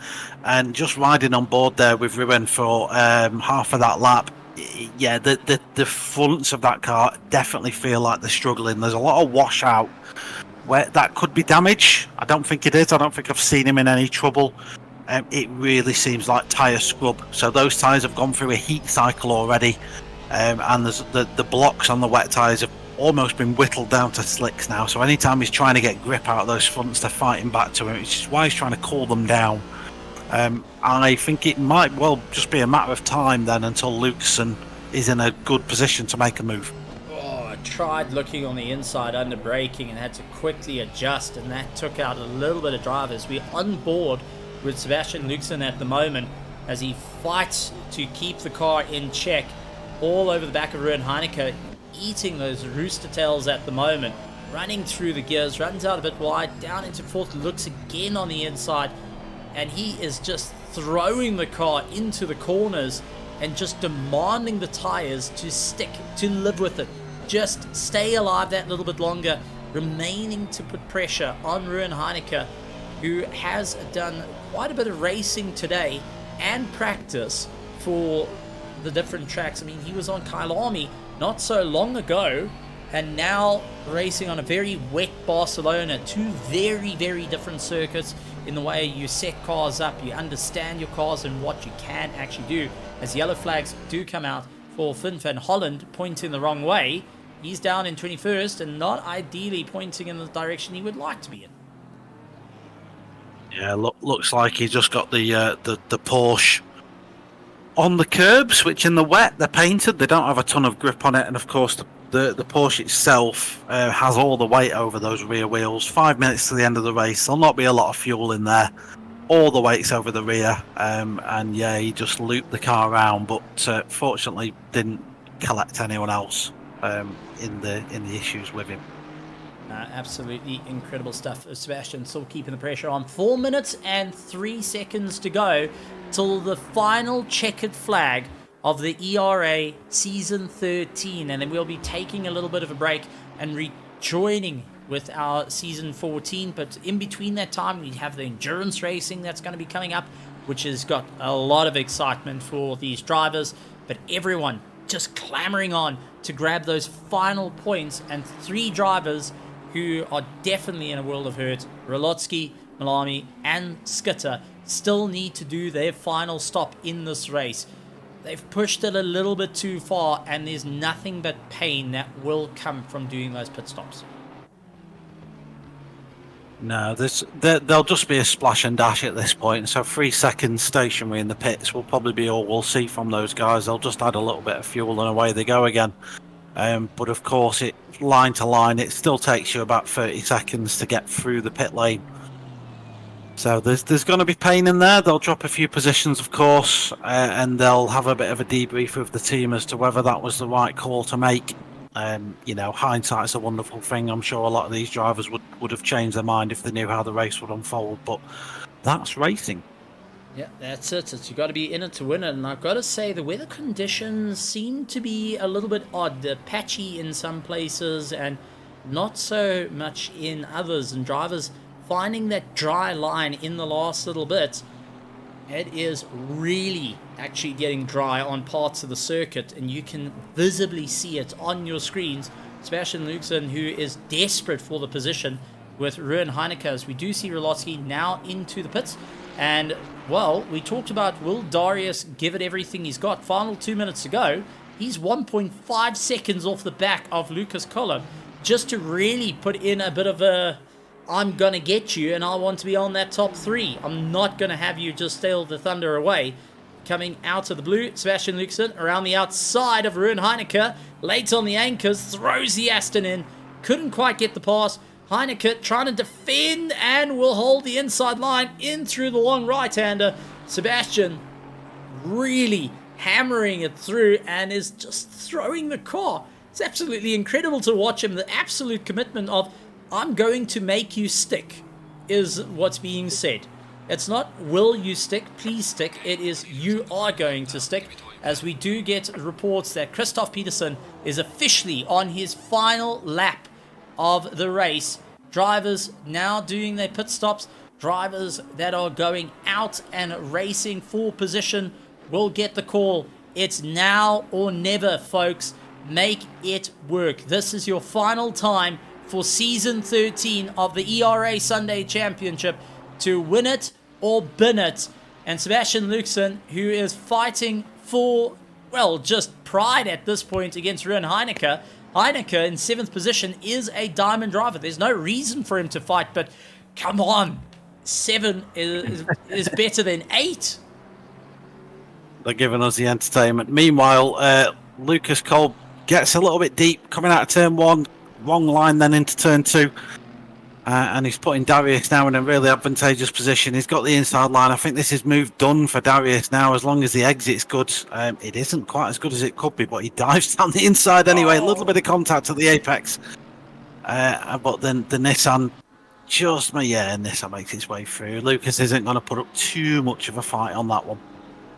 and just riding on board there with Ruben for half of that lap. Yeah, the fronts of that car definitely feel like they're struggling. There's a lot of washout where that could be damage. I don't think it is. I don't think I've seen him in any trouble. It really seems like tyre scrub. So those tyres have gone through a heat cycle already, and there's the blocks on the wet tyres have almost been whittled down to slicks now. So anytime he's trying to get grip out of those fronts, they're fighting back to him, which is why he's trying to cool them down. I think it might well just be a matter of time then until Lukeson is in a good position to make a move. I tried looking on the inside under braking and had to quickly adjust, and that took out a little bit of drivers. We're on board with Sebastian Lukeson at the moment as he fights to keep the car in check all over the back of Ruben Heineke, eating those rooster tails at the moment, running through the gears, runs out a bit wide, down into fourth, looks again on the inside, and he is just throwing the car into the corners and just demanding the tyres to stick, to live with it. Just stay alive that little bit longer, remaining to put pressure on Ruben Heineke, who has done quite a bit of racing today and practice for the different tracks. I mean, he was on Kyalami not so long ago, and now racing on a very wet Barcelona, two very, very different circuits in the way you set cars up, you understand your cars and what you can actually do. As yellow flags do come out for Finn van Holland pointing the wrong way, he's down in 21st and not ideally pointing in the direction he would like to be in. Yeah, looks like he's just got the Porsche on the curbs, which in the wet they're painted. They don't have a ton of grip on it, and of course the Porsche itself has all the weight over those rear wheels. 5 minutes to the end of the race, there'll not be a lot of fuel in there. All the weight's over the rear, and yeah, he just looped the car around, but fortunately didn't collect anyone else in the issues with him. Absolutely incredible stuff. Sebastian still keeping the pressure on. 4 minutes and 3 seconds to go till the final checkered flag of the ERA Season 13. And then we'll be taking a little bit of a break and rejoining with our Season 14. But in between that time, we have the endurance racing that's going to be coming up, which has got a lot of excitement for these drivers. But everyone just clamoring on to grab those final points, and 3 drivers who are definitely in a world of hurt, Rolotsky, Malami, and Skitter, still need to do their final stop in this race. They've pushed it a little bit too far, and there's nothing but pain that will come from doing those pit stops. No, there'll just be a splash and dash at this point. So 3 seconds stationary in the pits will probably be all we'll see from those guys. They'll just add a little bit of fuel and away they go again. But of course, line to line, it still takes you about 30 seconds to get through the pit lane. So there's going to be pain in there. They'll drop a few positions, of course, and they'll have a bit of a debrief with the team as to whether that was the right call to make. Hindsight's a wonderful thing. I'm sure a lot of these drivers would have changed their mind if they knew how the race would unfold, but that's racing. Yeah, that's it. You got to be in it to win it. And I've got to say, the weather conditions seem to be a little bit odd. They're patchy in some places and not so much in others. And drivers finding that dry line in the last little bit. It is really actually getting dry on parts of the circuit, and you can visibly see it on your screens. Sebastian Lukeson, who is desperate for the position with Ruben Heineke, as we do see Rolotsky now into the pits. And, well, we talked about, will Darius give it everything he's got? Final 2 minutes to go. He's 1.5 seconds off the back of Lucas Collin, just to really put in a bit of a, I'm going to get you, and I want to be on that top 3. I'm not going to have you just steal the thunder away. Coming out of the blue, Sebastian Lukeson around the outside of Ruben Heineke. Late on the anchors, throws the Aston in. Couldn't quite get the pass. Heineke trying to defend and will hold the inside line in through the long right-hander. Sebastian really hammering it through and is just throwing the car. It's absolutely incredible to watch him. The absolute commitment of, I'm going to make you stick, is what's being said. It's not, will you stick, please stick. It is, you are going to stick. As we do get reports that Christoph Peterson is officially on his final lap of the race. Drivers now doing their pit stops. Drivers that are going out and racing for position will get the call. It's now or never, folks. Make it work. This is your final time for season 13 of the ERA Sunday Championship to win it or bin it. And Sebastian Luxen, who is fighting for, well, just pride at this point against Ruan Heineke. Heineke in 7th position is a diamond driver. There's no reason for him to fight, but come on. 7 is better than 8. They're giving us the entertainment. Meanwhile, Lucas Cole gets a little bit deep coming out of turn 1. Wrong line then into turn 2. And he's putting Darius now in a really advantageous position. He's got the inside line. I think this is move done for Darius now, as long as the exit's good. It isn't quite as good as it could be, but he dives down the inside anyway. A little bit of contact at the apex. But then the Nissan Nissan makes its way through. Lucas isn't going to put up too much of a fight on that one.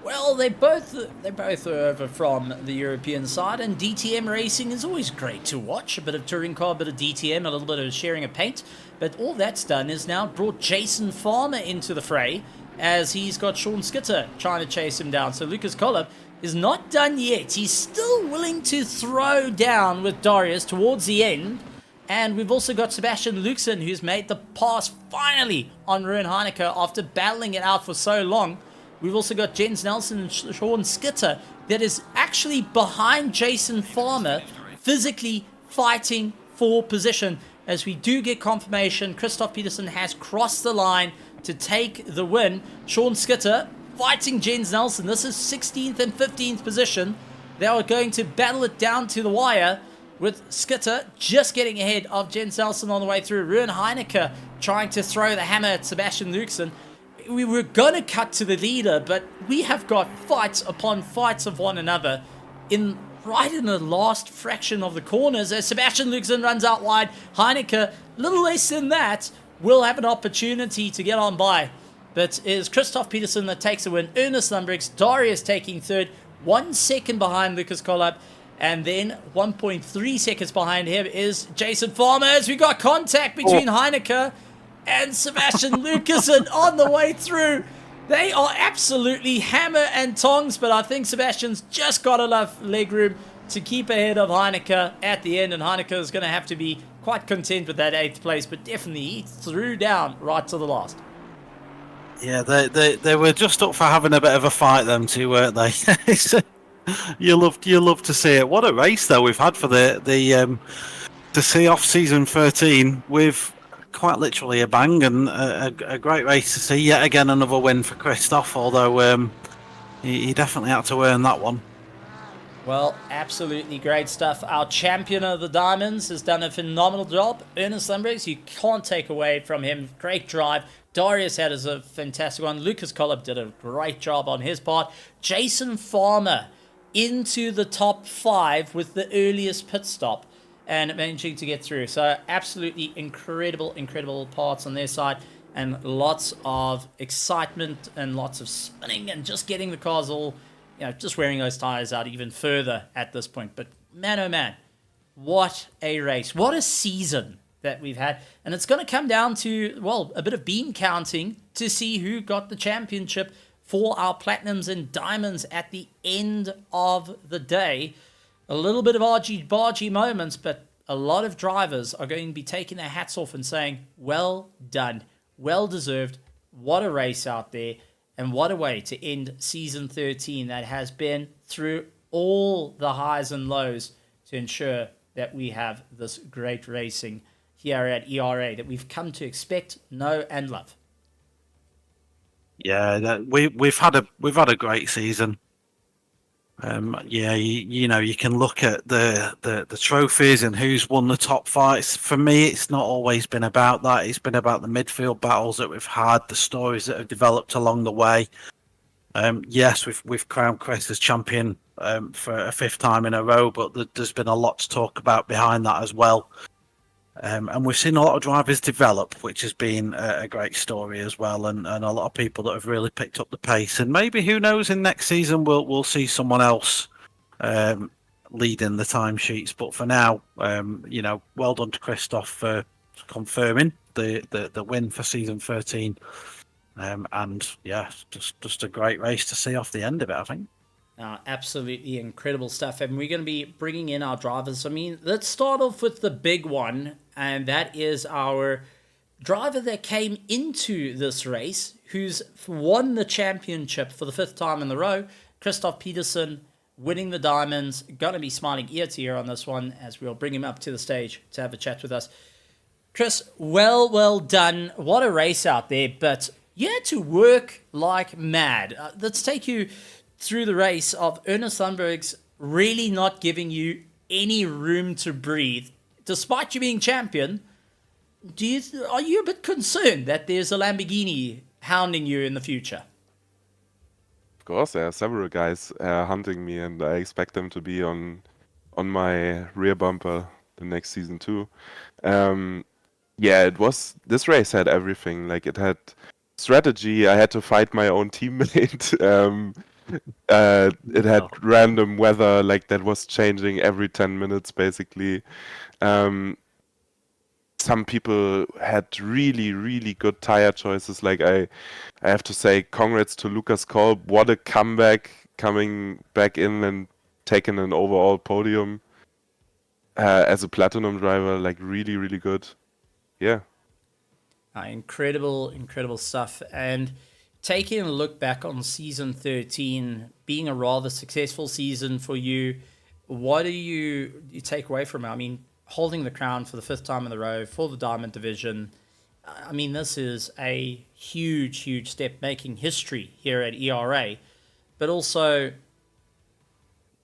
Well, they both are over from the European side, and DTM racing is always great to watch. A bit of touring car, a bit of DTM, a little bit of sharing of paint. But all that's done is now brought Jason Farmer into the fray, as he's got Sean Skitter trying to chase him down. So Lucas Collop is not done yet. He's still willing to throw down with Darius towards the end. And we've also got Sebastian Luxen, who's made the pass finally on Ruan Heineke after battling it out for so long. We've also got Jens Nelson and Sean Skitter that is actually behind Jason Farmer, physically fighting for position. As we do get confirmation, Christoph Peterson has crossed the line to take the win. Sean Skitter fighting Jens Nelson. This is 16th and 15th position. They are going to battle it down to the wire, with Skitter just getting ahead of Jens Nelson on the way through. Ruan Heineke trying to throw the hammer at Sebastian Luxen. We were going to cut to the leader, but we have got fights upon fights of one another right in the last fraction of the corners as Sebastian Luxen runs out wide. Heineke, a little less than that, will have an opportunity to get on by. But it is Christoph Peterson that takes the win. Ernest Lundbrix, Darius taking third, 1 second behind Lucas Collab. And then 1.3 seconds behind him is Jason Farmer, as we got contact between Heineke and Sebastian Lucasen on the way through. They are absolutely hammer and tongs, but I think Sebastian's just got enough leg room to keep ahead of Heineke at the end, and Heineke is going to have to be quite content with that 8th place, but definitely he threw down right to the last. Yeah, they were just up for having a bit of a fight, them two, weren't they? you love to see it. What a race though we've had for the to see off season 13 with quite literally a bang, and a great race to see. Yet again, another win for Christoph, although he definitely had to earn that one. Well, absolutely great stuff. Our champion of the Diamonds has done a phenomenal job. Ernest Lundbrix, you can't take away from him. Great drive. Darius had a fantastic one. Lucas Collop did a great job on his part. Jason Farmer into the top 5 with the earliest pit stop and managing to get through. So absolutely incredible parts on their side, and lots of excitement and lots of spinning and just getting the cars all, just wearing those tires out even further at this point. But man, oh man, what a race. What a season that we've had. And it's going to come down to, well, a bit of bean counting to see who got the championship for our platinums and diamonds at the end of the day. A little bit of argy-bargy moments, but a lot of drivers are going to be taking their hats off and saying, well done, well deserved, what a race out there, and what a way to end season 13 that has been through all the highs and lows to ensure that we have this great racing here at ERA that we've come to expect, know, and love. Yeah, we've had a great season. You can look at the trophies and who's won the top fights. For me, it's not always been about that. It's been about the midfield battles that we've had, the stories that have developed along the way. Yes, we've crowned Chris as champion for a 5th time in a row, but there's been a lot to talk about behind that as well. And we've seen a lot of drivers develop, which has been a great story as well, and a lot of people that have really picked up the pace. And maybe, who knows, in next season we'll see someone else leading the timesheets. But for now, well done to Christoph for confirming the win for season 13. And yeah, just a great race to see off the end of it, I think. Absolutely incredible stuff. And we're going to be bringing in our drivers. I mean, let's start off with the big one. and that is our driver that came into this race, who's won the championship for the fifth time in a row, Christoph Peterson, winning the diamonds. Gonna be smiling ear to ear on this one as we'll bring him up to the stage to have a chat with us. Chris, well done. What a race out there, but you had to work like mad. Let's take you through the race of Ernest Thunberg's really not giving you any room to breathe. Despite you being champion, are you a bit concerned that there's a Lamborghini hounding you in the future? Of course, there are several guys hunting me, and I expect them to be on my rear bumper the next season too. Yeah, this race had everything. Like it had strategy. I had to fight my own teammate. It had random weather, like that was changing every 10 minutes basically. Some people had really good tire choices. Like I have to say congrats to Lucas Kolb. What a comeback, coming back in and taking an overall podium as a platinum driver. Like really good. Yeah. Incredible stuff. And taking a look back on season 13, being a rather successful season for you, what do you take away from it? I mean, holding the crown for the fifth time in a row for the Diamond Division. I mean, this is a huge step, making history here at ERA, but also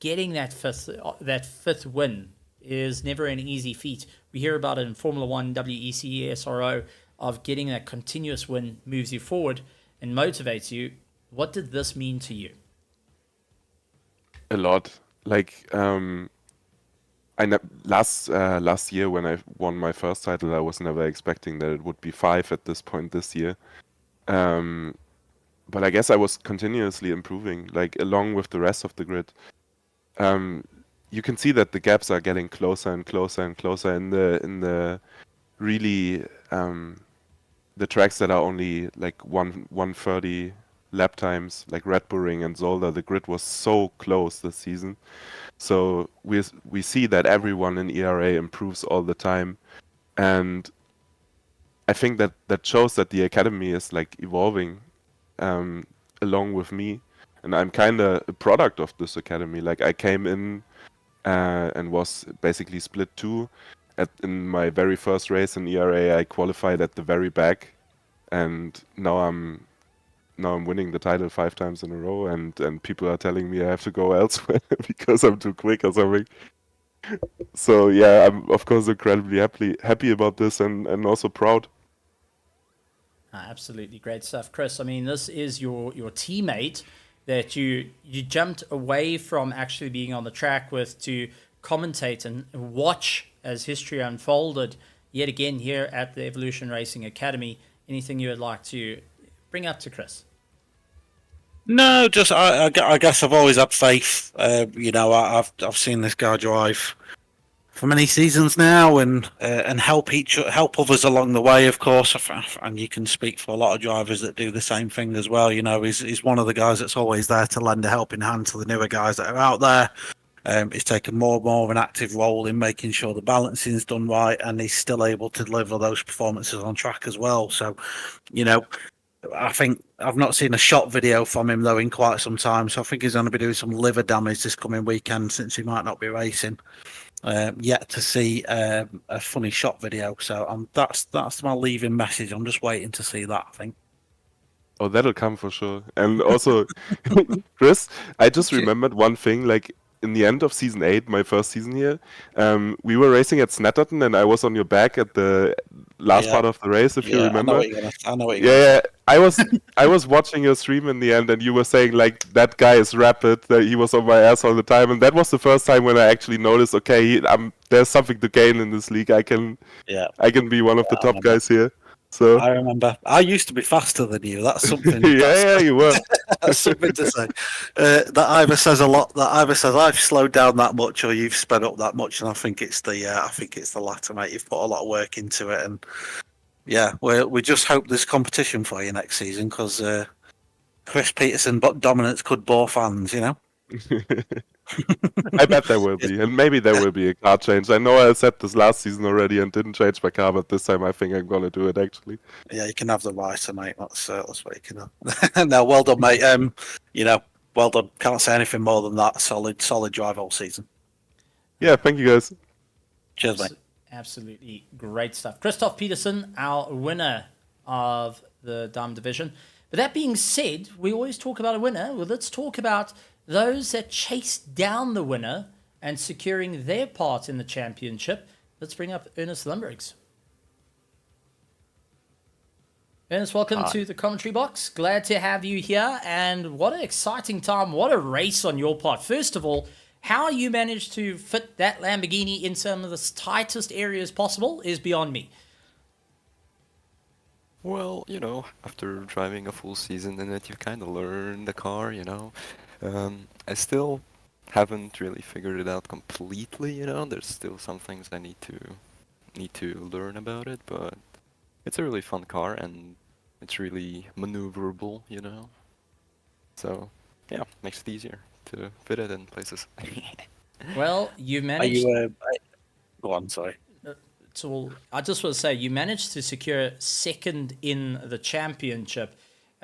getting that fifth win is never an easy feat. We hear about it in Formula One, WEC, SRO, of getting that continuous win moves you forward and motivates you. What did this mean to you? A lot. Like last year when I won my first title, I was never expecting that it would be 5 at this point this year. But I guess I was continuously improving, like along with the rest of the grid. You can see that the gaps are getting closer and closer and closer in the really the tracks that are only like 130 lap times, like Red Bull Ring and Zolder. The grid was so close this season. So we see that everyone in ERA improves all the time, and I think that shows that the academy is like evolving along with me, and I'm kind of a product of this academy. Like I came in and was basically split 2. In my very first race in ERA, I qualified at the very back, and now I'm winning the title 5 times in a row, and people are telling me I have to go elsewhere because I'm too quick or something. So yeah, I'm of course incredibly happy about this, and also proud. Absolutely great stuff, Chris. I mean, this is your teammate that you jumped away from actually being on the track with to commentate and watch as history unfolded yet again here at the Evolution Racing Academy. Anything you would like to bring up to Chris? No, just I guess I've always had faith. I've seen this guy drive for many seasons now, and help others along the way. Of course, and you can speak for a lot of drivers that do the same thing as well. You know, he's one of the guys that's always there to lend a helping hand to the newer guys that are out there. He's taken more and more of an active role in making sure the balancing is done right, and he's still able to deliver those performances on track as well. So, you know, I think I've not seen a shot video from him though in quite some time. So I think he's going to be doing some liver damage this coming weekend since he might not be racing. Yet to see a funny shot video. So that's my leaving message. I'm just waiting to see that, I think. Oh, that'll come for sure. And also, Chris, I just remembered one thing. Like in the end of season 8, my first season here, we were racing at Snetterton, and I was on your back at the last part of the race, if you remember. I know what you're gonna Yeah, I was watching your stream in the end, and you were saying like that guy is rapid. That he was on my ass all the time, and that was the first time when I actually noticed. Okay, there's something to gain in this league. I can be one of the top guys here. So I remember. I used to be faster than you. That's something. yeah, you were. That's something to say. That either says a lot. That either says I've slowed down that much, or you've sped up that much. And I think it's the latter, mate. You've put a lot of work into it, and yeah, we just hope there's competition for you next season because Chris Peterson, but dominance could bore fans. You know. I bet there will be, and maybe there will be a car change. I know I said this last season already and didn't change my car, but this time I think I'm gonna do it actually. Yeah, you can have the writer, mate. That's what you can have. No, well done, mate. Well done. Can't say anything more than that. Solid drive all season. Yeah, thank you guys. Cheers, mate. Absolutely great stuff. Christoph Peterson, our winner of the Diamond Division. But that being said, we always talk about a winner. Well, let's talk about those that chased down the winner and securing their part in the championship. Let's bring up Ernest Lundbergs. Ernest, welcome to the commentary box. Glad to have you here. And what an exciting time. What a race on your part. First of all, how you managed to fit that Lamborghini in some of the tightest areas possible is beyond me. Well, after driving a full season in it, you kind of learn the car, I still haven't really figured it out completely, There's still some things I need to learn about it, but it's a really fun car and it's really maneuverable, So, yeah, makes it easier to fit it in places. Well, you Are managed. you? Go on. Sorry. So I just want to say you managed to secure second in the championship,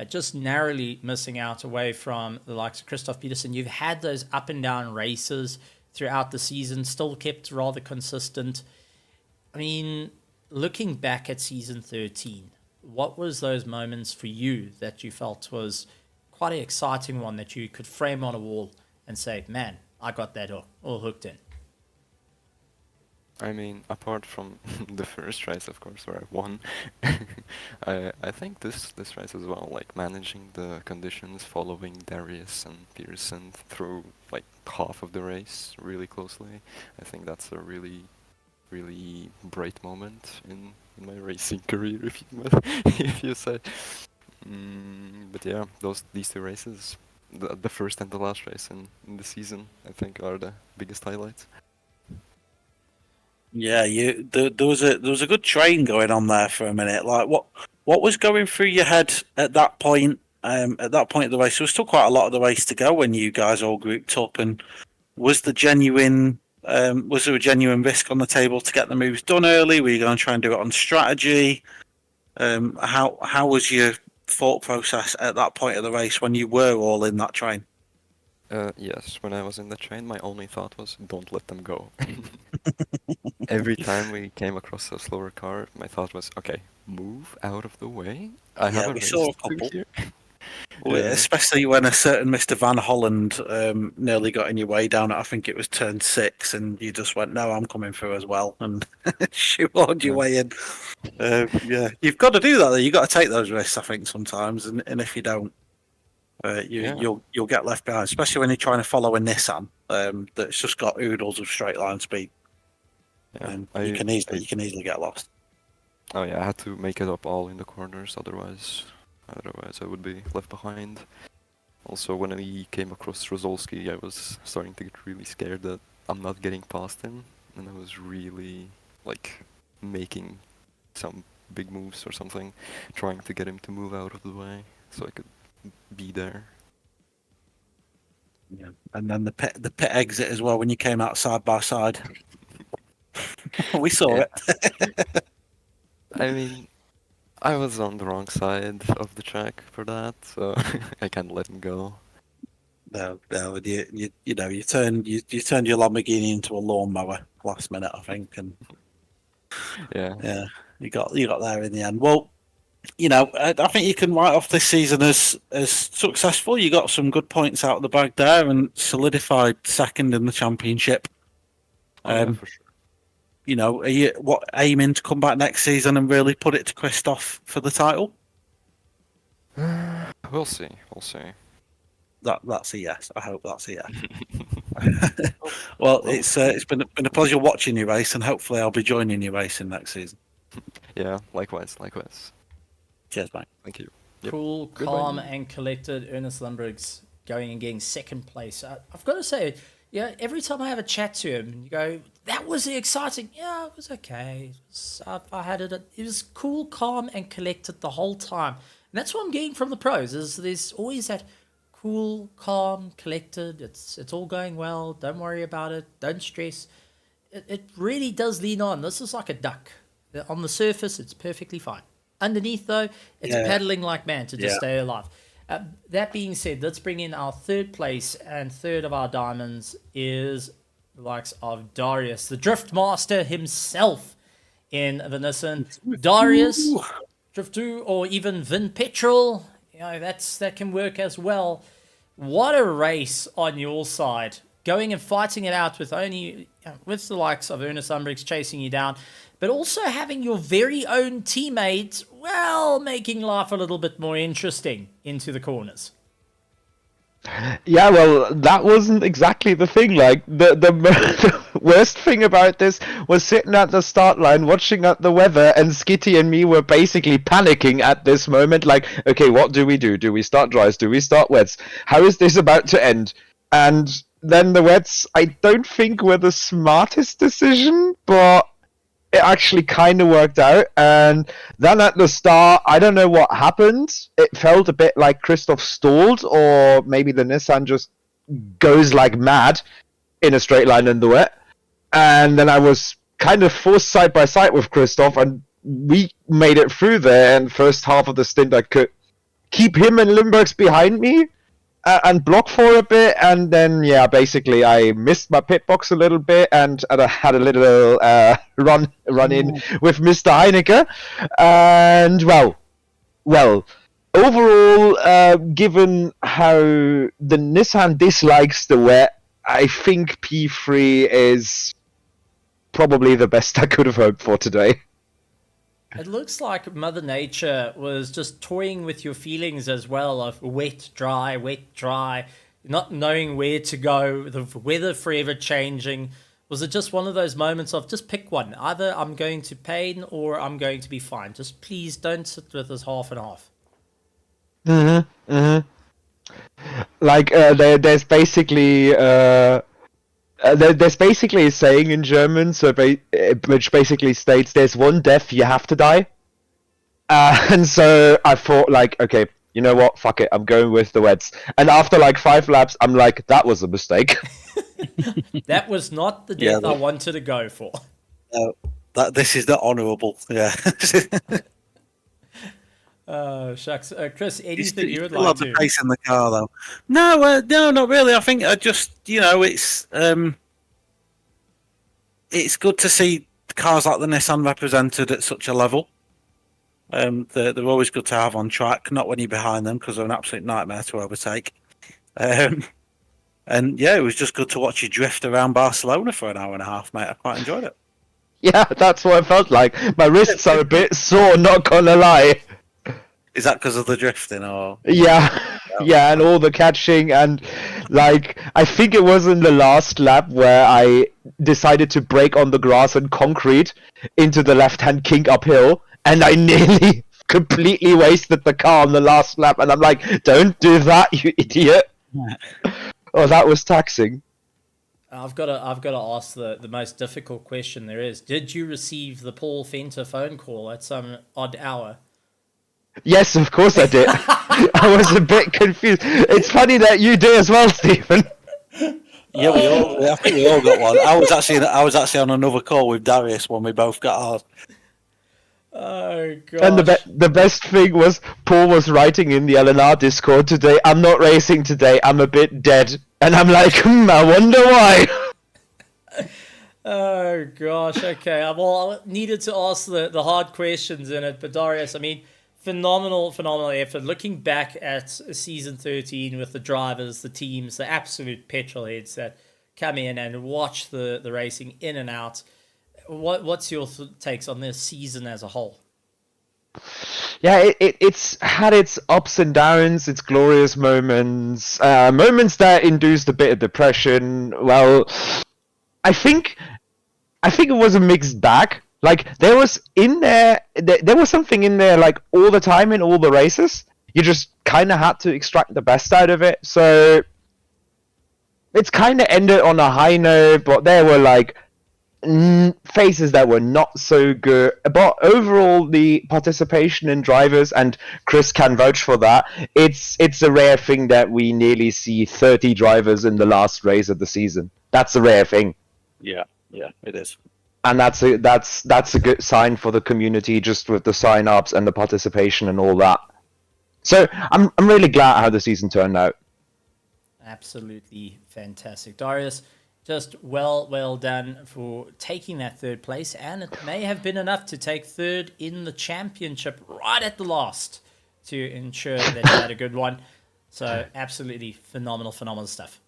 just narrowly missing out away from the likes of Christoph Peterson. You've had those up and down races throughout the season, still kept rather consistent. I mean, looking back at season 13, what was those moments for you that you felt was quite an exciting one that you could frame on a wall and say, man, I got that all hooked in? I mean, apart from the first race, of course, where I won, I think this race as well, like managing the conditions, following Darius and Pearson through like half of the race really closely. I think that's a really, really bright moment in my racing career, if you say. But yeah, these two races, the first and the last race in the season, I think, are the biggest highlights. Yeah, there was a good train going on there for a minute. Like what was going through your head at that point? At that point of the race, there was still quite a lot of the race to go when you guys all grouped up. And was there a genuine risk on the table to get the moves done early? Were you going to try and do it on strategy? How was your thought process at that point of the race when you were all in that train? Yes, when I was in the train, my only thought was, don't let them go. Every time we came across a slower car, my thought was, okay, move out of the way. I have a we race saw a to do couple. here. Well, Yeah. especially when a certain Mr. Van Holland nearly got in your way down at, I think it was turn 6, and you just went, no, I'm coming through as well, and shoehorned your Yeah. way in. Yeah, you've got to do that, though. You've got to take those risks, I think, sometimes, and if you don't, Yeah. you'll get left behind, especially when you're trying to follow a Nissan that's just got oodles of straight line speed. Yeah. And you can easily get lost. Oh yeah, I had to make it up all in the corners, otherwise I would be left behind. Also, when we came across Rozolski, I was starting to get really scared that I'm not getting past him, and I was really like making some big moves or something, trying to get him to move out of the way so I could be there. Yeah. And then the pit exit as well when you came out side by side. We saw Yeah. it. I mean, I was on the wrong side of the track for that, so I can't let him go. No, you turned your Lamborghini into a lawnmower last minute, I think, and Yeah. you got there in the end. Well, I think you can write off this season as successful. You got some good points out of the bag there and solidified second in the championship. Oh yeah, for sure. Are you aiming to come back next season and really put it to Christoph for the title? We'll see. That's a yes. I hope that's a yes. Well, it's been a pleasure watching you race, and hopefully I'll be joining you racing next season. Yeah, likewise. Cheers, mate. Thank you. Cool, Goodbye. calm, and collected Ernest Lundberg's going and getting second place. I've got to say, every time I have a chat to him, you go, that was exciting. Yeah, it was okay. I had it. It was cool, calm, and collected the whole time. And that's what I'm getting from the pros. Is there's always that cool, calm, collected. It's all going well. Don't worry about it. Don't stress. It really does lean on. This is like a duck. On the surface, it's perfectly fine. Underneath, though, it's paddling like man to just stay alive. That being said, let's bring in our third place, and third of our diamonds is the likes of Darius, the Drift Master himself in the Nissan. Darius, Drift 2, or even Vin Petrol, that can work as well. What a race on your side. Going and fighting it out with with the likes of Ernest Umbrix chasing you down, but also having your very own teammates, making life a little bit more interesting into the corners. Yeah, well, that wasn't exactly the thing. Like, the worst thing about this was sitting at the start line, watching at the weather, and Skitty and me were basically panicking at this moment. Like, okay, what do we do? Do we start dries? Do we start wets? How is this about to end? And then the wets, I don't think were the smartest decision, but it actually kind of worked out. And then at the start, I don't know what happened. It felt a bit like Christoph stalled, or maybe the Nissan just goes like mad in a straight line in the wet. And then I was kind of forced side by side with Christoph, and we made it through there. And first half of the stint, I could keep him and Limburgs behind me and block for a bit, and then basically I missed my pit box a little bit, and I had a little run in with Mr. Heineke, and well, overall, given how the Nissan dislikes the wet, I think P3 is probably the best I could have hoped for today. It looks like Mother Nature was just toying with your feelings as well of wet, dry, not knowing where to go, the weather forever changing. Was it just one of those moments of just pick one? Either I'm going to pain or I'm going to be fine. Just please don't sit with us half and half. Like, there's basically... there's basically a saying in German, which basically states there's one death you have to die. And so I thought, like, okay, you know what? Fuck it, I'm going with the wets. And after like 5 laps, I'm like, that was a mistake. That was not the death I wanted to go for. This is the honourable. Yeah. Shucks. Chris, anything you would still have like the to? pace in the car, though. No, not really. I think I just, it's good to see cars like the Nissan represented at such a level. They're always good to have on track, not when you're behind them, because they're an absolute nightmare to overtake. And it was just good to watch you drift around Barcelona for an hour and a half, mate. I quite enjoyed it. Yeah, that's what it felt like. My wrists are a bit sore, not gonna lie. Is that because of the drifting, or? Yeah, and all the catching, and like, I think it was in the last lap where I decided to brake on the grass and concrete into the left-hand kink uphill, and I nearly completely wasted the car on the last lap, and I'm like, don't do that, you idiot. Oh, that was taxing. I've got to ask the most difficult question there is. Did you receive the Paul Fenter phone call at some odd hour? Yes, of course I did. I was a bit confused. It's funny that you did as well, Stephen. Yeah, I think we all got one. I was actually on another call with Darius when we both got ours. Oh god! And the best thing was Paul was writing in the LNR Discord today, I'm not racing today, I'm a bit dead. And I'm like, I wonder why. Oh gosh, okay. Well, I needed to ask the hard questions in it, but Darius, I mean, phenomenal effort. Looking back at season 13 with the drivers, the teams, the absolute petrol heads that come in and watch the racing in and out. What's your takes on this season as a whole? Yeah, it's had its ups and downs, its glorious moments, moments that induced a bit of depression. Well, I think it was a mixed bag. Like, there was something in there, like, all the time in all the races. You just kind of had to extract the best out of it. So it's kind of ended on a high note, but there were, like, phases that were not so good. But overall, the participation in drivers, and Chris can vouch for that, it's a rare thing that we nearly see 30 drivers in the last race of the season. That's a rare thing. Yeah, it is. And that's a good sign for the community, just with the sign-ups and the participation and all that. So I'm really glad how the season turned out. Absolutely fantastic. Darius, just well done for taking that third place, and it may have been enough to take third in the championship right at the last to ensure that you had a good one. So absolutely phenomenal stuff.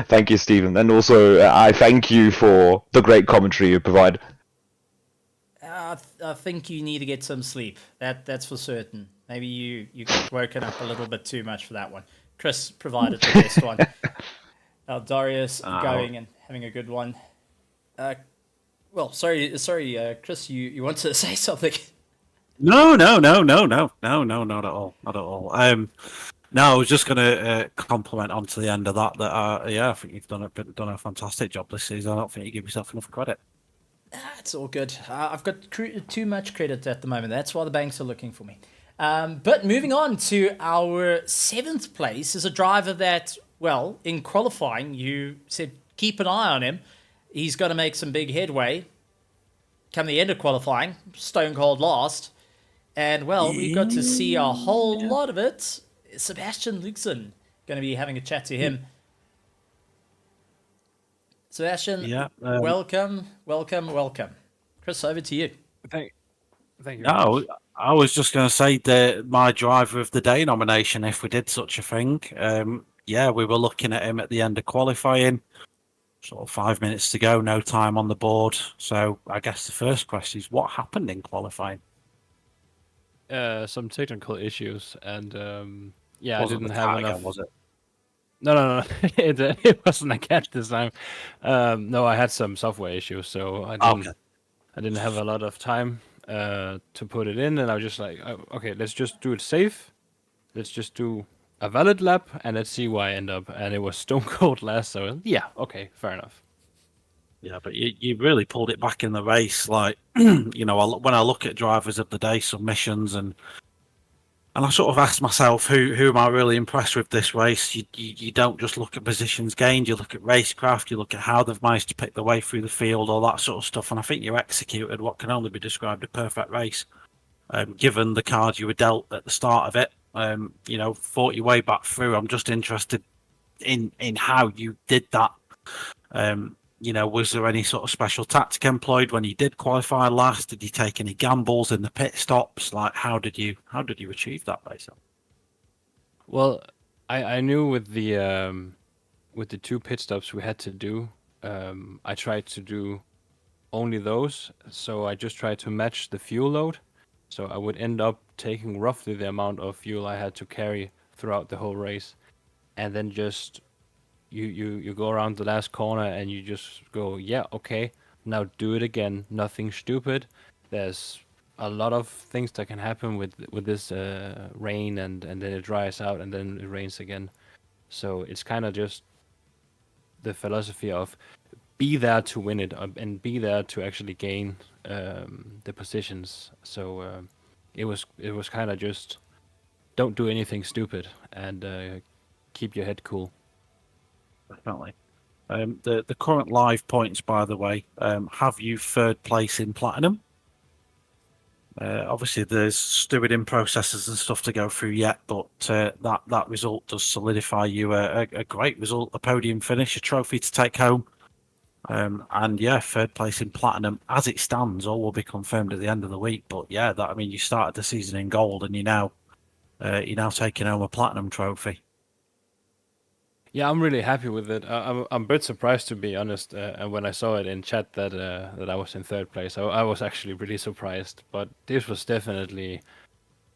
Thank you, Stephen, and also I thank you for the great commentary you provide. I think you need to get some sleep. That's for certain. Maybe you got woken up a little bit too much for that one. Chris provided the best one. Darius going and having a good one. Well, sorry, Chris, you wanted to say something? No, not at all. No, I was just going to compliment on to the end of that. I think you've done a fantastic job this season. I don't think you give yourself enough credit. It's all good. I've got too much credit at the moment. That's why the banks are looking for me. But moving on to our 7th place is a driver that, well, in qualifying, you said keep an eye on him. He's going to make some big headway. Come the end of qualifying, stone cold last. And, well, we got to see a whole lot of it. Sebastian Luxon, going to be having a chat to him. Sebastian, welcome. Chris, over to you. Thank you. No, I was just going to say my driver of the day nomination, if we did such a thing. We were looking at him at the end of qualifying. Sort of 5 minutes to go, no time on the board. So I guess the first question is, what happened in qualifying? Some technical issues, and I Wasn't didn't the have car enough. again, was it? No. It wasn't a cat this time. No, I had some software issues, so I didn't have a lot of time to put it in, and I was just like, oh, okay, let's just do it safe. Let's just do a valid lap, and let's see where I end up. And it was stone cold last, so yeah, okay, fair enough. Yeah, but you really pulled it back in the race. Like, when I look at drivers of the day submissions, and I sort of asked myself, who am I really impressed with this race? You don't just look at positions gained, you look at racecraft, you look at how they've managed to pick their way through the field, all that sort of stuff. And I think you executed what can only be described a perfect race, given the cards you were dealt at the start of it. Fought your way back through. I'm just interested in how you did that. Was there any sort of special tactic employed when you did qualify last? Did you take any gambles in the pit stops? Like, how did you achieve that, basically? Well, I knew with the 2 pit stops we had to do, I tried to do only those. So I just tried to match the fuel load. So I would end up taking roughly the amount of fuel I had to carry throughout the whole race, and then just you go around the last corner and you just go, yeah, okay, now do it again. Nothing stupid. There's a lot of things that can happen with this rain, and then it dries out and then it rains again. So it's kind of just the philosophy of be there to win it, and be there to actually gain the positions. So it was kind of just don't do anything stupid, and keep your head cool. Definitely. The current live points, by the way, have you 3rd place in platinum? Obviously, there's stewarding processes and stuff to go through yet, but that result does solidify you a great result, a podium finish, a trophy to take home. And 3rd place in platinum as it stands. All will be confirmed at the end of the week. But yeah, you started the season in gold, and you're now taking home a platinum trophy. Yeah, I'm really happy with it. I'm a bit surprised, to be honest. And when I saw it in chat that I was in 3rd place, I was actually really surprised. But this was definitely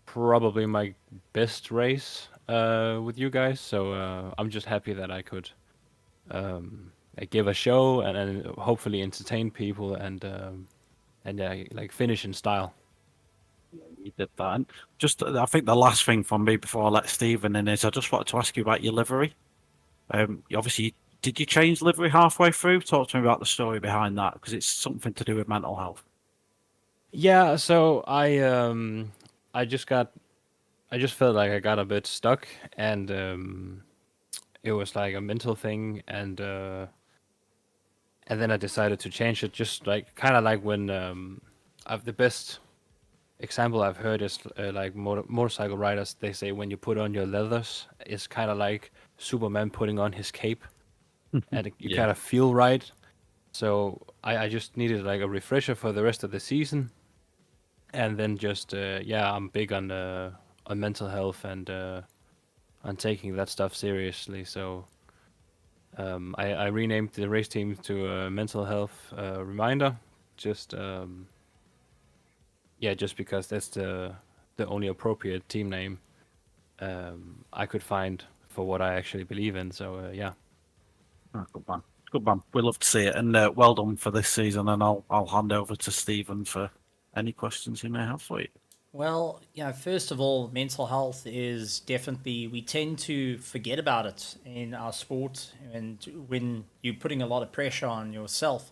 probably my best race with you guys. So I'm just happy that I could give a show and hopefully entertain people and finish in style. You did that. And just, I think the last thing from me before I let Stephen in is I just wanted to ask you about your livery. Obviously, Did you change livery halfway through? Talk to me about the story behind that, because it's something to do with mental health. Yeah, so I just felt like I got a bit stuck, and it was like a mental thing, and then I decided to change it, just like kind of like when I've the best example I've heard is like motorcycle riders. They say when you put on your leathers, it's kind of like Superman putting on his cape, and you Yeah. kind of feel right. So I just needed like a refresher for the rest of the season, and then just yeah, I'm big on mental health and on taking that stuff seriously. So I renamed the race team to Mental Health Reminder, just yeah, just because that's the only appropriate team name I could find for what I actually believe in. So yeah. Oh, good man. Good man. We love to see it, and well done for this season. And I'll hand over to Stephen for any questions he may have for you. Well, first of all, mental health is definitely, we tend to forget about it in our sport. And when you're putting a lot of pressure on yourself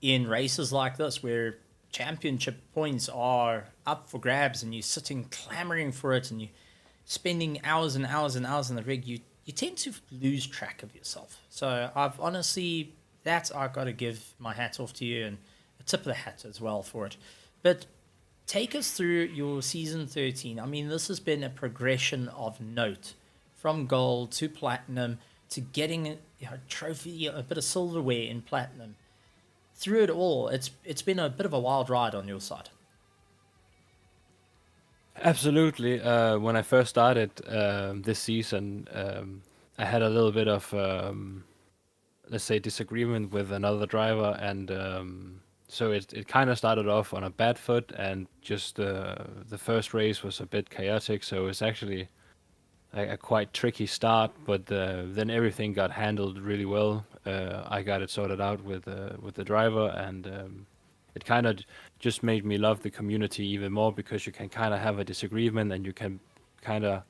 in races like this, where championship points are up for grabs and you're sitting clamoring for it and you're spending hours and hours and hours in the rig, you tend to lose track of yourself. So I've honestly, I've got to give my hat off to you and a tip of the hat as well for it. But take us through your season 13. I mean, this has been a progression of note from gold to platinum to getting a trophy, a bit of silverware in platinum. Through it all, it's been a bit of a wild ride on your side. Absolutely. When I first started this season, I had a little bit of, let's say, disagreement with another driver, and so it kind of started off on a bad foot, and just the first race was a bit chaotic. So it's actually a quite tricky start, but then everything got handled really well. I got it sorted out with the driver, and it kind of just made me love the community even more, because you can kind of have a disagreement and you can kind of,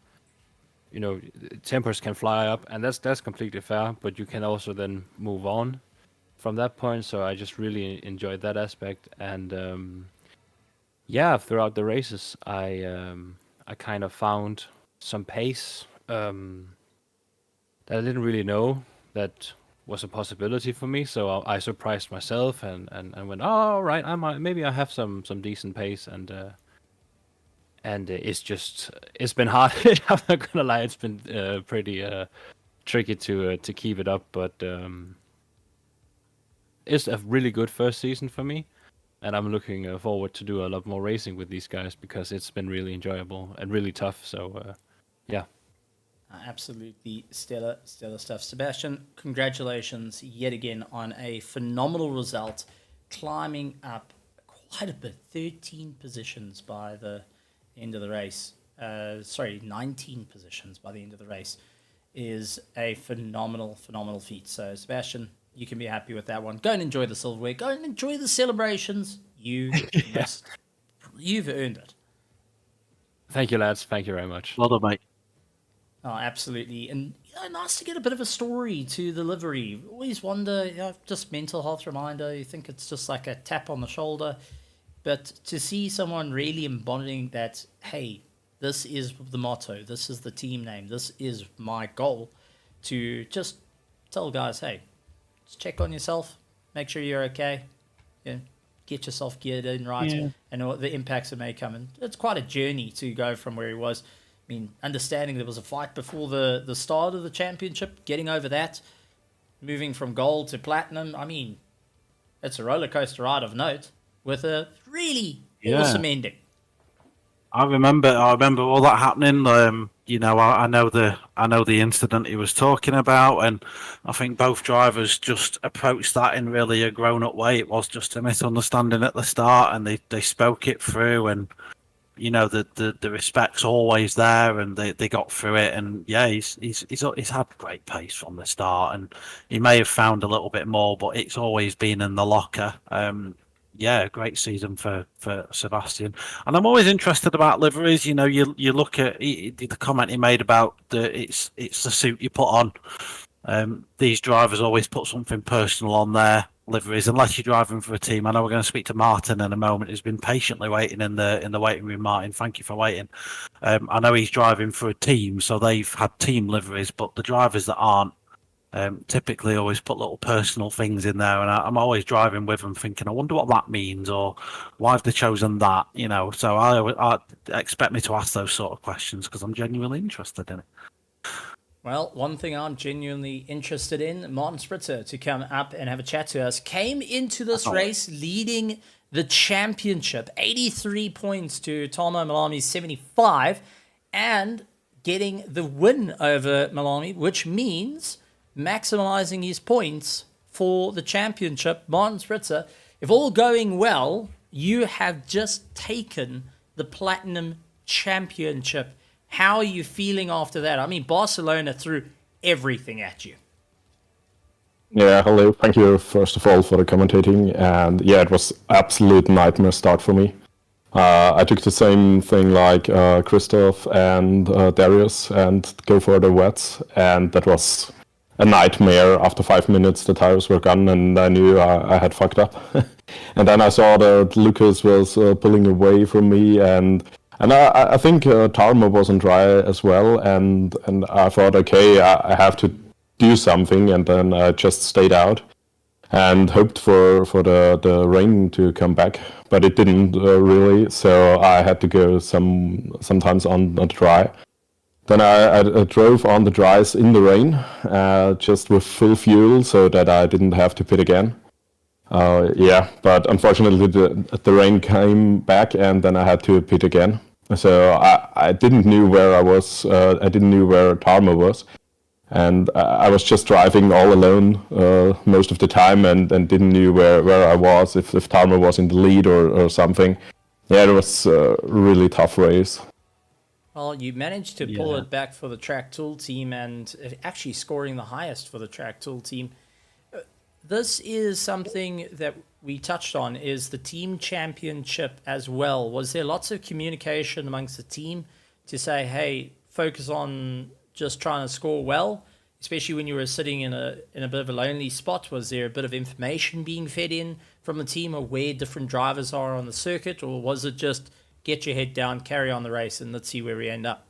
tempers can fly up, and that's completely fair, but you can also then move on from that point. So I just really enjoyed that aspect, and yeah, throughout the races I kind of found some pace that I didn't really know that was a possibility for me. So I surprised myself and went, oh, all right, maybe I have some decent pace, and it's been hard. I'm not gonna lie, it's been pretty tricky to keep it up, but it's a really good first season for me, and I'm looking forward to do a lot more racing with these guys, because it's been really enjoyable and really tough. So yeah. Absolutely stellar stuff. Sebastian, congratulations yet again on a phenomenal result, climbing up quite a bit, 13 positions by the end of the race. 19 positions by the end of the race is a phenomenal feat. So, Sebastian, you can be happy with that one. Go and enjoy the silverware. Go and enjoy the celebrations. You've earned it. Thank you, lads. Thank you very much. Well done, mate. Oh, absolutely. And nice to get a bit of a story to the livery. Always wonder, just mental health reminder. You think it's just like a tap on the shoulder. But to see someone really embodying that, hey, this is the motto, this is the team name, this is my goal, to just tell guys, hey, just check on yourself, make sure you're okay, get yourself geared in right, and what the impacts that may come. And it's quite a journey to go from where he was. I mean, understanding there was a fight before the start of the championship, getting over that, moving from gold to platinum. I mean, it's a roller coaster ride of note with a really awesome ending. I remember all that happening. I know the incident he was talking about, and I think both drivers just approached that in really a grown-up way. It was just a misunderstanding at the start, and they spoke it through, and the respect's always there, and they got through it. And yeah, he's had great pace from the start, and he may have found a little bit more, but it's always been in the locker. Yeah, great season for Sebastian, and I'm always interested about liveries. You look at the comment he made about it's the suit you put on. These drivers always put something personal on their liveries, unless you're driving for a team. I know we're going to speak to Martin in a moment, who's been patiently waiting in the waiting room. Martin, thank you for waiting. I know he's driving for a team, so they've had team liveries, but the drivers that aren't typically always put little personal things in there, and I'm always driving with them thinking, I wonder what that means, or why have they chosen that, so I expect me to ask those sort of questions because I'm genuinely interested in it. Well, one thing I'm genuinely interested in, Martin Spritzer to come up and have a chat to us, came into this race leading the championship, 83 points to Tomo Malami's 75, and getting the win over Malami, which means maximizing his points for the championship. Martin Spritzer, if all going well, you have just taken the Platinum Championship. How are you feeling after that? I mean, Barcelona threw everything at you. Yeah, hello. Thank you, first of all, for the commentating. And yeah, it was absolute nightmare start for me. I took the same thing like Christoph and Darius and go for the wets. And that was a nightmare. After 5 minutes, the tires were gone and I knew I had fucked up. And then I saw that Lucas was pulling away from me, and I think Tarmo was on dry as well, and I thought, okay, I have to do something, and then I just stayed out and hoped for the rain to come back, but it didn't really, so I had to go sometimes on the dry. Then I drove on the dries in the rain, just with full fuel, so that I didn't have to pit again. Yeah, but unfortunately the rain came back, and then I had to pit again. So I didn't knew where I was. I didn't knew where Tarmo was, and I was just driving all alone most of the time, and didn't knew where I was, if Tarmo was in the lead or something. Yeah, it was a really tough race. Well, you managed to pull it back for the Track Tool team, and actually scoring the highest for the Track Tool team. This is something that we touched on, is the team championship as well. Was there lots of communication amongst the team to say, hey, focus on just trying to score well, especially when you were sitting in a bit of a lonely spot? Was there a bit of information being fed in from the team of where different drivers are on the circuit, or was it just get your head down, carry on the race, and let's see where we end up?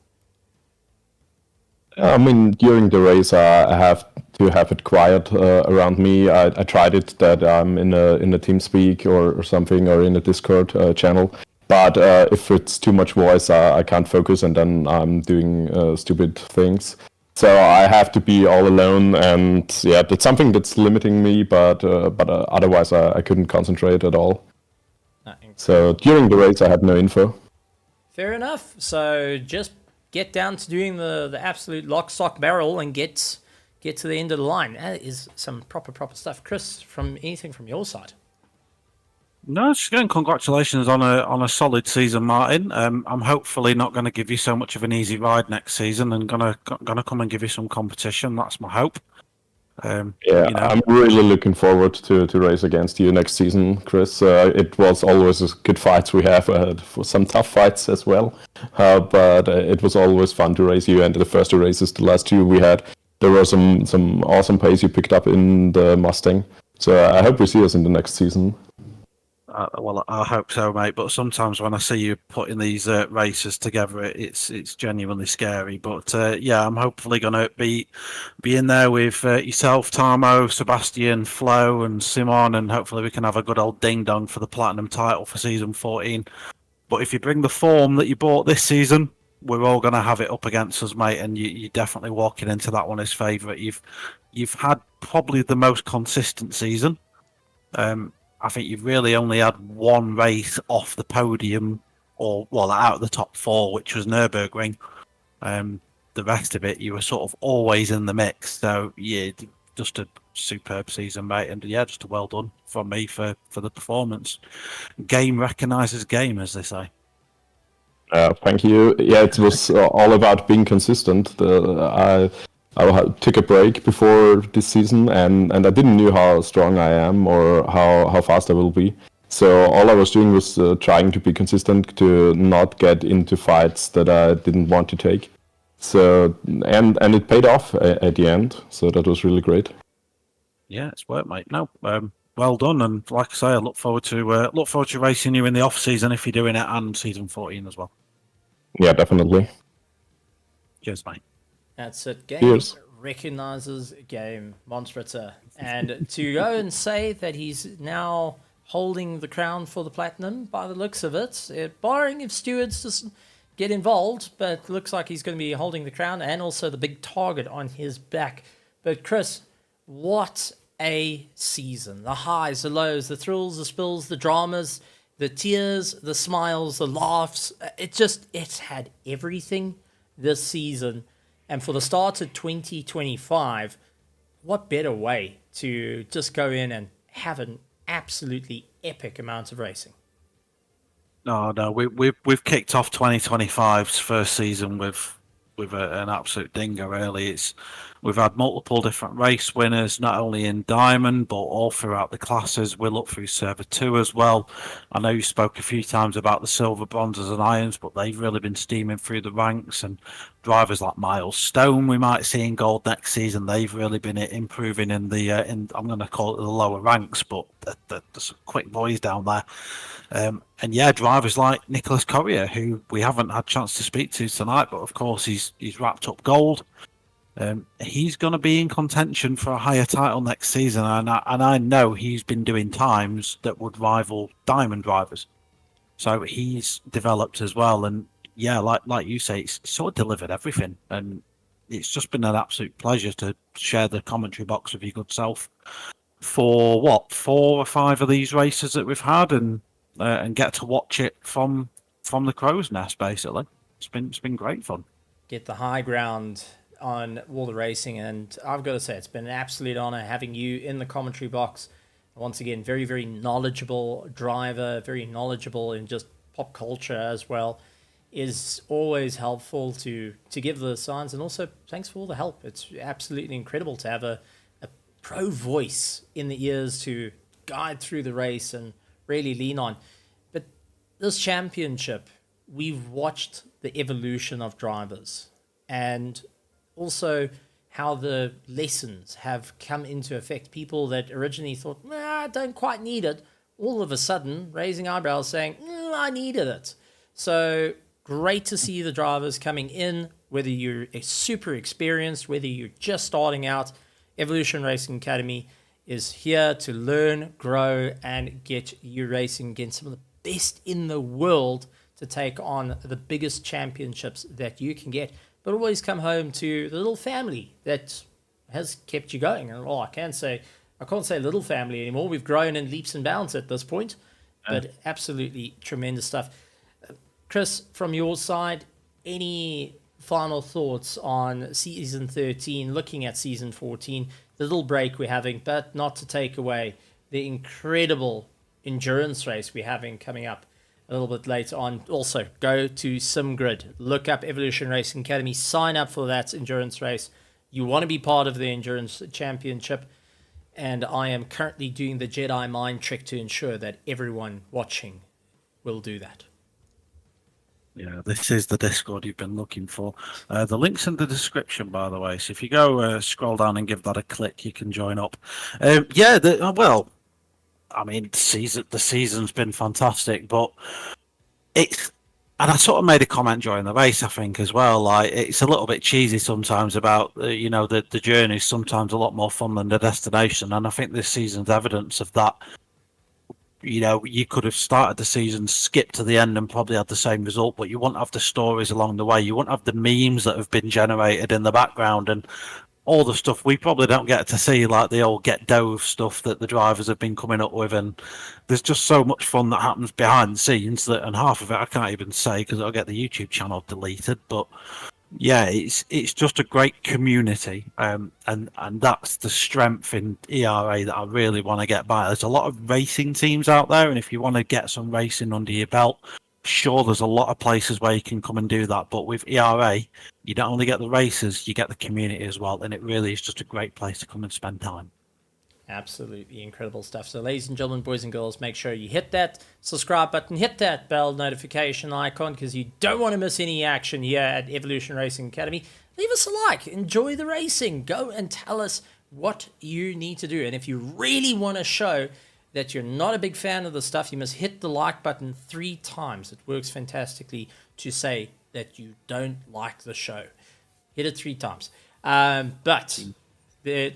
I mean, during the race, I have to have it quiet around me. I tried it that I'm in a TeamSpeak or something, or in a Discord channel. But if it's too much voice, I can't focus, and then I'm doing stupid things. So I have to be all alone, and yeah, that's something that's limiting me. But otherwise, I couldn't concentrate at all. So during the race, I had no info. Fair enough. So just get down to doing the absolute lock, stock, barrel, and get to the end of the line. That is some proper stuff. Chris, anything from your side? No, just again, congratulations on a solid season, Martin. I'm hopefully not going to give you so much of an easy ride next season, and gonna come and give you some competition. That's my hope. I'm really looking forward to race against you next season, Chris. It was always good fights we have, for some tough fights as well, but it was always fun to race you. And the first two races, the last two we had, there were some awesome pace you picked up in the Mustang. So I hope we see us in the next season. Well, I hope so, mate. But sometimes when I see you putting these races together, it's genuinely scary. But yeah, I'm hopefully going to be in there with yourself, Tarmo, Sebastian, Flo, and Simon, and hopefully we can have a good old ding dong for the Platinum title for season 14. But if you bring the form that you bought this season, we're all going to have it up against us, mate. And you're definitely walking into that one as favourite. You've had probably the most consistent season. I think you've really only had one race off the podium, or out of the top four, which was Nürburgring. The rest of it, you were sort of always in the mix. So yeah, just a superb season, mate, and yeah, just a well done from me for the performance. Game recognises game, as they say. Thank you. Yeah, it was all about being consistent. I took a break before this season, and I didn't know how strong I am or how fast I will be. So all I was doing was trying to be consistent, to not get into fights that I didn't want to take. So and it paid off at the end. So that was really great. Yeah, it's work, mate. No, well done. And like I say, I look forward to racing you in the off season if you're doing it, and season 14 as well. Yeah, definitely. Cheers, mate. That's it. Game Cheers. recognizes game, Monstritter. And to go and say that he's now holding the crown for the platinum, by the looks of it, barring if stewards just get involved, but looks like he's going to be holding the crown and also the big target on his back. But Chris, what a season. The highs, the lows, the thrills, the spills, the dramas, the tears, the smiles, the laughs. It had everything this season. And for the start of 2025, what better way to just go in and have an absolutely epic amount of racing? No, we've kicked off 2025's first season with an absolute dinger. Really, we've had multiple different race winners, not only in Diamond but all throughout the classes. We look through Server 2 as well. I know you spoke a few times about the silver, bronzes, and irons, but they've really been steaming through the ranks. And drivers like Miles Stone, we might see in gold next season. They've really been improving in the I'm going to call it the lower ranks, but there's some quick boys down there. And yeah, drivers like Nicholas Corrier, who we haven't had a chance to speak to tonight, but of course he's wrapped up gold. He's going to be in contention for a higher title next season, and I know he's been doing times that would rival Diamond drivers. So he's developed as well, and yeah, like you say, it's sort of delivered everything, and it's just been an absolute pleasure to share the commentary box with your good self for 4 or 5 of these races that we've had, and get to watch it from the crow's nest. Basically, it's been great fun. Get the high ground on all the racing, and I've got to say it's been an absolute honor having you in the commentary box. Once again, very, very knowledgeable driver, very knowledgeable in just pop culture as well. Is always helpful to give the signs, and also thanks for all the help. It's absolutely incredible to have a pro voice in the ears to guide through the race and really lean on. But this championship, we've watched the evolution of drivers, and also how the lessons have come into effect. People that originally thought, I don't quite need it, all of a sudden raising eyebrows saying, I needed it. So great to see the drivers coming in, whether you're super experienced, whether you're just starting out. Evolution Racing Academy is here to learn, grow, and get you racing against some of the best in the world to take on the biggest championships that you can get. But always come home to the little family that has kept you going. And I can't say little family anymore. We've grown in leaps and bounds at this point. But absolutely tremendous stuff. Chris, from your side, any final thoughts on season 13, looking at season 14, the little break we're having, but not to take away the incredible endurance race we're having coming up a little bit later on. Also, go to SimGrid, look up Evolution Racing Academy, sign up for that endurance race. You want to be part of the Endurance Championship, and I am currently doing the Jedi mind trick to ensure that everyone watching will do that. Yeah, this is the Discord you've been looking for. The link's in the description, by the way. So if you go scroll down and give that a click, you can join up. Well, I mean, the season's been fantastic, but and I sort of made a comment during the race, I think, as well. Like, it's a little bit cheesy sometimes about the journey is sometimes a lot more fun than the destination, and I think this season's evidence of that. You could have started the season, skipped to the end, and probably had the same result, but you wouldn't have the stories along the way. You wouldn't have the memes that have been generated in the background and all the stuff we probably don't get to see, like the old get dove stuff that the drivers have been coming up with. And there's just so much fun that happens behind the scenes and half of it I can't even say because I'll get the YouTube channel deleted. But yeah, it's just a great community, and that's the strength in ERA that I really want to get by. There's a lot of racing teams out there, and if you want to get some racing under your belt, sure, there's a lot of places where you can come and do that. But with ERA, you don't only get the races, you get the community as well, and it really is just a great place to come and spend time. Absolutely incredible stuff. So, ladies and gentlemen, boys and girls, make sure you hit that subscribe button, hit that bell notification icon, because you don't want to miss any action here at Evolution Racing Academy. Leave us a like, enjoy the racing, go and tell us what you need to do. And if you really want to show that you're not a big fan of the stuff, you must hit the like button 3 times. It works fantastically to say that you don't like the show. Hit it 3 times. But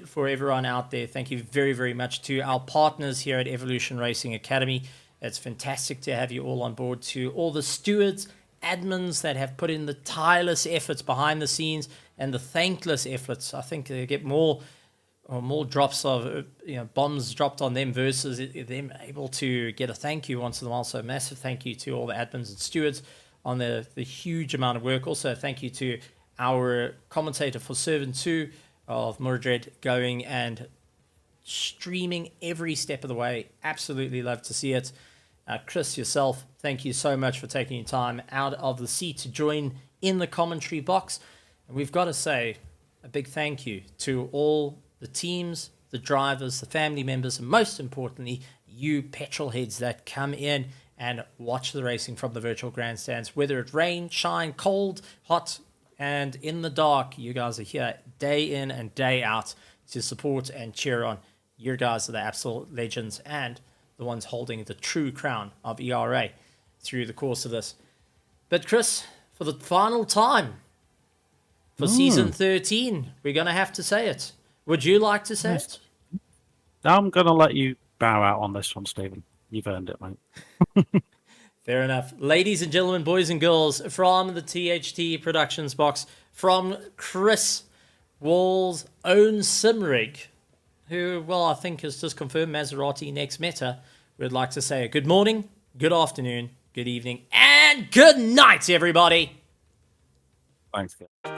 for everyone out there, thank you very, very much to our partners here at Evolution Racing Academy. It's fantastic to have you all on board. To all the stewards, admins that have put in the tireless efforts behind the scenes and the thankless efforts. I think they get more drops of bombs dropped on them versus them able to get a thank you once in a while. So massive thank you to all the admins and stewards on the huge amount of work. Also, thank you to our commentator for Servant 2 of Mordred, going and streaming every step of the way. Absolutely love to see it. Chris, yourself, thank you so much for taking your time out of the seat to join in the commentary box. And we've got to say a big thank you to all the teams, the drivers, the family members, and most importantly, you petrol heads that come in and watch the racing from the virtual grandstands. Whether it rain, shine, cold, hot, and in the dark, you guys are here day in and day out to support and cheer on. You guys are the absolute legends and the ones holding the true crown of ERA through the course of this. But Chris, for the final time for season 13, we're going to have to say it. Would you like to say it? I'm going to let you bow out on this one, Stephen. You've earned it, mate. Fair enough. Ladies and gentlemen, boys and girls, from the THT Productions box, from Chris Wall's own Simrig, who, well, I think has just confirmed Maserati next meta, we'd like to say good morning, good afternoon, good evening, and good night, everybody. Thanks, guys.